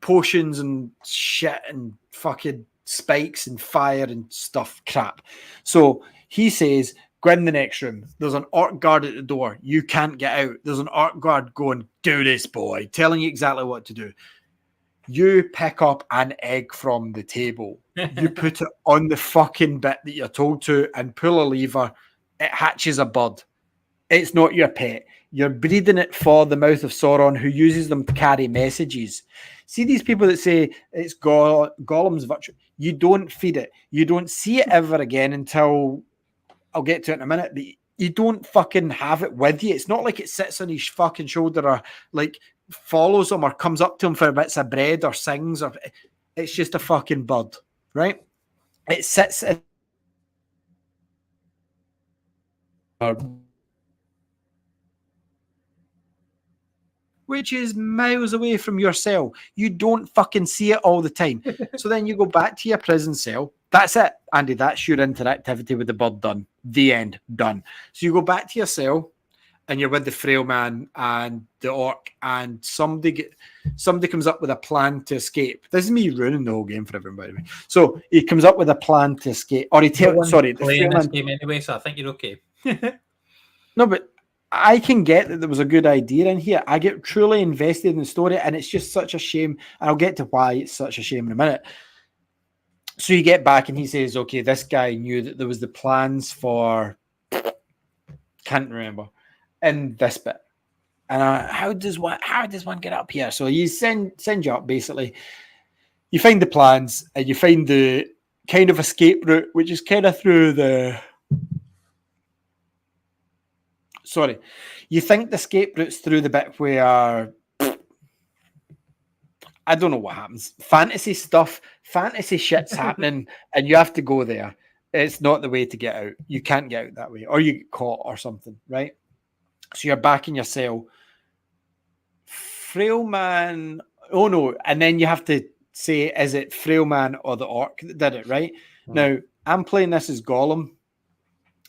potions and shit and fucking spikes and fire and stuff crap. So he says, go in the next room. There's an orc guard at the door. You can't get out. There's an orc guard going, do this, boy, telling you exactly what to do. You pick up an egg from the table. You put it on the fucking bit that you're told to and pull a lever. It hatches a bird. It's not your pet. You're breeding it for the Mouth of Sauron, who uses them to carry messages. See these people that say it's Gollum's virtue. You don't feed it. You don't see it ever again until, I'll get to it in a minute, but you don't fucking have it with you. It's not like it sits on his fucking shoulder or like follows him or comes up to him for bits of bread or sings, or it's just a fucking bird, right? It sits in which is miles away from your cell. You don't fucking see it all the time. So then you go back to your prison cell. That's it, Andy. That's your interactivity with the bird done. The end. Done. So you go back to your cell and you're with the frail man and the orc, and somebody comes up with a plan to escape. This is me ruining the whole game for everybody. By the way. So he comes up with a plan to escape. Or he tells, sorry, the playing frail this man, game anyway, so I think you're okay. no, but I can get that there was a good idea in here. I get truly invested in the story, and it's just such a shame. And I'll get to why it's such a shame in a minute. So you get back, and he says, okay, this guy knew that there was the plans for, can't remember, in this bit. And how does one get up here? So you send you up, basically. You find the plans, and you find the kind of escape route, which is kind of through the... Sorry, you think the escape route's through the bit where I don't know what happens. Fantasy stuff, fantasy shit's happening, and you have to go there. It's not the way to get out. You can't get out that way, or you get caught or something, right? So you're back in your cell. Frail man. Oh no, and then you have to say, is it Frail man or the orc that did it, right? Now, I'm playing this as Gollum,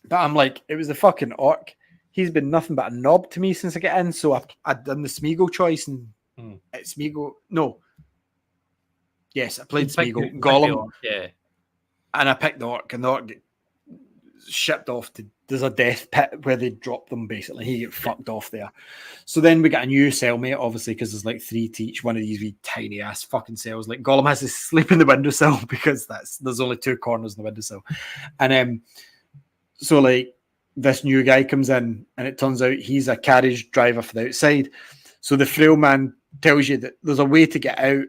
but I'm like, it was the fucking orc. He's been nothing but a knob to me since I get in. So I've done the Smeagol choice, and it's Smeagol. No. Yes, I played Smeagol. Gollum. Yeah. And I picked the orc, and the orc get shipped off to, there's a death pit where they drop them, basically. He get fucked off there. So then we got a new cellmate, obviously, because there's like 3 to each one of these wee tiny ass fucking cells. Like Gollum has to sleep in the windowsill because there's only 2 corners in the windowsill. And so like, this new guy comes in, and it turns out he's a carriage driver for the outside. So the frail man tells you that there's a way to get out.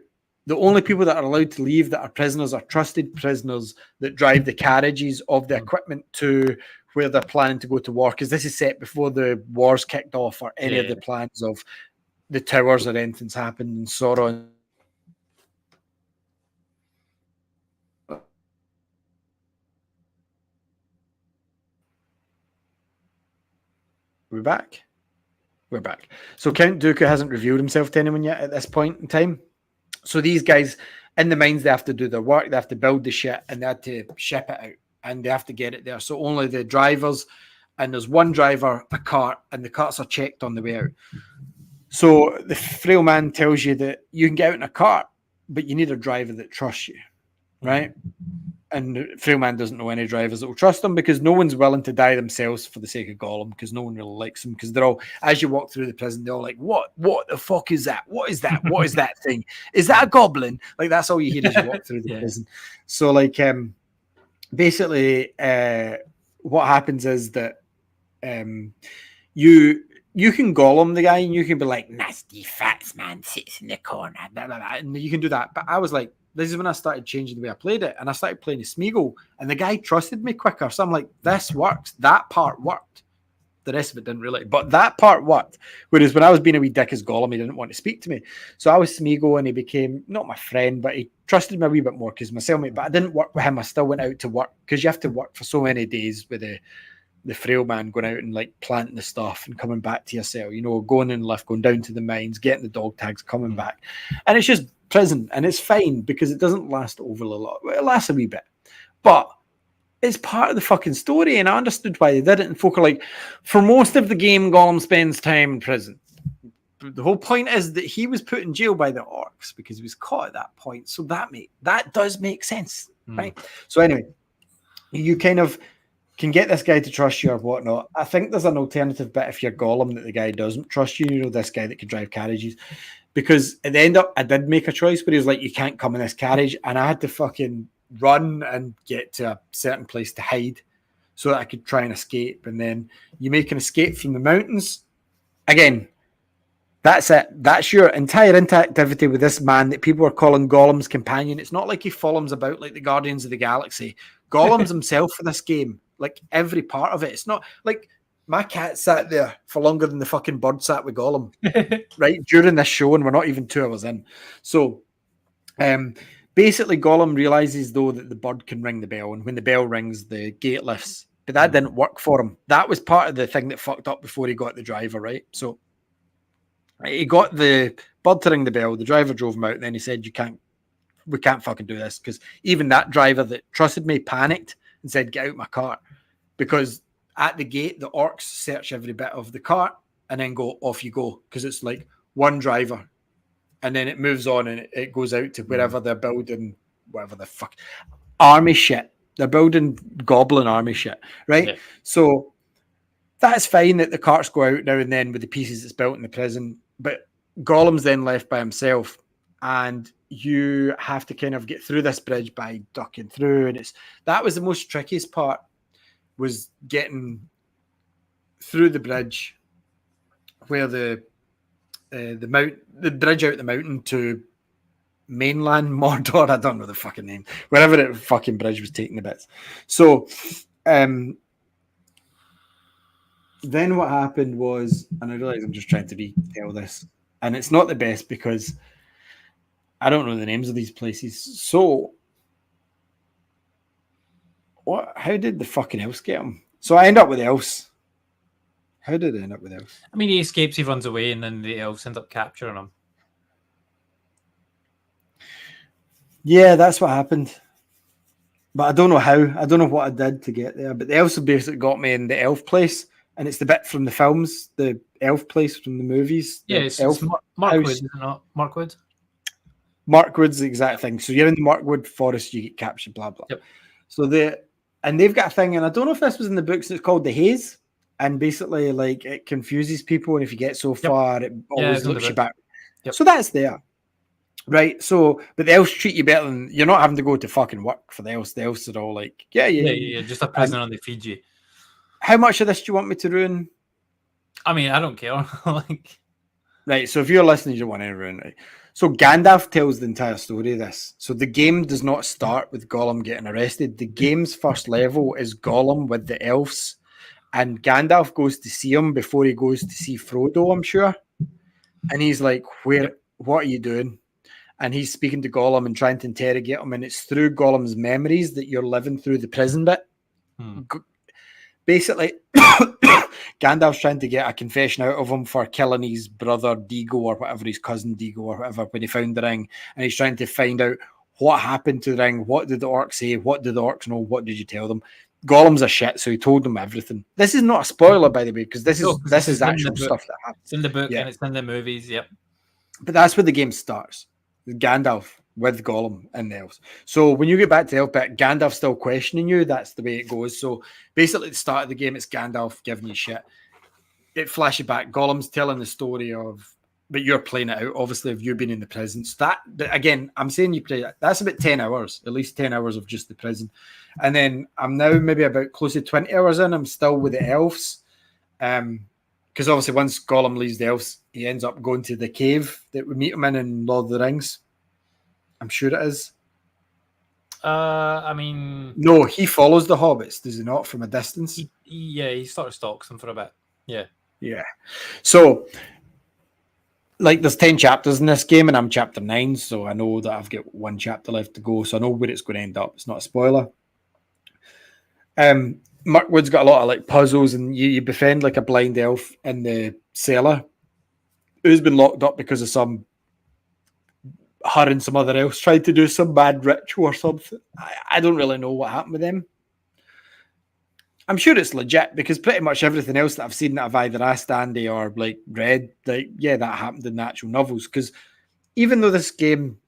The only people that are allowed to leave that are prisoners are trusted prisoners that drive the carriages of the equipment to where they're planning to go to war, because this is set before the wars kicked off or any of the plans of the towers or anything's happened, and Sauron. We're back. We're back. So Count Dooku hasn't revealed himself to anyone yet at this point in time. So these guys in the mines, they have to do their work. They have to build the shit and they have to ship it out and they have to get it there. So only the drivers, and there's one driver, a cart, and the carts are checked on the way out. So the frail man tells you that you can get out in a cart, but you need a driver that trusts you, right? And the frail man doesn't know any drivers that will trust him because no one's willing to die themselves for the sake of Gollum because no one really likes him because they're all, as you walk through the prison, they're all like, what the fuck is that? What is that? What is that thing? Is that a goblin? Like, that's all you hear as you walk through the prison. So, like, basically, what happens is that you can Gollum the guy and you can be like, nasty fats man sits in the corner, blah, blah, blah, and you can do that. But I was like, this is when I started changing the way I played it, and I started playing a Smeagol, and the guy trusted me quicker. So I'm like, this works. That part worked. The rest of it didn't really, but that part worked. Whereas when I was being a wee dick as Gollum, he didn't want to speak to me. So I was Smeagol, and he became not my friend, but he trusted me a wee bit more because my cellmate. But I didn't work with him. I still went out to work because you have to work for so many days with the frail man going out and like planting the stuff and coming back to your cell. You know, going in the lift, going down to the mines, getting the dog tags, coming back, and it's just prison, and it's fine because it doesn't last overly long. It lasts a wee bit, but it's part of the fucking story, and I understood why they did it. And folk are like, for most of the game, Gollum spends time in prison. The whole point is that he was put in jail by the orcs because he was caught at that point. So that does make sense, right? So anyway, you kind of can get this guy to trust you or whatnot. I think there's an alternative bit if you're Gollum that the guy doesn't trust you. You know, this guy that can drive carriages. Because at the end up, I did make a choice where he was like, you can't come in this carriage. And I had to fucking run and get to a certain place to hide so that I could try and escape. And then you make an escape from the mountains. Again, that's it. That's your entire interactivity with this man that people are calling Gollum's companion. It's not like he follows about like the Guardians of the Galaxy. Gollum's himself for this game. Like every part of it. It's not like my cat sat there for longer than the fucking bird sat with Gollum, right? During this show, and we're not even 2 hours in. So basically, Gollum realizes, though, that the bird can ring the bell, and when the bell rings, the gate lifts. But that didn't work for him. That was part of the thing that fucked up before he got the driver, right? So he got the bird to ring the bell, the driver drove him out, and then he said, we can't fucking do this, because even that driver that trusted me panicked and said, get out my car, because at the gate, the orcs search every bit of the cart and then go, off you go, because it's like one driver. And then it moves on and it goes out to wherever they're building, whatever the fuck, army shit. They're building goblin army shit, right? Yeah. So that's fine that the carts go out now and then with the pieces that's built in the prison. But Gollum's then left by himself. And you have to kind of get through this bridge by ducking through. And that was the most trickiest part, was getting through the bridge where the bridge out the mountain to mainland Mordor. I don't know the fucking name. Wherever the fucking bridge was taking the bits. So then what happened was, and I realize I'm just trying to tell this, and it's not the best because I don't know the names of these places. So how did the fucking elves get him? So I end up with elves. How did I end up with elves? I mean, he escapes, he runs away, and then the elves end up capturing him. Yeah, that's what happened. But I don't know how. I don't know what I did to get there. But the elves basically got me in the elf place. And it's the bit from the films, the elf place from the movies. Yeah, it's Markwood, is it not? Markwood? Markwood's the exact thing. So you're in the Markwood forest, you get captured, blah, blah. Yep. So they've got a thing, and I don't know if this was in the books, it's called the haze. And basically, like, it confuses people, and if you get so far, it always looks you back. Yep. So that's there. Right? So, but the elves treat you better than, you're not having to go to fucking work for the elves. The elves are all like, yeah. Just a prisoner and they feed you. How much of this do you want me to ruin? I mean, I don't care. Right, so if you're listening, you don't want to ruin it. So Gandalf tells the entire story of this. So the game does not start with Gollum getting arrested. The game's first level is Gollum with the elves. And Gandalf goes to see him before he goes to see Frodo, I'm sure. And he's like, what are you doing? And he's speaking to Gollum and trying to interrogate him. And it's through Gollum's memories that you're living through the prison bit. Basically, Gandalf's trying to get a confession out of him for killing his brother Digo or whatever, his cousin Digo or whatever, when he found the ring. And he's trying to find out what happened to the ring. What did the orcs say? What did the orcs know? What did you tell them? Gollum's a shit, so he told them everything. This is not a spoiler, by the way, because this is actual stuff that happens. It's in the book and it's in the movies, yep. But that's where the game starts. Gandalf with Gollum and the elves. So when you get back to the elf bit, Gandalf's still questioning you. That's the way it goes. So basically at the start of the game, it's Gandalf giving you shit. It flashes back. Gollum's telling the story of, but you're playing it out, obviously, of you being in the prison. So that, again, I'm saying you play that. That's about 10 hours, at least 10 hours of just the prison. And then I'm now maybe about close to 20 hours in. I'm still with the elves. Because obviously once Gollum leaves the elves, he ends up going to the cave that we meet him in Lord of the Rings. I'm sure it is. I mean... No, he follows the hobbits, does he not, from a distance? He sort of stalks them for a bit. Yeah. So... like there's 10 chapters in this game and I'm chapter 9, so I know that I've got one chapter left to go, so I know where it's going to end up. It's not a spoiler. Mirkwood's got a lot of like puzzles, and you befriend like a blind elf in the cellar who's been locked up because of her and some other elves tried to do some bad ritual or something. I don't really know what happened with them. I'm sure it's legit because pretty much everything else that I've seen that I've either asked Andy or like read, like, yeah, that happened in the actual novels. Because even though this game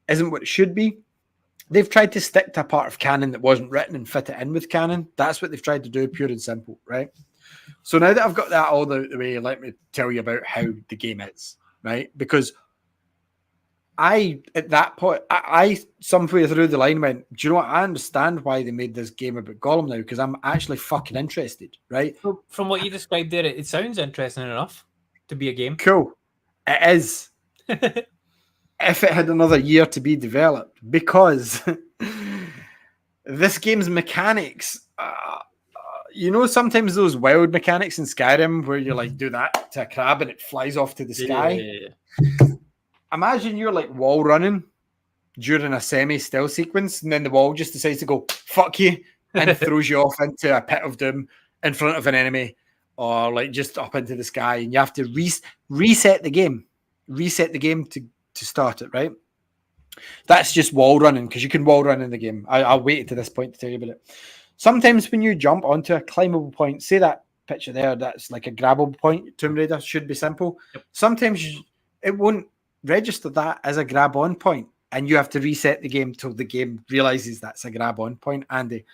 isn't what it should be, they've tried to stick to a part of canon that wasn't written and fit it in with canon. That's what they've tried to do, pure and simple, right? So now that I've got that all the way, let me tell you about how the game is, right? Because at that point, I somewhere through the line went, do you know what? I understand why they made this game about Gollum now, because I'm actually fucking interested, right? From what you described there, it sounds interesting enough to be a game. Cool. It is. If it had another year to be developed, because this game's mechanics, sometimes those wild mechanics in Skyrim where you like do that to a crab and it flies off to the sky. Yeah. Imagine you're like wall running during a semi-stealth sequence, and then the wall just decides to go, fuck you, and throws you off into a pit of doom in front of an enemy, or like just up into the sky, and you have to reset the game to start it, right? That's just wall running, because you can wall run in the game. I'll wait to this point to tell you about it. Sometimes when you jump onto a climbable point, say that picture there, that's like a grabbable point, Tomb Raider should be simple. Yep. Sometimes it won't register that as a grab on point, and you have to reset the game till the game realizes that's a grab on point, Andy.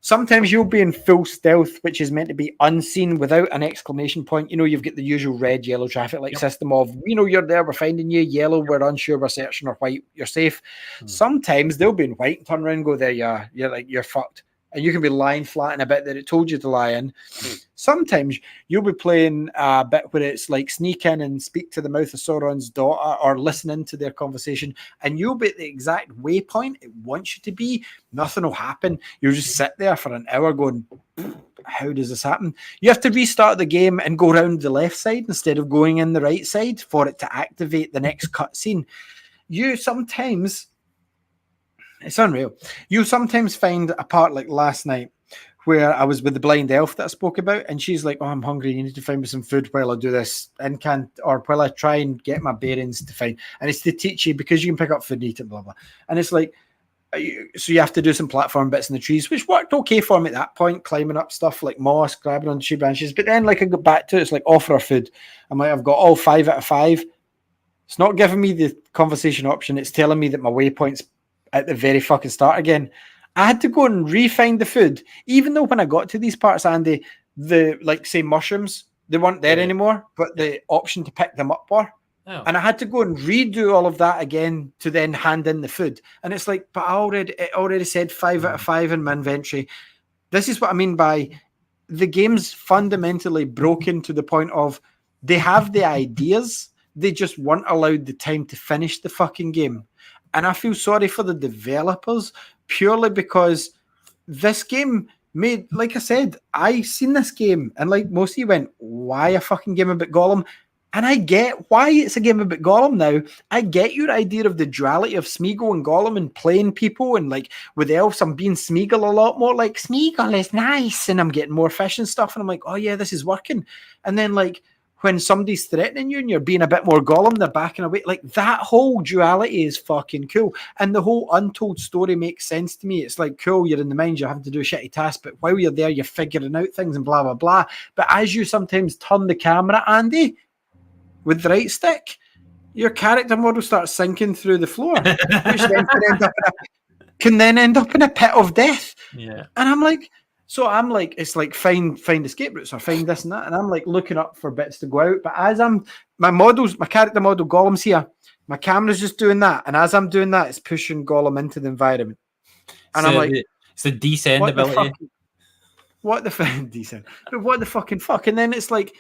Sometimes you'll be in full stealth, which is meant to be unseen without an exclamation point. You've got the usual red, yellow traffic light system of, you're there, we're finding you. Yellow, we're unsure, we're searching. Or white, you're safe. Sometimes they'll be in white and turn around and go, there you are. You're fucked. And you can be lying flat in a bit that it told you to lie in. Sometimes you'll be playing a bit where it's like sneak in and speak to the mouth of Sauron's daughter or listen into their conversation, and you'll be at the exact waypoint it wants you to be. Nothing will happen. You'll just sit there for an hour going, how does this happen? You have to restart the game and go around the left side instead of going in the right side for it to activate the next cutscene. It's unreal. You sometimes find a part like last night where I was with the blind elf that I spoke about, and she's like, oh, I'm hungry. You need to find me some food while I do this or while I try and get my bearings to find. And it's to teach you, because you can pick up food and eat it, blah, blah. And it's like, so you have to do some platform bits in the trees, which worked okay for me at that point, climbing up stuff like moss, grabbing on tree branches. But then like I go back to it, it's like offer her food. I'm like, I've got all 5 out of 5. It's not giving me the conversation option. It's telling me that my waypoint's at the very fucking start again. I had to go and re-find the food, even though when I got to these parts, Andy, the like say mushrooms, they weren't there anymore, but the option to pick them up were. Oh. And I had to go and redo all of that again to then hand in the food. And it's like, but it already said 5 out of 5 in my inventory. This is what I mean by the game's fundamentally broken to the point of they have the ideas, they just weren't allowed the time to finish the fucking game. And I feel sorry for the developers purely because this game made, like I said, I seen this game and like most of you went, why a fucking game about Gollum? And I get why it's a game about Gollum now. I get your idea of the duality of Smeagol and Gollum and playing people, and like with elves, I'm being Smeagol a lot more. Like Smeagol is nice, and I'm getting more fish and stuff, and I'm like, oh yeah, this is working. And then like when somebody's threatening you and you're being a bit more Gollum, they're backing away. Like that whole duality is fucking cool, and the whole untold story makes sense to me. It's like cool, you're in the mines, you're having to do a shitty task, but while you're there, you're figuring out things and blah blah blah. But as you sometimes turn the camera, Andy, with the right stick, your character model starts sinking through the floor, which then can then end up in a pit of death. Yeah. And I'm like, it's like find escape routes or find this and that. And I'm like looking up for bits to go out. But as my character model Gollum's here, my camera's just doing that. And as I'm doing that, it's pushing Gollum into the environment. And so I'm like, it's the descend ability. What the descend? But what the fucking fuck? And then it's like,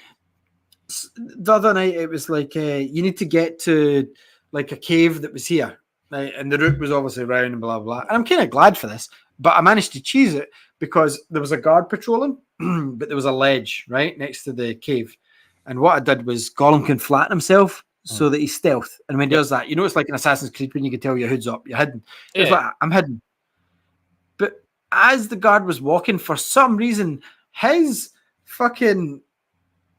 the other night it was like you need to get to like a cave that was here, right? And the route was obviously round and blah blah. And I'm kind of glad for this, but I managed to cheese it because there was a guard patrolling, but there was a ledge right next to the cave. And what I did was Gollum can flatten himself so that he's stealth. And when he does that, it's like an Assassin's Creed when you can tell your hood's up, you're hidden. It's like I'm hidden. But as the guard was walking, for some reason, his fucking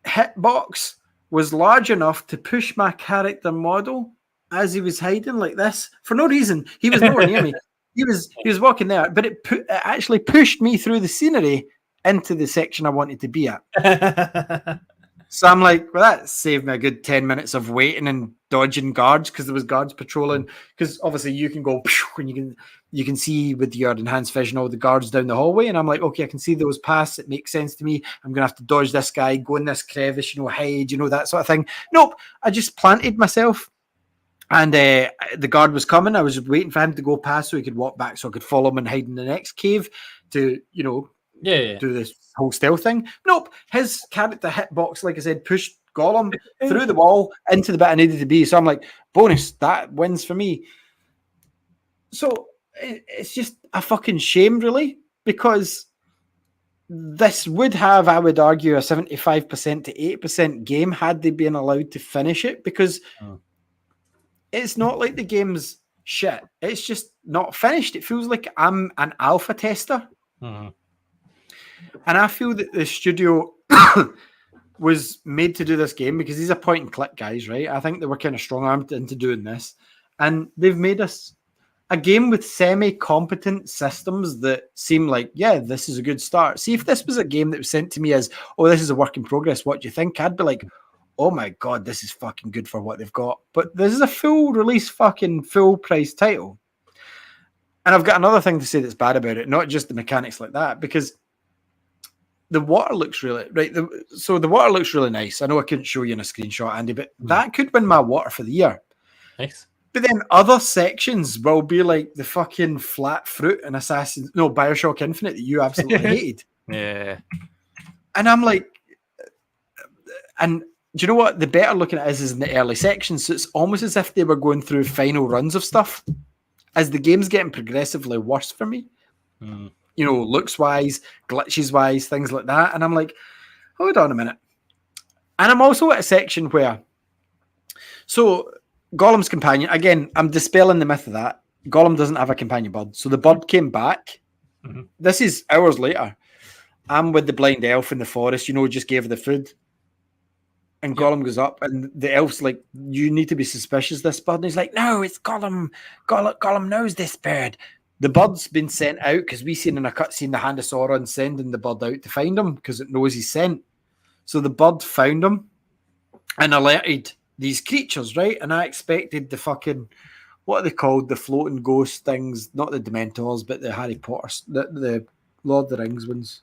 hitbox was large enough to push my character model as he was hiding like this for no reason. He was nowhere near me. He was walking there, but it actually pushed me through the scenery into the section I wanted to be at. So I'm like, well, that saved me a good 10 minutes of waiting and dodging guards because there was guards patrolling. Because obviously you can go and you can see with your enhanced vision all the guards down the hallway. And I'm like, okay, I can see those pass. It makes sense to me. I'm gonna have to dodge this guy, go in this crevice, hide, that sort of thing. Nope, I just planted myself. And the guard was coming. I was waiting for him to go past so he could walk back, so I could follow him and hide in the next cave to, do this whole stealth thing. Nope. His character hitbox, like I said, pushed Gollum through the wall into the bit I needed to be. So I'm like, bonus, that wins for me. So it's just a fucking shame, really, because this would have, I would argue, a 75% to 8% game had they been allowed to finish it, because it's not like the game's shit. It's just not finished. It feels like I'm an alpha tester. Mm-hmm. And I feel that the studio was made to do this game because these are point and click guys, right? I think they were kind of strong armed into doing this. And they've made us a game with semi-competent systems that seem like, yeah, this is a good start. See, if this was a game that was sent to me as, oh, this is a work in progress, what do you think? I'd be like, oh my God, this is fucking good for what they've got. But this is a full release, fucking full price title. And I've got another thing to say that's bad about it, not just the mechanics like that, because the water looks really right. So the water looks really nice. I know I couldn't show you in a screenshot, Andy, but that could win my water for the year. Nice. But then other sections will be like the fucking flat fruit and Bioshock Infinite that you absolutely hated. Yeah. And I'm like, and do you know what? The better looking at it is in the early sections. So it's almost as if they were going through final runs of stuff as the game's getting progressively worse for me. Looks wise, glitches wise, things like that. And I'm like, hold on a minute. And I'm also at a section where, so Gollum's companion, again, I'm dispelling the myth of that. Gollum doesn't have a companion bird. So the bird came back. Mm-hmm. This is hours later. I'm with the blind elf in the forest, just gave her the food. And Gollum goes up, and the elf's like, you need to be suspicious of this bird. And he's like, no, it's Gollum. Gollum knows this bird. The bird's been sent out because we seen in a cutscene the hand of Sauron sending the bird out to find him because it knows he's sent. So the bird found him and alerted these creatures, right? And I expected the fucking, what are they called? The floating ghost things, not the Dementors, but the Harry Potter, the Lord of the Rings ones.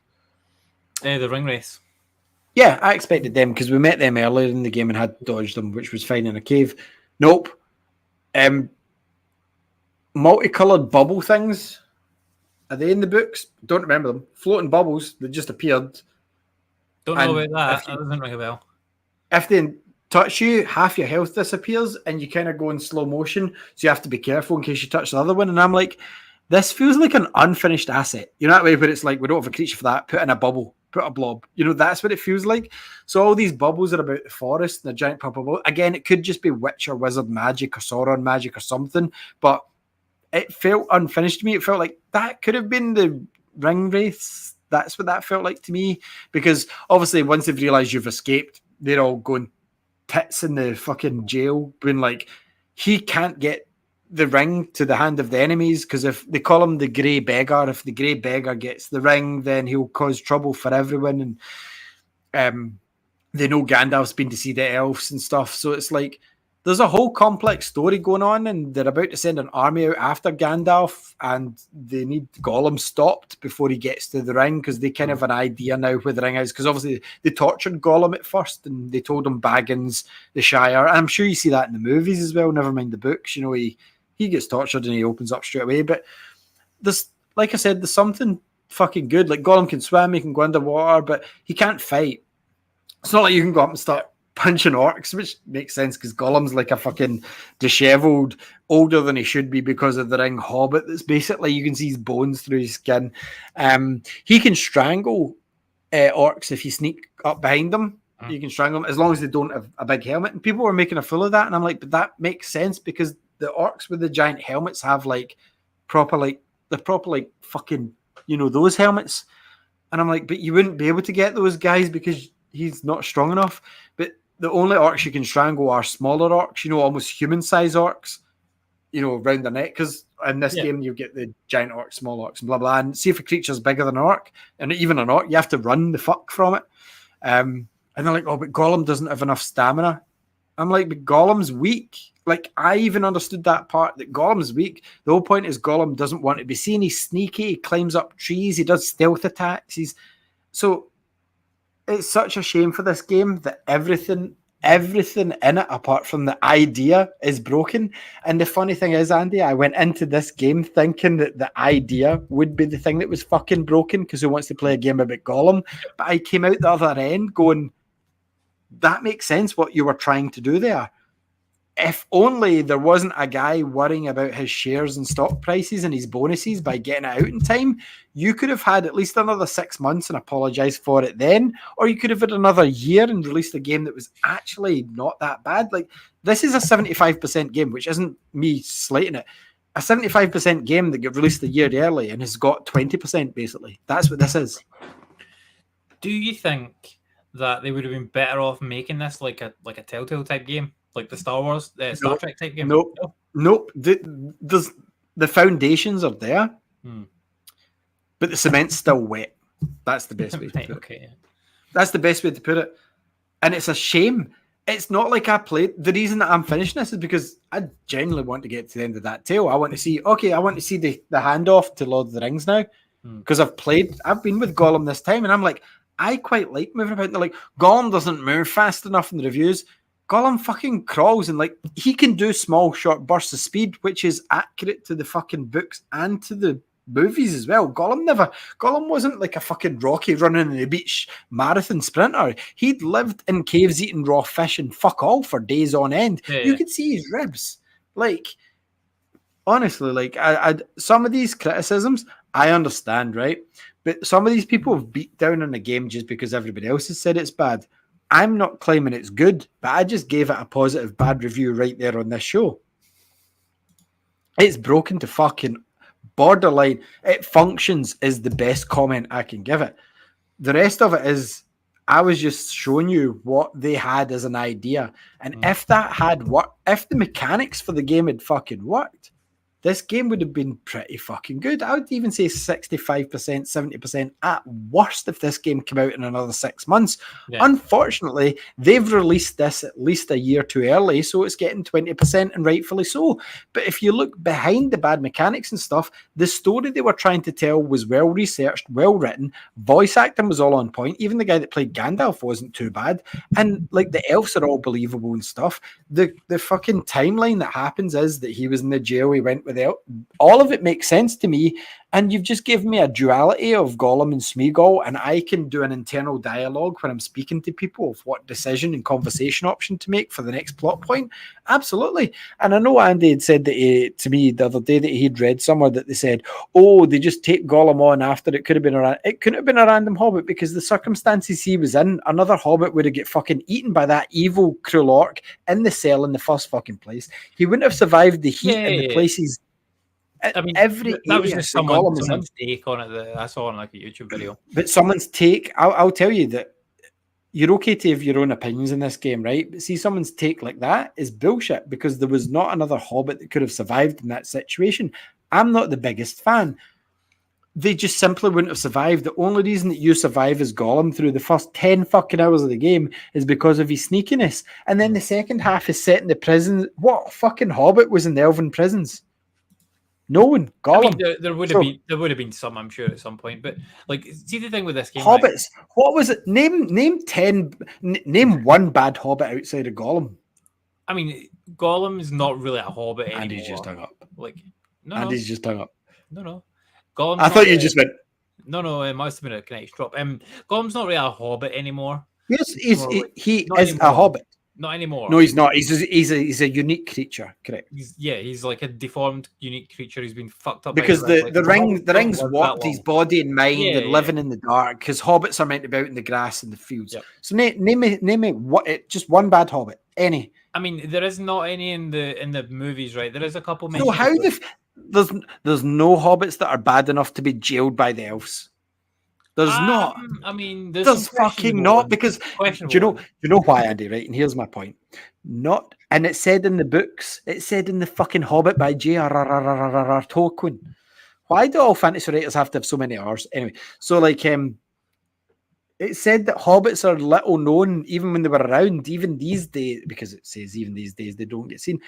The ring race. Yeah, I expected them because we met them earlier in the game and had dodged them, which was fine in a cave. Nope. Multicolored bubble things. Are they in the books? Don't remember them. Floating bubbles that just appeared. Don't know about that. That doesn't ring a bell. If they touch you, half your health disappears and you kind of go in slow motion. So you have to be careful in case you touch the other one. And I'm like, this feels like an unfinished asset. You know that way where it's like, we don't have a creature for that. Put in a bubble. put a blob. You know, that's what it feels like. So all these bubbles are about the forest and the giant purple bubble. Again, it could just be witch or wizard magic or Sauron magic or something, but it felt unfinished to me. It felt like that could have been the ring wraiths. That's what that felt like to me, because obviously once they've realised you've escaped, they're all going tits in the fucking jail, being like, he can't get the ring to the hand of the enemies, because if they call him the grey beggar, if the grey beggar gets the ring, then he'll cause trouble for everyone. And they know Gandalf's been to see the elves and stuff, so it's like there's a whole complex story going on, and they're about to send an army out after Gandalf, and they need Gollum stopped before he gets to the ring, because they kind of have an idea now where the ring is, because obviously they tortured Gollum at first, and they told him Baggins, the Shire, and I'm sure you see that in the movies as well, never mind the books, you know, he gets tortured and he opens up straight away, but there's, like I said, there's something fucking good, like Gollum can swim, he can go underwater, but he can't fight. It's not like you can go up and start punching orcs, which makes sense because Gollum's like a fucking disheveled, older than he should be because of the ring hobbit. That's basically, you can see his bones through his skin. He can strangle orcs if you sneak up behind them. You can strangle them as long as they don't have a big helmet. And people were making a fool of that, and I'm like, but that makes sense because the orcs with the giant helmets have like proper fucking, you know, those helmets. And I'm like, but you wouldn't be able to get those guys because he's not strong enough. But the only orcs you can strangle are smaller orcs, you know, almost human-sized orcs, you know, around the neck. Because in this game, you get the giant orcs, small orcs, and blah, blah. And see if a creature's bigger than an orc, and even an orc, you have to run the fuck from it. And they're like, oh, but Gollum doesn't have enough stamina. I'm like, but Gollum's weak. Like, I even understood that part, that Gollum's weak. The whole point is Gollum doesn't want to be seen. He's sneaky. He climbs up trees. He does stealth attacks. So it's such a shame for this game that everything in it, apart from the idea, is broken. And the funny thing is, Andy, I went into this game thinking that the idea would be the thing that was fucking broken, because who wants to play a game about Gollum? But I came out the other end going, that makes sense what you were trying to do there. If only there wasn't a guy worrying about his shares and stock prices and his bonuses by getting it out in time, you could have had at least another 6 months and apologized for it then, or you could have had another year and released a game that was actually not that bad. Like, this is a 75% game, which isn't me slating it. A 75% game that got released a year early and has got 20% basically. That's what this is. Do you think that they would have been better off making this like a Telltale type game? Like the Star Wars, Star Trek type game? Nope. The foundations are there, but the cement's still wet. That's the best way to put it. Okay. That's the best way to put it. And it's a shame. It's not like I played. The reason that I'm finishing this is because I genuinely want to get to the end of that tale. I want to see the handoff to Lord of the Rings now, because I've been with Gollum this time, and I'm like, I quite like moving about. They're like, Gollum doesn't move fast enough in the reviews. Gollum fucking crawls, and like, he can do small short bursts of speed, which is accurate to the fucking books and to the movies as well. Gollum wasn't like a fucking Rocky running in the beach marathon sprinter. He'd lived in caves eating raw fish and fuck all for days on end. You could see his ribs. Like, honestly, like, I some of these criticisms I understand, right? But some of these people have beat down on the game just because everybody else has said it's bad. I'm not claiming it's good, but I just gave it a positive bad review right there on this show. It's broken to fucking borderline. It functions is the best comment I can give it. The rest of it is, I was just showing you what they had as an idea. And if that had worked, if the mechanics for the game had fucking worked, this game would have been pretty fucking good. I would even say 65%, 70% at worst if this game came out in another 6 months. Yeah. Unfortunately, they've released this at least a year too early, so it's getting 20%, and rightfully so. But if you look behind the bad mechanics and stuff, the story they were trying to tell was well researched, well written. Voice acting was all on point. Even the guy that played Gandalf wasn't too bad. And like, the elves are all believable and stuff. The fucking timeline that happens is that he was in the jail, he went without. All of it makes sense to me, and you've just given me a duality of Gollum and Smeagol, and I can do an internal dialogue when I'm speaking to people of what decision and conversation option to make for the next plot point, Absolutely. And I know Andy had said that to me the other day that he'd read somewhere that they said, oh, they just take Gollum on after it could have been it couldn't have been a random hobbit because the circumstances he was in, another hobbit would have get fucking eaten by that evil cruel orc in the cell in the first fucking place. He wouldn't have survived the heat in the places. I mean, every that was just that Gollum is in. someone's take on it that I saw on like a YouTube video. But someone's take, I'll tell you that you're okay to have your own opinions in this game, right? But see, someone's take like that is bullshit because there was not another hobbit that could have survived in that situation. I'm not the biggest fan. They just simply wouldn't have survived. The only reason that you survive as Gollum through the first 10 fucking hours of the game is because of his sneakiness. And then the second half is set in the prison. What fucking hobbit was in the elven prisons? No one. Gollum. I mean, there would have been some, I'm sure, at some point. But like, see the thing with this game, hobbits. Right? What was it? Name 10. Name one bad hobbit outside of Gollum. I mean, Gollum is not really a hobbit anymore. Andy's just hung up. Like, Andy's just hung up. No. Gollum's I thought you just went. No, it must have been a connection drop. Gollum's not really a hobbit anymore. Yes, he is anymore. a hobbit. Not anymore. No, he's not. He's a unique creature. Correct. He's like a deformed, unique creature. He's been fucked up because the rings warped his body and mind and living in the dark. Because hobbits are meant to be out in the grass and the fields. Yep. So name me just one bad hobbit. Any. I mean, there is not any in the movies, right? There is a couple. So how there's no hobbits that are bad enough to be jailed by the elves. There's not. I mean, there's fucking not because do you know why, Andy? Right, and here's my point. Not, and it said in the books. It said in the fucking Hobbit by J.R.R. Tolkien. Why do all fantasy writers have to have so many R's? Anyway, so like it said that hobbits are little known even when they were around, even these days, because it says even these days they don't get seen.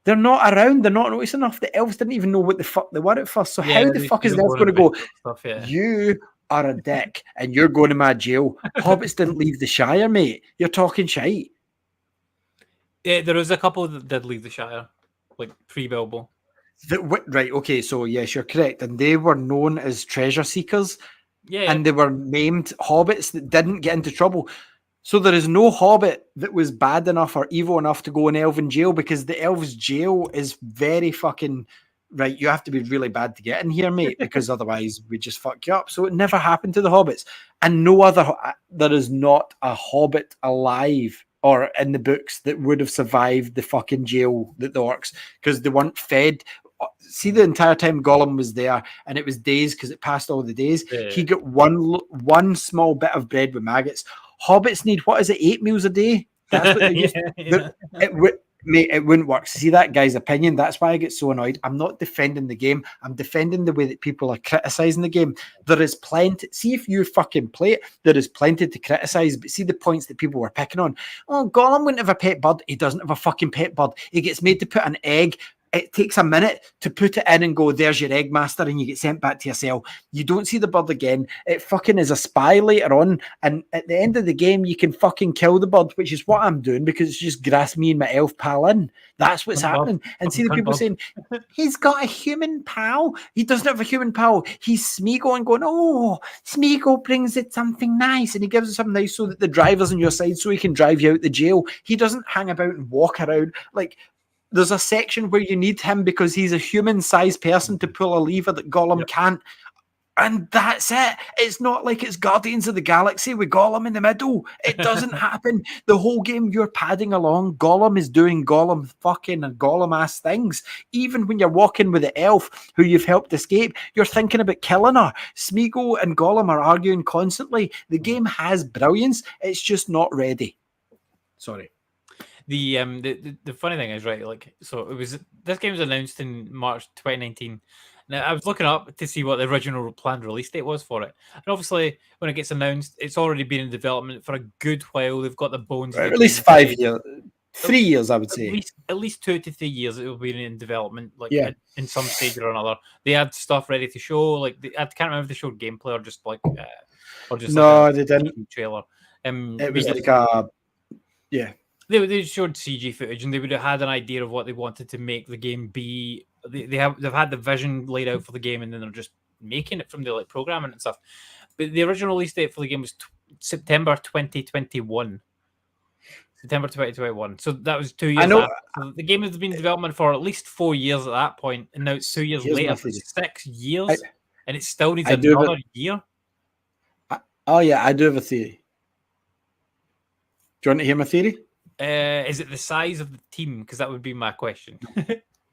They're not around. They're not noticed enough. The elves didn't even know what the fuck they were at first. So how the fuck is the elf going to go? You are a dick and you're going to my jail. Hobbits didn't leave the Shire, mate. You're talking shite. Yeah, there was a couple that did leave the Shire, like pre-Bilbo. Right, okay, so yes, you're correct. And they were known as treasure seekers. Yeah. And they were named hobbits that didn't get into trouble. So there is no hobbit that was bad enough or evil enough to go in elven jail because the elves jail is very fucking... Right, you have to be really bad to get in here, mate, because otherwise we just fuck you up. So it never happened to the hobbits. And there is not a hobbit alive or in the books that would have survived the fucking jail that the orcs, because they weren't fed. See, the entire time Gollum was there, and it was days because it passed all the days. Yeah. He got one small bit of bread with maggots. Hobbits need, 8 meals a day? That's what they used to. Mate, it wouldn't work. See that guy's opinion? That's why I get so annoyed. I'm not defending the game. I'm defending the way that people are criticizing the game. There is plenty. See, if you fucking play it, there is plenty to criticize. But see the points that people were picking on. Oh, Gollum wouldn't have a pet bird. He doesn't have a fucking pet bird. He gets made to put an egg. It takes a minute to put it in and go, there's your egg, master, and you get sent back to your cell. You don't see the bird again. It fucking is a spy later on, and at the end of the game, you can fucking kill the bird, which is what I'm doing, because it's just grass me and my elf pal in. That's what's happening. And see the people saying, he's got a human pal. He doesn't have a human pal. He's Smeagol and going, oh, Smeagol brings it something nice, and he gives it something nice so that the driver's on your side so he can drive you out the jail. He doesn't hang about and walk around like... There's a section where you need him because he's a human-sized person to pull a lever that Gollum can't. And that's it. It's not like it's Guardians of the Galaxy with Gollum in the middle. It doesn't happen. The whole game you're padding along, Gollum is doing Gollum fucking and Gollum-ass things. Even when you're walking with the elf who you've helped escape, you're thinking about killing her. Smeagol and Gollum are arguing constantly. The game has brilliance. It's just not ready. Sorry. The funny thing is, right, like, so this game was announced in March 2019. Now I was looking up to see what the original planned release date was for it, and obviously when it gets announced, it's already been in development for a good while. They've got the bones. Right, at least 5 years, 3 years, I would say. At least 2 to 3 years it will be in development, like in some stage or another. They had stuff ready to show, like I can't remember if they showed gameplay or just like no, they didn't. Trailer. It was like a They showed CG footage, and they would have had an idea of what they wanted to make the game be. They've had the vision laid out for the game, and then they're just making it from the like programming and stuff. But the original release date for the game was September 2021. September 2021. So that was 2 years I know. after. So the game has been in development for at least 4 years at that point, and now it's 2 years Here's my later. So theory. 6 years, and it still needs I do have another year. Oh yeah, I do have a theory. Do you want to hear my theory? Is it the size of the team? Because that would be my question.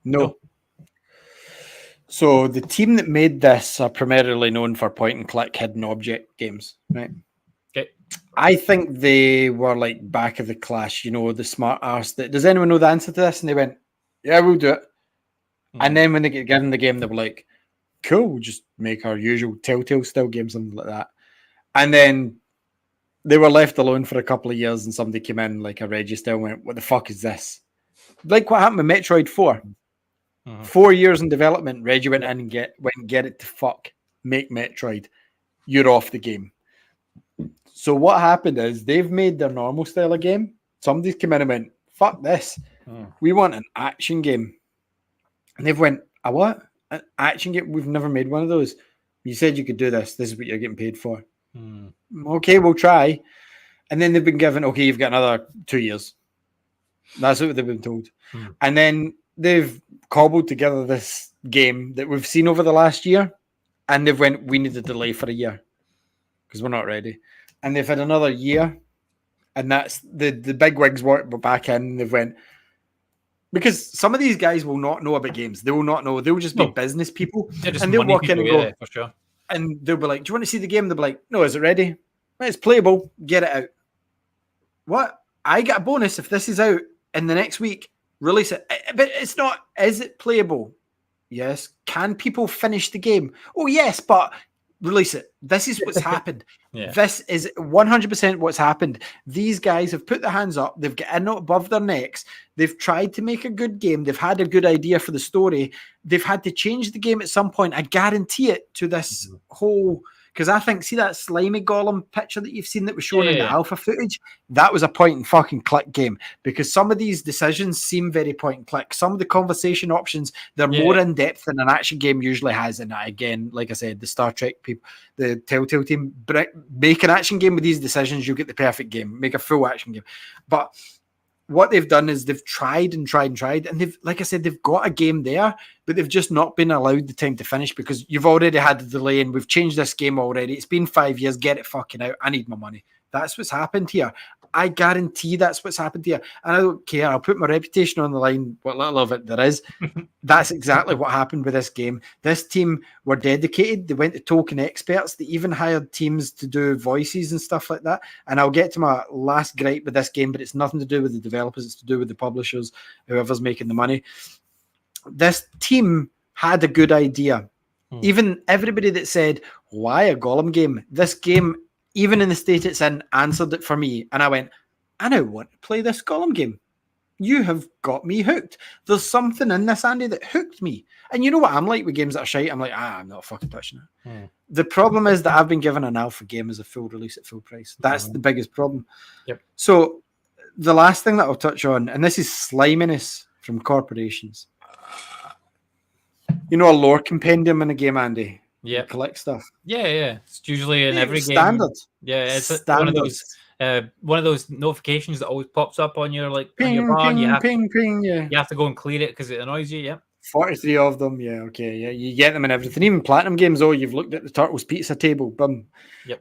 No. So the team that made this are primarily known for point and click hidden object games, right? Okay. I think they were like back of the class, the smart ass that does anyone know the answer to this? And they went, yeah, we'll do it. And then when they get given the game, they were like, cool, we'll just make our usual Telltale style game, something like that. And then they were left alone for a couple of years, and somebody came in like a register and went, what the fuck is this? Like what happened with Metroid 4. 4 years in development, Reggie went in and get it to fuck. Make Metroid. You're off the game. So what happened is they've made their normal style of game. Somebody's come in and went, fuck this. We want an action game. And they've went, a what? An action game? We've never made one of those. You said you could do this. This is what you're getting paid for. Okay, we'll try. And then they've been given, okay, you've got another 2 years. That's what they've been told. And then they've cobbled together this game that we've seen over the last year. And they've went, we need a delay for a year because we're not ready. And they've had another year. And that's the big wigs were back in. And they've went, because some of these guys will not know about games. They will not know. They'll just be business people. And they'll walk in and go, for sure. And they'll be like, do you want to see the game? They'll be like, no, is it ready? Well, it's playable. Get it out. What? I get a bonus if this is out in the next week. Release it. But it's not, is it playable? Yes. Can people finish the game? Oh, yes, but release it. This is what's happened. This is 100% what's happened. These guys have put their hands up. They've got in above their necks. They've tried to make a good game. They've had a good idea for the story. They've had to change the game at some point. I guarantee it to this whole... Because I think, see that slimy Gollum picture that you've seen that was shown in the alpha footage? That was a point and fucking click game. Because some of these decisions seem very point and click. Some of the conversation options, they're more in depth than an action game usually has. And again, like I said, the Star Trek people, the Telltale team, make an action game with these decisions, you'll get the perfect game. Make a full action game. But what they've done is they've tried and tried and tried, and they've, like I said, they've got a game there, but they've just not been allowed the time to finish because you've already had the delay and we've changed this game already. It's been 5 years. Get it fucking out. I need my money. That's what's happened here. I guarantee that's what's happened here. And I don't care. I'll put my reputation on the line, what little of it there is. That's exactly what happened with this game. This team were dedicated. They went to token experts. They even hired teams to do voices and stuff like that. And I'll get to my last gripe with this game, but it's nothing to do with the developers. It's to do with the publishers, whoever's making the money. This team had a good idea. Even everybody that said, why a Gollum game? This game, even in the state it's in, answered it for me. And I went, I now want to play this Gollum game. You have got me hooked. There's something in this, Andy, that hooked me. And you know what I'm like with games that are shite? I'm like, I'm not fucking touching it. The problem is that I've been given an alpha game as a full release at full price. That's the biggest problem. So the last thing that I'll touch on, and this is sliminess from corporations. You know a lore compendium in a game, Andy? Yeah, collect stuff. Yeah. It's usually in every game. Standard. Yeah, it's one of those notifications that always pops up on your ping, on your bar. Ping, ping. Yeah, you have to go and clear it because it annoys you. Yeah, 43 of them. Yeah, okay. Yeah, you get them in everything. Even platinum games. Oh, you've looked at the Turtles pizza table. Boom. Yep.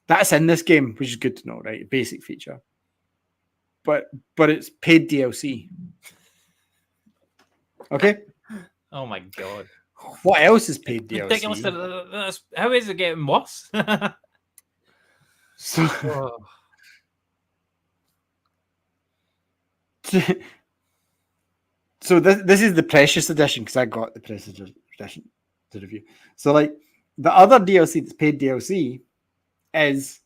That's in this game, which is good to know, right? Basic feature. But it's paid DLC. Okay. Oh my god. What else is paid DLC? Ridiculous. How is it getting worse? So this is the Precious Edition because I got the Precious Edition to review. So like the other DLC that's paid DLC is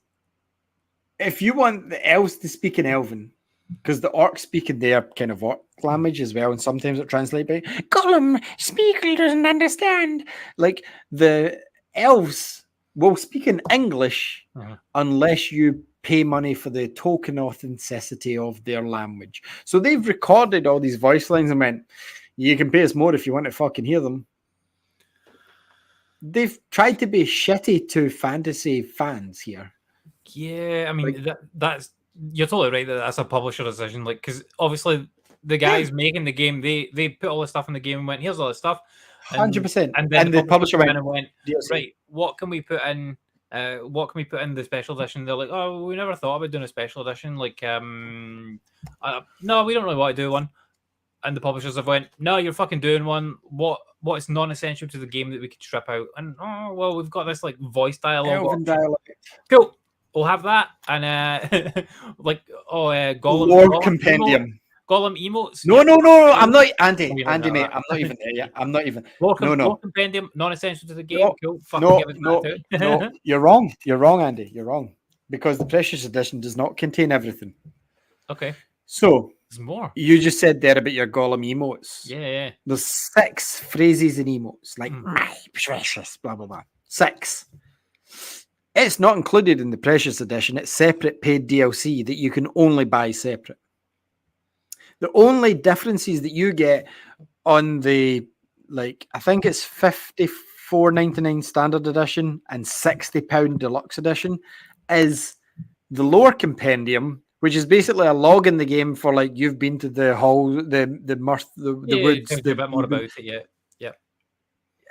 if you want the elves to speak in Elven, because the orcs speak in their kind of orc language as well, and sometimes it translates by Gollum, speaker doesn't understand. Like the elves will speak in English unless you pay money for the token authenticity of their language. So they've recorded all these voice lines and went, you can pay us more if you want to fucking hear them. They've tried to be shitty to fantasy fans here. Yeah, I mean, that's you're totally right that that's a publisher decision. Like, because obviously the guys making the game, they put all the stuff in the game and went, here's all the stuff. 100%. And then the publisher went, went and went, DLC. right, what can we put in? What can we put in the special edition? They're like, oh, we never thought about doing a special edition. Like, no, we don't really want to do one. And the publishers have went, no, you're fucking doing one. What is non-essential to the game that we could strip out? And oh well, we've got this like voice dialogue. Elven dialogue. Cool. We'll have that. And Gollum Lore Compendium. Gollum emotes. No. I'm not Andy, mate. I'm not even there yet. I'm not even. Lore Compendium, non-essential to the game. Cool. No. You're wrong. You're wrong, Andy. You're wrong. Because the Precious Edition does not contain everything. Okay. So there's more. You just said there about your Gollum emotes. Yeah. There's 6 phrases in emotes, like my precious, blah blah blah. 6. It's not included in the Precious Edition. It's separate paid DLC that you can only buy separate. The only differences that you get on the, like, I think it's $54.99 standard edition and £60 deluxe edition, is the lore compendium, which is basically a log in the game for, like, you've been to the hall, the woods. A bit more about it, yeah.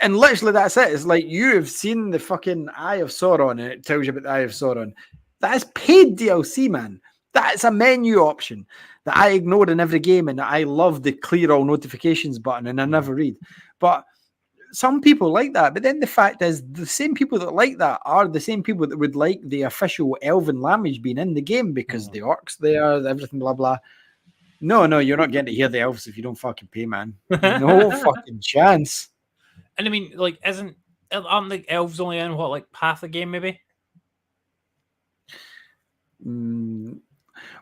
And literally that's it. It's like you have seen the fucking Eye of Sauron and it tells you about the Eye of Sauron. That is paid DLC, man. That's a menu option that I ignored in every game, and I love the clear all notifications button, and I never read. But some people like that. But then the fact is, the same people that like that are the same people that would like the official elven language being in the game because the orcs there, everything, blah, blah. No, you're not getting to hear the elves if you don't fucking pay, man. No fucking chance. And I mean, like, aren't the elves only in what, like half the game, maybe?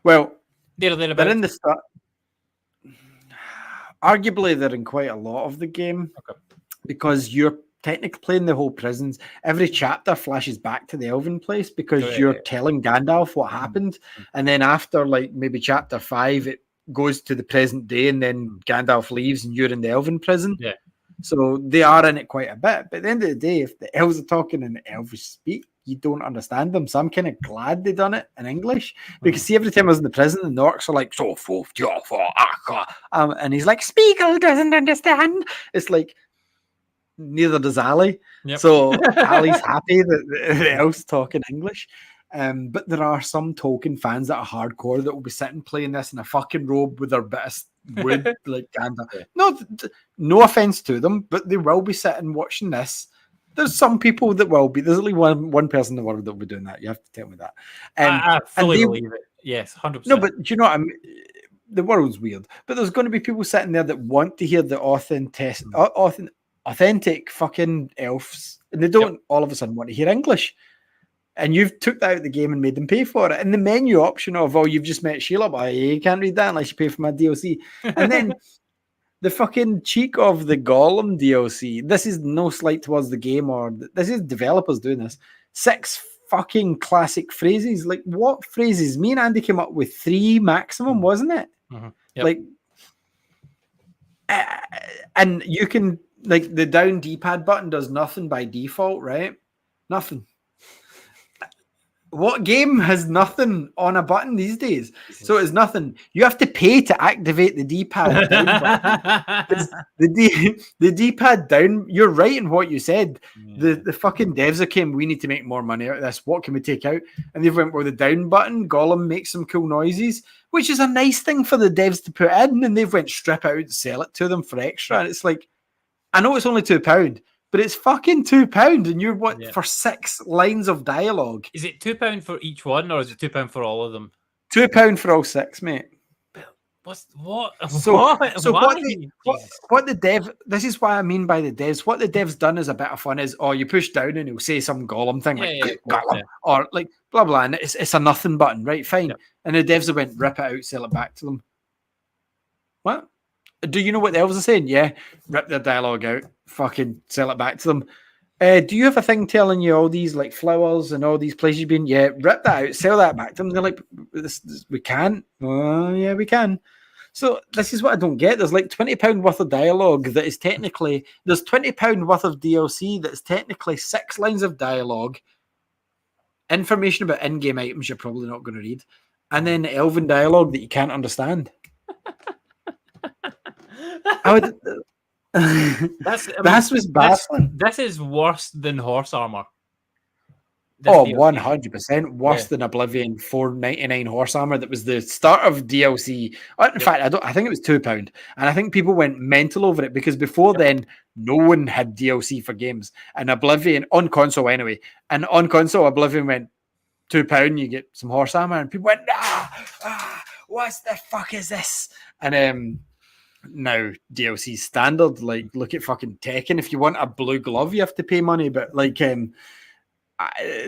Well, they're in the start. Arguably, they're in quite a lot of the game because you're technically playing the whole prisons. Every chapter flashes back to the elven place because you're telling Gandalf what happened, and then after, like, maybe chapter 5, it goes to the present day, and then Gandalf leaves, and you're in the elven prison. Yeah. So they are in it quite a bit. But at the end of the day, if the elves are talking in elvish speak, you don't understand them. So I'm kind of glad they done it in English. Because see, every time I was in the prison, the orcs are like, and he's like, Spiegel doesn't understand. It's like, neither does Ali. Yep. So Ali's happy that the elves talk in English. But there are some Tolkien fans that are hardcore that will be sitting playing this in a fucking robe with their best wood, like Gandalf. No offense to them, but they will be sitting watching this. There's some people that will be. There's only one person in the world that will be doing that. You have to tell me that. I fully believe it. Yes, 100%. No, but do you know what I mean? The world's weird, but there's going to be people sitting there that want to hear the authentic fucking elves, and they don't all of a sudden want to hear English. And you've took that out of the game and made them pay for it. And the menu option of, you've just met Sheila, but you can't read that unless you pay for my DLC. And then the fucking cheek of the Gollum DLC. This is no slight towards the game, or this is developers doing this. 6 fucking classic phrases. Like, what phrases? Me and Andy came up with 3 maximum, wasn't it? Yep. Like, and you can, like, the down D-pad button does nothing by default, right? Nothing. What game has nothing on a button these days? So it's nothing. You have to pay to activate the D-pad down button. The D-pad down, you're right in what you said. Yeah. The fucking devs came, we need to make more money out of this. What can we take out? And they've went, well, the down button, Gollum makes some cool noises, which is a nice thing for the devs to put in. And they've went, strip out and sell it to them for extra. And it's like, I know it's only £2. But it's fucking £2, and you're for 6 lines of dialogue. Is it £2 for each one, or is it £2 for all of them? £2 for all 6, mate. What? So what the dev? This is what I mean by the devs. What the devs done as a bit of fun is, you push down and he'll say some Gollum thing Gollum, or like blah blah, and it's a nothing button, right? Fine. Yep. And the devs went, rip it out, sell it back to them. What? Do you know what the elves are saying? Yeah, rip their dialogue out, fucking sell it back to them. Do you have a thing telling you all these like flowers and all these places you've been? Yeah, rip that out, sell that back to them. They're like, we can. Oh, yeah, we can. So this is what I don't get. There's like £20 worth of dialogue that is technically, there's £20 worth of DLC that's technically 6 lines of dialogue, information about in-game items you're probably not going to read, and then elven dialogue that you can't understand. I would. That was baffling. This is worse than horse armor. Oh, 100% worse than Oblivion 499 horse armor. That was the start of DLC. In fact, I think it was £2, and I think people went mental over it because before then, no one had DLC for games. And Oblivion on console anyway, and on console, Oblivion went £2. You get some horse armor, and people went, what the fuck is this? And now DLC standard. Like, look at fucking Tekken. If you want a blue glove, you have to pay money. But like,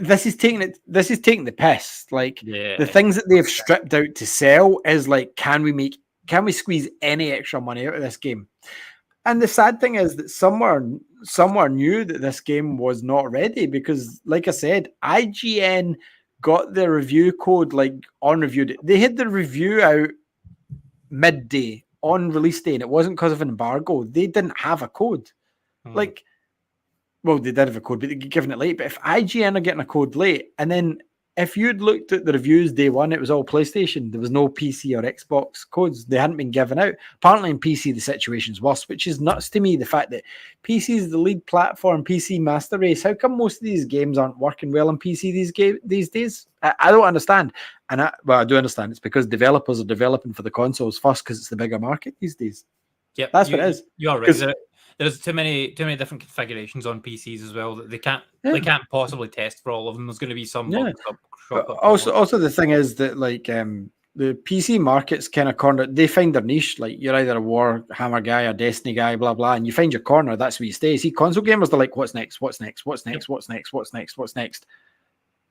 this is taking the piss. Like the things that they've stripped out to sell is like, can we squeeze any extra money out of this game? And the sad thing is that somewhere knew that this game was not ready because, like I said, IGN got the review code like on review. They had the review out midday on release day, and it wasn't because of an embargo. They didn't have a code. Like, well, they did have a code, but they're giving it late. But if IGN are getting a code late, and then if you'd looked at the reviews day one, it was all PlayStation. There was no PC or Xbox codes. They hadn't been given out. Apparently in PC, the situation's worse, which is nuts to me. The fact that PC is the lead platform, PC master race. How come most of these games aren't working well on PC these days? I don't understand. And I do understand. It's because developers are developing for the consoles first because it's the bigger market these days. Yeah, that's what it is. You are right. There's too many different configurations on PCs as well that they can't possibly test for all of them. There's going to be some. Also, the thing is that like the PC market's kind of cornered. They find their niche. Like you're either a Warhammer guy, a Destiny guy, blah blah, and you find your corner. That's where you stay. See, console gamers are like, what's next? What's next? What's next? What's next? What's next? What's next?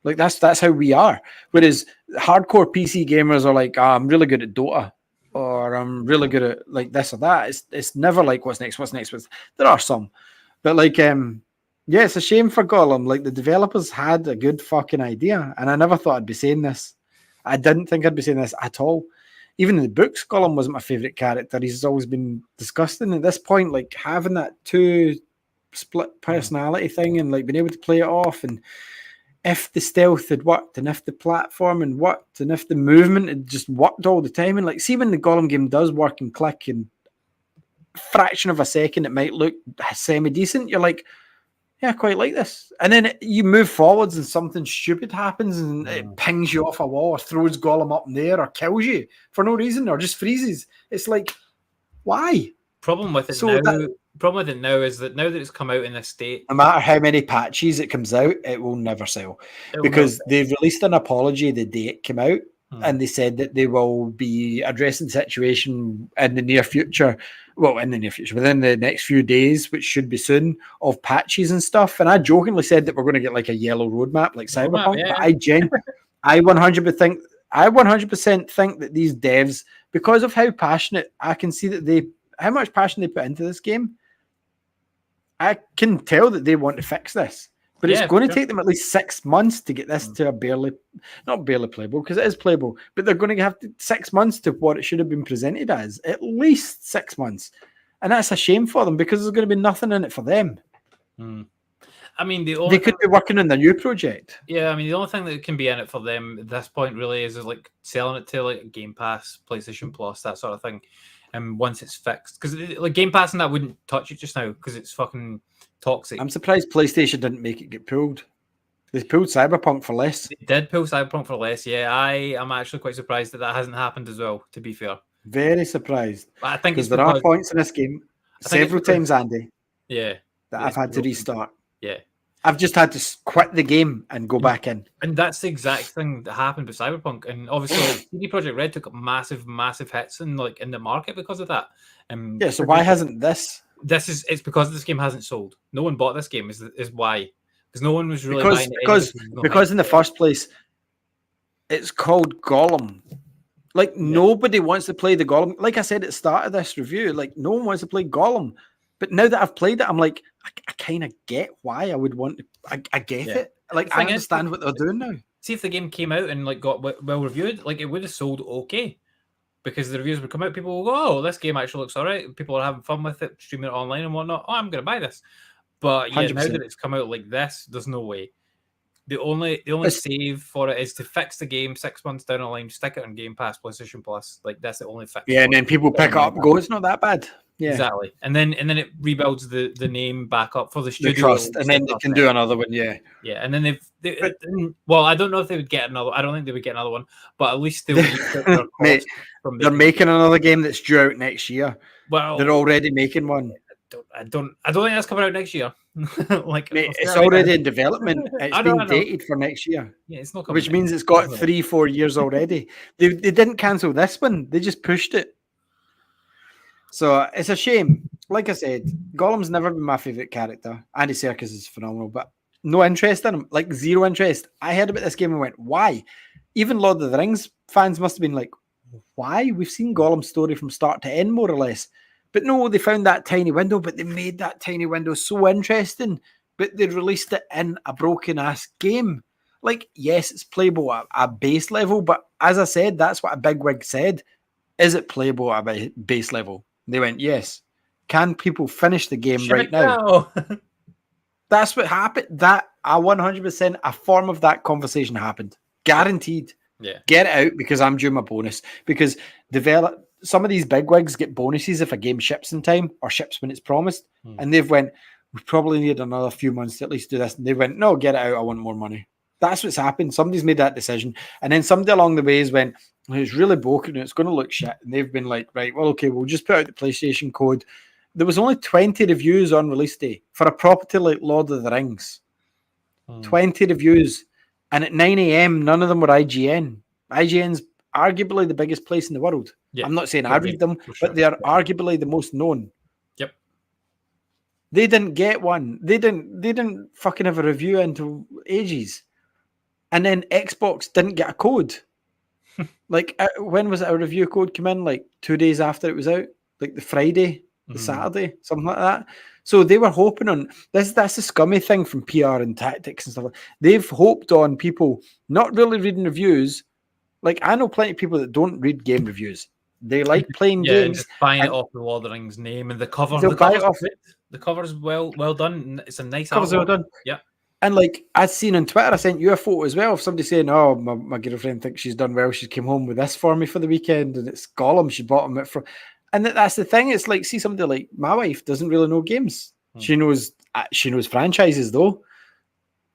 Like that's how we are. Whereas hardcore PC gamers are like, I'm really good at Dota. Or I'm really good at like this or that. It's never like what's next. There are some, but like it's a shame for Gollum. Like the developers had a good fucking idea, and I never thought I'd be saying this. I didn't think I'd be saying this at all. Even in the books, Gollum wasn't my favorite character. He's always been disgusting. At this point, like having that two split personality thing and like being able to play it off and. If the stealth had worked and if the platform and worked and if the movement had just worked all the time and like see when the Gollum game does work and click in a fraction of a second it might look semi-decent, you're like, yeah, I quite like this. And then you move forwards and something stupid happens and it pings you off a wall or throws Gollum up in the air or kills you for no reason or just freezes. It's like, why? Problem with it now is that now that it's come out in this state, no matter how many patches it comes out, it will never sell because they've released an apology the day it came out, and they said that they will be addressing the situation in the near future. Well, in the near future, within the next few days, which should be soon, of patches and stuff. And I jokingly said that we're going to get like a yellow roadmap like Cyberpunk. Yeah. But I 100% think that these devs, because of how passionate, I can see that how much passion they put into this game. I can tell that they want to fix this, but it's going to take them at least 6 months to get this to a not barely playable, because it is playable, but they're going to have 6 months to what it should have been presented as, at least 6 months. And that's a shame for them because there's going to be nothing in it for them. I mean, they could be working on the new project. Yeah, I mean, the only thing that can be in it for them at this point really is like selling it to like Game Pass, PlayStation Plus, that sort of thing. And once it's fixed, because like Game Pass and that wouldn't touch it just now because it's fucking toxic. I'm surprised PlayStation didn't make it get pulled. They pulled Cyberpunk for less. They did pull Cyberpunk for less, yeah. I am actually quite surprised that hasn't happened as well, to be fair. Very surprised. I think because there are points in this game, several times, Andy, that I've had to restart. Yeah. I've just had to quit the game and go back in. And that's the exact thing that happened with Cyberpunk. And obviously, CD Projekt Red took massive hits in the market because of that. So why hasn't this? It's because this game hasn't sold. No one bought this game. Is why, because no one was really buying it. Because in the first place, it's called Gollum. Like nobody wants to play the Gollum. Like I said at the start of this review, like no one wants to play Gollum. But now that I've played it, I'm like, I kind of get why I would want to. I get it. Like I understand what they're doing now. See, if the game came out and like got well reviewed, like it would have sold okay, because the reviews would come out. People will go, "Oh, this game actually looks alright." People are having fun with it, streaming it online and whatnot. Oh, I'm going to buy this. But yeah, 100%. Now that it's come out like this, there's no way. The only save for it is to fix the game 6 months down the line, stick it on Game Pass, PlayStation Plus. Like that's the only fix. Yeah, and then people pick it up and go, it's not that bad. Yeah, exactly. And then it rebuilds the name back up for the studio. The trust, and then they can do another one. Yeah, yeah. And then well, I don't know if they would get another. I don't think they would get another one, but at least they would. Mate, they're making another game that's due out next year. Well, they're already making one. I don't think that's coming out next year. Like, mate, it's already in development. It's been dated for next year. Yeah, it's not coming. Which means it's got 3-4 years already. They didn't cancel this one. They just pushed it. So it's a shame. Like I said, Gollum's never been my favourite character. Andy Serkis is phenomenal, but no interest in him. Like, zero interest. I heard about this game and went, why? Even Lord of the Rings fans must have been like, why? We've seen Gollum's story from start to end, more or less. But no, they found that tiny window, but they made that tiny window so interesting. But they released it in a broken-ass game. Like, yes, it's playable at a base level, but as I said, that's what a bigwig said. Is it playable at a base level? They went, yes. Can people finish the game right now? That's what happened. That 100%, a form of that conversation happened. Guaranteed. Yeah. Get it out because I'm due my bonus. Because some of these bigwigs get bonuses if a game ships in time or ships when it's promised. And they've went, we probably need another few months to at least do this. And they went, no, get it out. I want more money. That's what's happened. Somebody's made that decision. And then somebody along the way has went, it's really broken and it's going to look shit. And they've been like, right, well, okay, we'll just put out the PlayStation code. There was only 20 reviews on release day for a property like Lord of the Rings. 20 reviews. And at 9 a.m., none of them were IGN. IGN's arguably the biggest place in the world. Yeah, I'm not saying I read them, but they are arguably the most known. Yep. They didn't get one. They didn't fucking have a review until ages. And then Xbox didn't get a code. Like, when was it a review code come in? Like 2 days after it was out? Like the Friday, the Saturday, something like that. So they were hoping on this. That's a scummy thing from PR and tactics and stuff. They've hoped on people not really reading reviews. Like, I know plenty of people that don't read game reviews. They like playing games. Just buying it off the Lord of the Rings name and the cover. The cover's well done. It's a nice cover's well done. Yeah. And like I'd seen on Twitter, I sent you a photo as well of somebody saying, "Oh, my girlfriend thinks she's done well. She came home with this for me for the weekend, and it's Gollum. She bought him it from." And that's the thing. It's like, see, somebody like my wife doesn't really know games. She knows franchises though.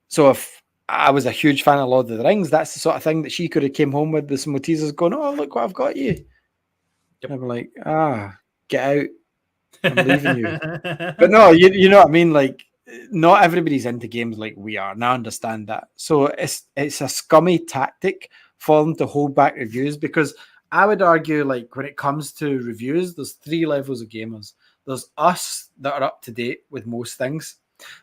So if I was a huge fan of Lord of the Rings, that's the sort of thing that she could have came home with some teasers going, "Oh, look what I've got you." Yep. And I'm like, get out. I'm leaving you. But no, you know what I mean? Like, not everybody's into games like we are, and I understand that. So it's a scummy tactic for them to hold back reviews, because I would argue, like, when it comes to reviews, there's 3 levels of gamers. There's us that are up to date with most things.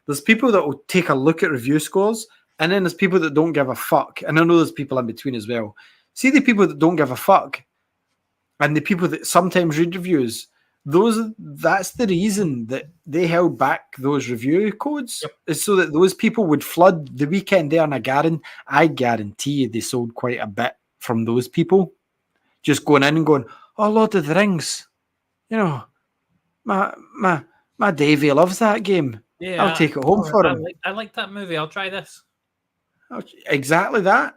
There's people that will take a look at review scores, and then there's people that don't give a fuck. And I know there's people in between as well. See, the people that don't give a fuck and the people that sometimes read reviews, that's the reason that they held back those review codes, is so that those people would flood the weekend there. And I guarantee you they sold quite a bit from those people, just going in and going, "Oh, Lord of the Rings, you know, my Davey loves that game. Yeah, I'll take it home for him. I like that movie. I'll try this." Exactly that.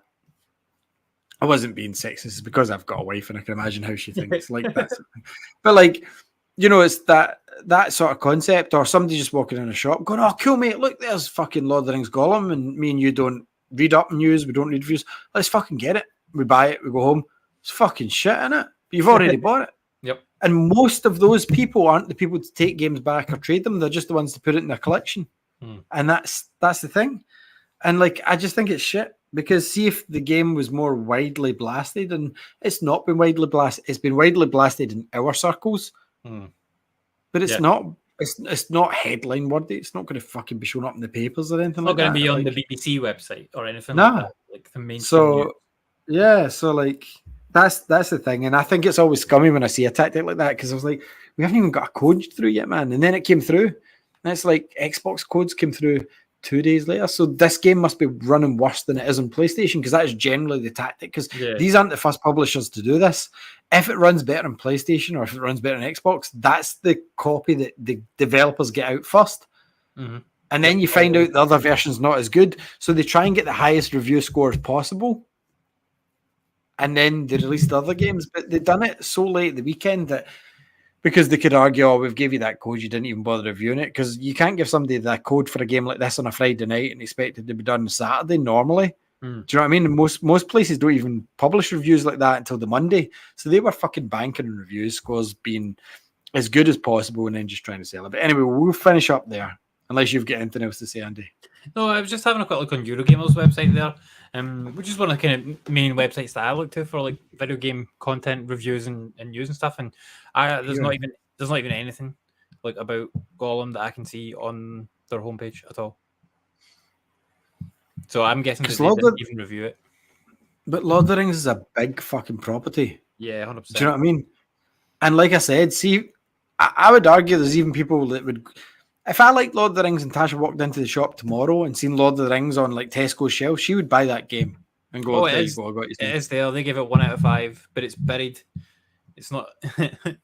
I wasn't being sexist because I've got a wife and I can imagine how she thinks. Like, that's, but like, you know, it's that sort of concept, or somebody just walking in a shop going, "Oh, cool, mate, look, there's fucking Lord of the Rings Gollum," and me and you don't read up news, we don't read reviews. Let's fucking get it. We buy it, we go home. It's fucking shit, innit? But you've already bought it. Yep. And most of those people aren't the people to take games back or trade them. They're just the ones to put it in their collection. And that's the thing. And like, I just think it's shit, because see, if the game was more widely blasted, and it's not been widely blasted, it's been widely blasted in our circles, but it's not. It's not headline worthy. It's not going to fucking be shown up in the papers or anything. It's not going to be on the BBC website or anything like that. Like the mainstream news. Yeah, so like that's the thing, and I think it's always scummy when I see a tactic like that, because I was like, we haven't even got a code through yet, man, and then it came through, and it's like Xbox codes came through 2 days later, so this game must be running worse than it is on PlayStation, because that is generally the tactic, because these aren't the first publishers to do this. If it runs better on PlayStation or if it runs better on Xbox, that's the copy that the developers get out first. And And then you find out the other version's not as good. So they try and get the highest review scores possible. And then they release the other games. But they've done it so late at the weekend that because they could argue, oh, we've gave you that code, you didn't even bother reviewing it. Because you can't give somebody that code for a game like this on a Friday night and expect it to be done on Saturday normally. Do you know what I mean? Most places don't even publish reviews like that until the Monday. So they were fucking banking on review scores being as good as possible and then just trying to sell it. But anyway, we'll finish up there. Unless you've got anything else to say, Andy. No, I was just having a quick look on Eurogamer's website there, which is one of the kind of main websites that I look to for like video game content reviews and news and stuff. And there's not even anything like about Gollum that I can see on their homepage at all. So I'm guessing that they didn't even review it. But Lord of the Rings is a big fucking property. Yeah, 100%. Do you know what I mean? And like I said, see, I would argue there's even people that would. If I liked Lord of the Rings and Tasha walked into the shop tomorrow and seen Lord of the Rings on like Tesco's shelf, she would buy that game and go, there you go, I got you. It is there. They give it 1 out of 5, but it's buried. It's not.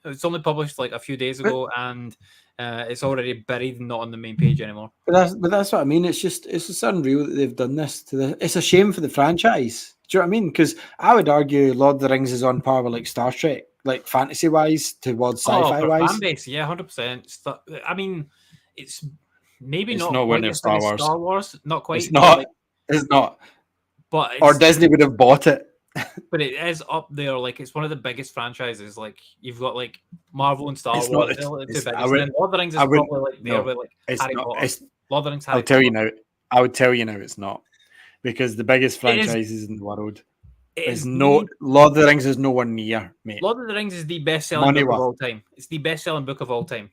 It's only published like a few days ago, and it's already buried and not on the main page anymore. But that's what I mean. It's just unreal that they've done this to the. It's a shame for the franchise. Do you know what I mean? Because I would argue Lord of the Rings is on par with like Star Trek, like fantasy wise towards sci-fi wise. Fan base, yeah, 100%. I mean, it's maybe it's not nowhere near Star Wars. Star Wars, not quite. It's not. It's not. But or Disney would have bought it. But it is up there. Like it's one of the biggest franchises. Like you've got like Marvel and Star Wars. Lord of the Rings is probably like there with like Harry Potter. Lord of the Rings. I'll tell you now. I would tell you now it's not, because the biggest franchises in the world is no Lord of the Rings is nowhere near, mate. Lord of the Rings is the best-selling book of all time. It's the best-selling book of all time.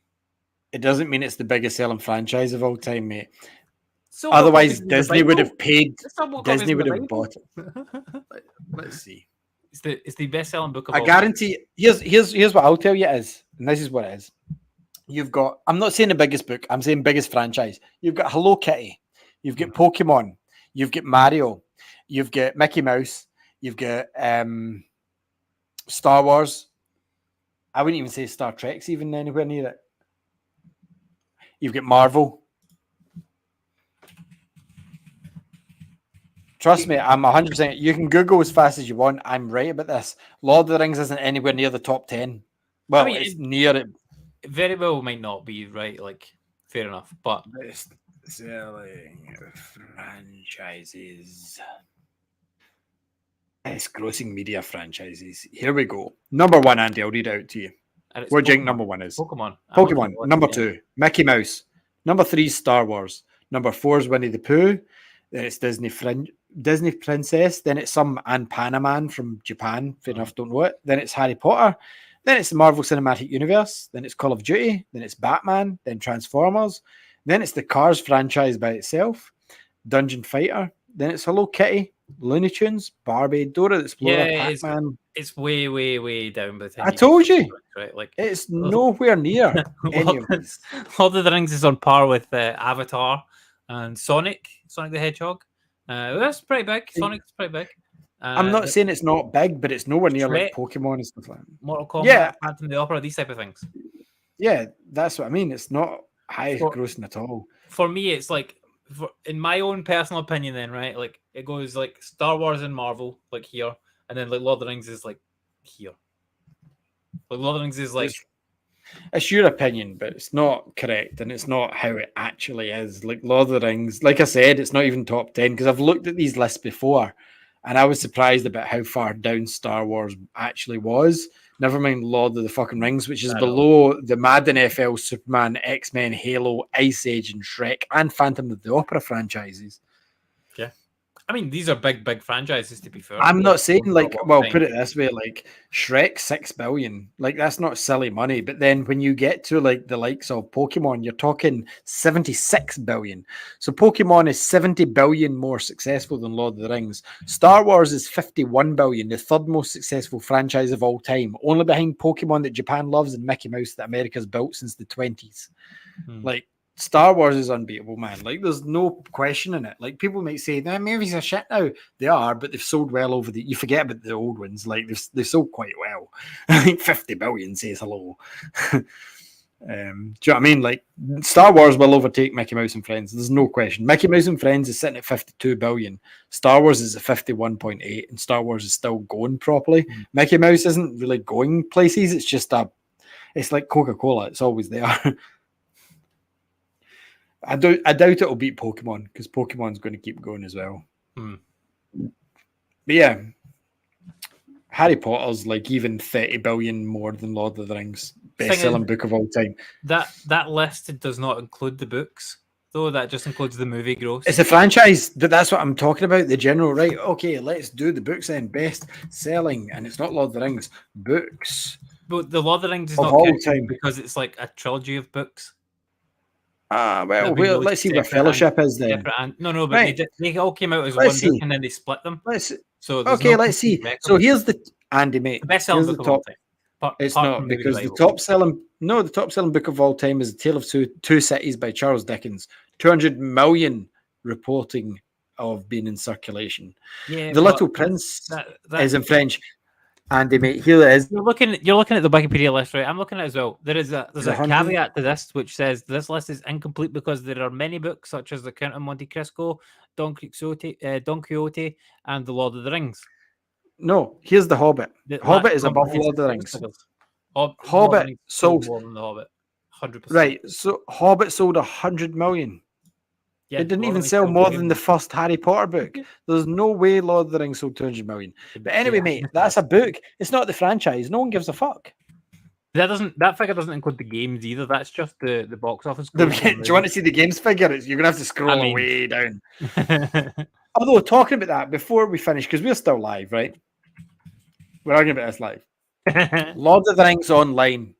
It doesn't mean it's the biggest selling franchise of all time, mate. So otherwise, Disney would have paid. Disney would have bought it. Let's see. It's the best-selling book of all time. I guarantee. Here's what I'll tell you is, and this is what it is. You've got. I'm not saying the biggest book. I'm saying biggest franchise. You've got Hello Kitty. You've got Pokemon. You've got Mario. You've got Mickey Mouse. You've got Star Wars. I wouldn't even say Star Trek's even anywhere near it. You've got Marvel. Trust me, I'm 100%. You can Google as fast as you want. I'm right about this. Lord of the Rings isn't anywhere near the top 10. Well, I mean, it's near it. Very well might not be right. Like, fair enough. But best selling franchises. Best grossing media franchises. Here we go. Number 1, Andy. I'll read it out to you. What do you think number 1 is? Pokemon. Number 2, Mickey Mouse. Number 3, Star Wars. Number 4 is Winnie the Pooh. Then it's Disney Princess. Then it's some Panaman from Japan. Fair enough, don't know it. Then it's Harry Potter. Then it's the Marvel Cinematic Universe. Then it's Call of Duty. Then it's Batman. Then Transformers. Then it's the Cars franchise by itself. Dungeon Fighter. Then it's Hello Kitty, Looney Tunes, Barbie, Dora the Explorer, Pac-Man. It's way, way, way down by the time. I told you. Right? Like it's nowhere near any of this. Lord of the Rings is on par with Avatar and Sonic the Hedgehog. That's pretty big. Sonic's pretty big. I'm not saying it's not big, but it's nowhere near like Pokemon and stuff like that. Mortal Kombat, Phantom of the Opera, these type of things. Yeah, that's what I mean. It's not high grossing at all. For me, it's like, in my own personal opinion, then, right? Like, it goes like Star Wars and Marvel, like here, and then like Lord of the Rings is like here. Like Lord of the Rings is like. It's your opinion, but it's not correct, and it's not how it actually is. Like Lord of the Rings, like I said, it's not even top 10 because I've looked at these lists before, and I was surprised about how far down Star Wars actually was. Never mind Lord of the fucking Rings, which is below the Madden FL, Superman, X-Men, Halo, Ice Age, and Shrek, and Phantom of the Opera franchises. Yeah. I mean, these are big franchises, to be fair. I'm not saying like, well, put it this way, like Shrek, 6 billion. Like, that's not silly money. But then when you get to like the likes of Pokemon, you're talking 76 billion. So Pokemon is 70 billion more successful than Lord of the Rings. Star Wars is 51 billion, the third most successful franchise of all time, only behind Pokemon that Japan loves and Mickey Mouse that America's built since the 20s. Like, Star Wars is unbeatable, man. Like, there's no question in it. Like, people might say, the movies are shit now. They are, but they've sold well over the... You forget about the old ones. Like, they've sold quite well. I think 50 billion says hello. Do you know what I mean? Like, Star Wars will overtake Mickey Mouse and Friends. There's no question. Mickey Mouse and Friends is sitting at 52 billion. Star Wars is at 51.8, and Star Wars is still going properly. Mickey Mouse isn't really going places. It's just it's like Coca-Cola. It's always there. I doubt it'll beat Pokemon, because Pokemon's going to keep going as well. But yeah, Harry Potter's like even 30 billion more than Lord of the Rings. Best-selling book of all time. That list does not include the books, though. That just includes the movie gross. It's a franchise, but that's what I'm talking about. The general, right? Okay, let's do the books then. Best selling, and it's not Lord of the Rings. Books. But the Lord of the Rings is of not all counted time. because it's like a trilogy of books. Let's see what Fellowship is then. No, but Right. they all came out as Let's one book see. and then they split them. Let's See. So here's the Andy, mate. The best-selling book of all time. It's not, because the top selling book of all time is A Tale of Two Cities by Charles Dickens. 200 million reporting of being in circulation. Yeah, The Little Prince is in French. Andy, mate, here it is. You're looking at the Wikipedia list, right? I'm looking at it as well. There's a caveat to this, which says this list is incomplete because there are many books such as The Count of Monte Cristo, Don Quixote, and The Lord of the Rings. No, here's The Hobbit. The Hobbit is above Lord of the Rings. Hobbit sold more than The Hobbit, 100%. Right, so Hobbit sold 100 million. Yeah, it didn't even sell more than the first Harry Potter book. There's no way Lord of the Rings sold 200 million. But anyway, mate, that's a book. It's not the franchise. No one gives a fuck. That figure doesn't include the games either. That's just the box office. Do you want to see the games figure? You're gonna have to scroll way down. Although, talking about that before we finish, because we're still live, right? We're arguing about this live. Lord of the Rings Online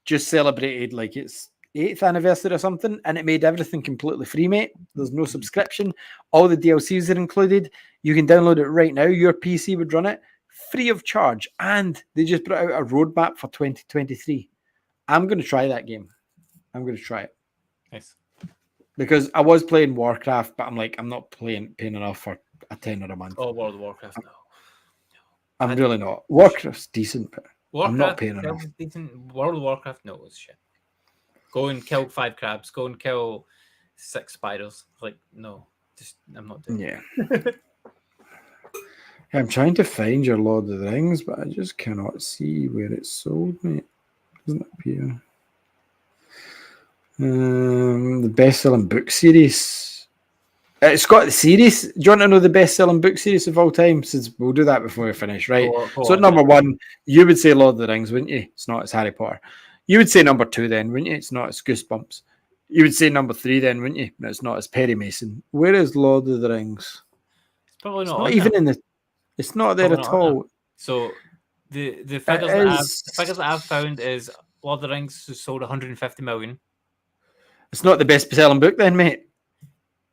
just celebrated like its 8th anniversary or something, and it made everything completely free, mate. There's no subscription. All the DLCs are included. You can download it right now. Your PC would run it free of charge, and they just put out a roadmap for 2023. I'm going to try that game. I'm going to try it. Nice. Because I was playing Warcraft, but I'm like, I'm not paying enough for a $10 a month. Oh, World of Warcraft, no. I'm really not. Warcraft's decent, but Warcraft, I'm not paying enough. Decent. World of Warcraft, no, it's shit. Go and kill 5 crabs. Go and kill 6 spiders. Like, no, I'm not doing it. Yeah. I'm trying to find your Lord of the Rings, but I just cannot see where it's sold, mate. Doesn't appear. The best-selling book series. It's got the series. Do you want to know the best-selling book series of all time? Since we'll do that before we finish, right? So number 1, you would say Lord of the Rings, wouldn't you? It's not. It's Harry Potter. You would say number 2 then, wouldn't you? It's not. It's Goosebumps. You would say number 3 then, wouldn't you? No, it's not. It's Perry Mason. Where is Lord of the Rings? It's probably not. It's not even in the. It's not there at all. So the figures that I've found is Lord of the Rings has sold 150 million. It's not the best-selling book then, mate.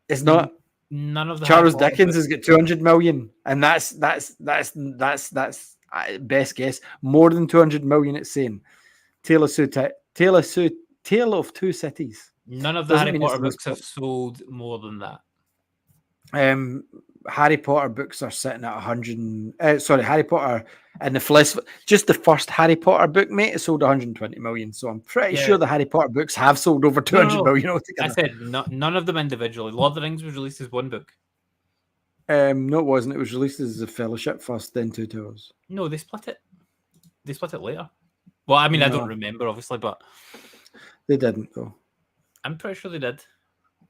It's not. None of the Charles Dickens has got 200 million, and that's best guess. More than 200 million. It's saying Tale of Two Cities. None of the Harry Potter books have sold more than that. Harry Potter books are sitting at 100. Harry Potter and the Philosopher. Just the first Harry Potter book, mate, it sold 120 million. So I'm pretty sure the Harry Potter books have sold over 200 million altogether. I said none of them individually. Lord of the Rings was released as one book. No, it wasn't. It was released as a Fellowship first, then Two Towers. No, they split it. They split it later. Well, I mean, I don't remember, obviously, but they didn't, though. I'm pretty sure they did.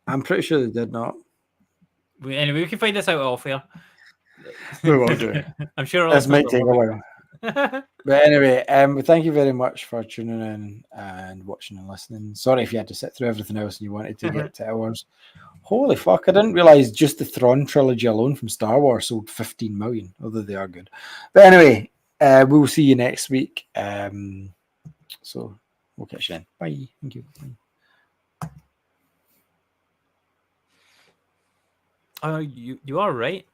I'm pretty sure they did not. Anyway, we can find this out off here. We will do. I'm sure this might take a while. But anyway, thank you very much for tuning in and watching and listening. Sorry if you had to sit through everything else and you wanted to get to ours. Holy fuck, I didn't realize just the Thrawn trilogy alone from Star Wars sold 15 million, although they are good. But anyway, we'll see you next week. So we'll catch you then. Bye. Thank you. Bye. You are right.